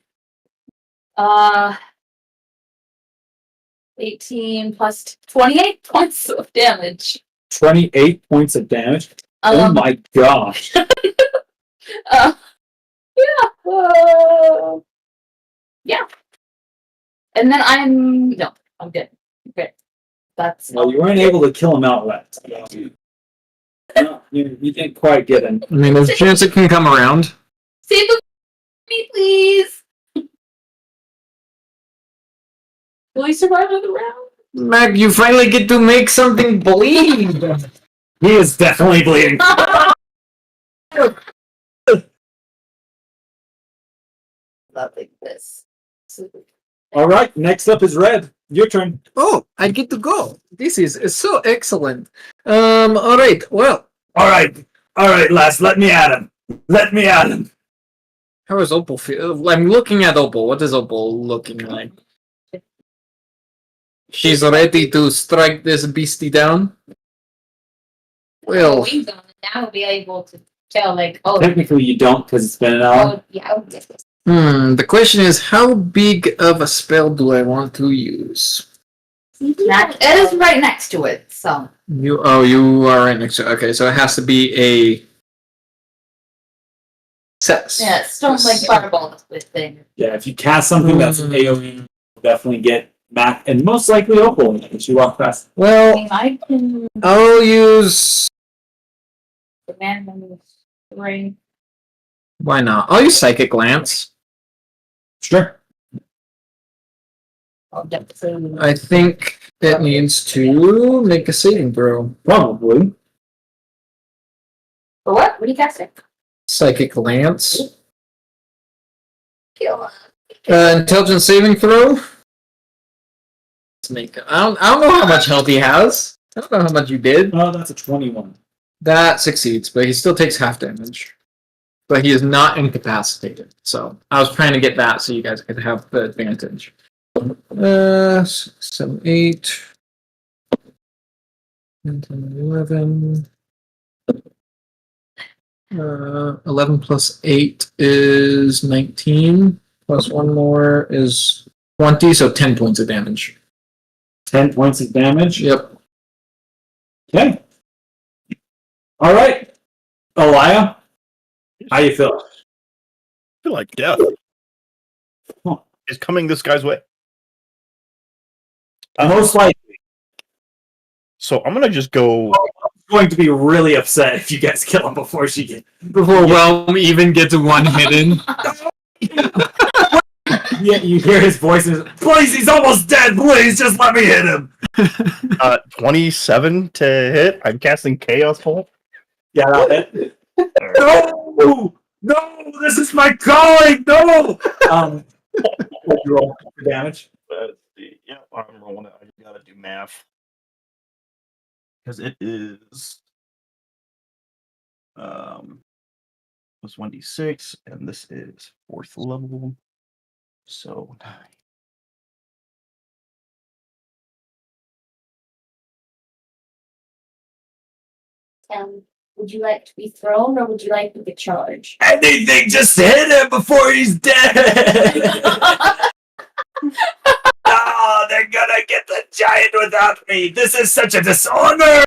18 plus 28 points of damage. 28 points of damage. Oh my gosh. Yeah. Yeah. And then I'm good. Good. That's Well, you weren't able to kill him outright. No, you didn't quite get him. I mean, there's a chance it can come around. save me, please. Will he survive another round? Mac, you finally get to make something bleed. He is definitely bleeding. Loving this. All right, next up is Red. Your turn. Oh, I get to go. This is so excellent. All right. Well, All right, Alright, lads, let me at him. Let me at him. How does Opal feel? I'm looking at Opal. What is Opal looking like? She's ready to strike this beastie down. Well, Wings on it. Now we'll be able to tell, like, oh, Technically, you don't because it's been an hour. oh, yeah, oh, yes, yes. the question is, how big of a spell do I want to use? It is right next to it, so. You are right next to it. Okay, so it has to be a set. Yeah, it's still like fireball with thing. Yeah, if you cast something that's an AoE, you'll definitely get Mac and most likely Opal as you walk past. Well, I can I'll use. demand ring. Why not? I'll use Psychic Lance. Sure. I'll definitely. I think it needs to make a saving throw. Probably. For what? What are you casting? Psychic Lance. Kill. Intelligence saving throw. Let's make. I don't know how much health he has. I don't know how much you did. Oh, that's a 21. That succeeds, but he still takes half damage. But he is not incapacitated. So I was trying to get that so you guys could have the advantage. 6, 7, 8, 9, 10, 11. 11 plus 8 is 19. Plus 1 more is 20, so 10 points of damage. 10 points of damage. Yep. Okay. All right. Elia, how you feel? I feel like death Huh. is coming this guy's way. Most likely So I'm gonna just go. going to be really upset if you guys kill him before Before Whelm even gets one hit in. Yeah, you hear his voice. Please, he's almost dead. Please, just let me hit him. 27 to hit. I'm casting Chaos Bolt. Yeah, that'll hit. No, no, this is my calling. No. What you roll for damage? Yeah, I'm rolling it. I just gotta do math because it is was 1d6 and this is 4th level, so 9. Would you like to be thrown or would you like to get charged? Anything, just hit him before he's dead. Oh, they're gonna get the giant without me. This is such a dishonor.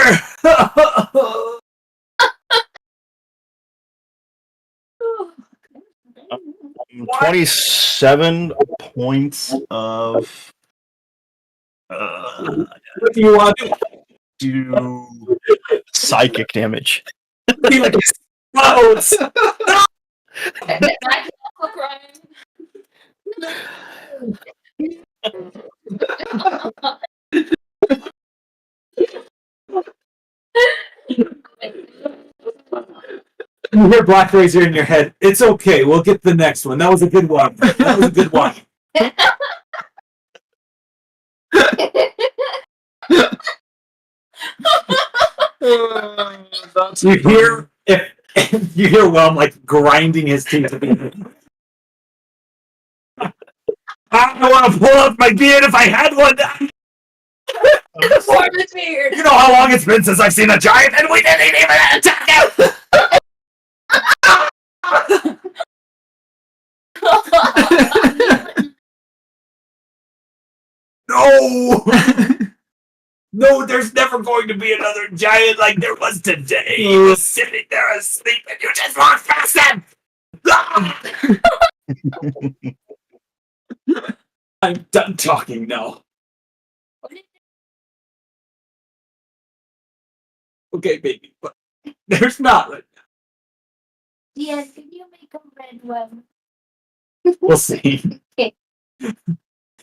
27 points of What do you want to do psychic damage. be like? Explodes. You hear BlackRazor in your head. It's okay. We'll get the next one. That was a good one. That was a good one. You hear if you hear Whelm like grinding his teeth. I want to pull up my beard if I had one. You know how long it's been since I've seen a giant, and we didn't even attack him. No! No, there's never going to be another giant like there was today. He was sitting there asleep and you just walked past him! I'm done talking now. Okay, baby, but there's not right now. Yes, can you make a red one? We'll see. Okay.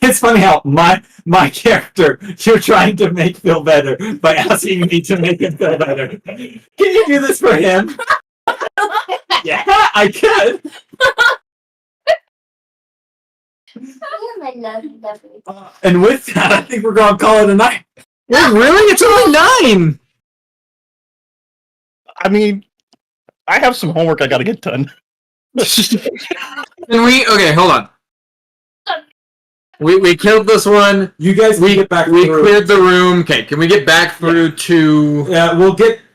It's funny how my character you're trying to make feel better by asking me to make him feel better. Can you do this for him? Yeah, I could. Oh, my lovely. And with that, I think we're gonna call it a night. Wait, really? It's only 9! I mean, I have some homework I gotta get done. Can we? Okay, hold on. We killed this one. You guys can get back We through. cleared the room. Okay, can we get back through to Yeah,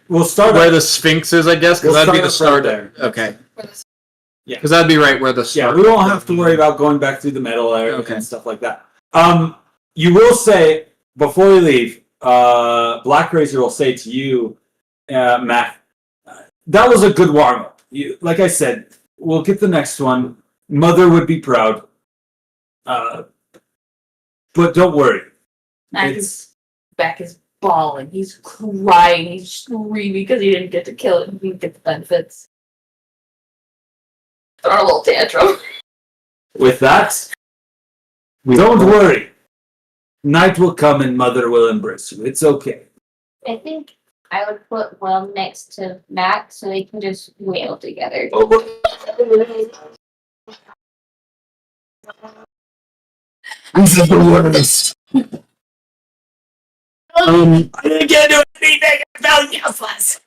we'll start where at- the Sphinx is? I guess because We'll that'd be the start start right there. Okay, Yeah. because that'd be right where the Yeah, start. we won't have to worry about going back through the metal area Okay. and stuff like that. You will say before we leave, BlackRazor will say to you, Mac, that was a good warm up. Like I said, we'll get the next one. Mother would be proud. But don't worry. Back is bawling. He's crying. He's screaming because he didn't get to kill it. He didn't get the benefits. Throw a little tantrum. With that, don't worry. Night will come and Mother will embrace you. It's okay. I think I would put Whelm next to Mac so they can just wail together. This is the worst. I can't do anything. I felt useless.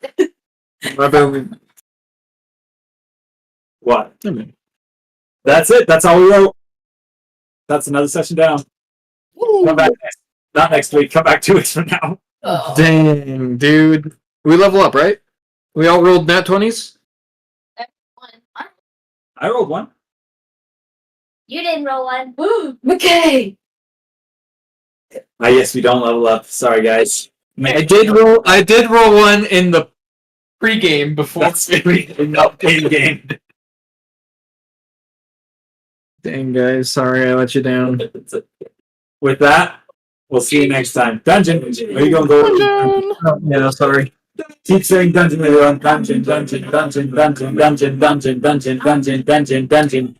What? That's it. That's all we wrote. That's another session down. Come back not next week. Come back 2 weeks from now. Oh. Dang, dude. We level up, right? We all rolled nat 20s? I rolled one. You didn't roll one. McKay! Yes, we don't level up. Sorry, guys. I did roll one in the pregame before. That's not in game. Dang, guys. Sorry I let you down. With that, we'll see you next time. Dungeon. Are you gonna go? Yeah, sorry. Keep saying dungeon, everyone. Dungeon, dungeon, dungeon, dungeon, dungeon, dungeon, dungeon, dungeon, dungeon, dungeon.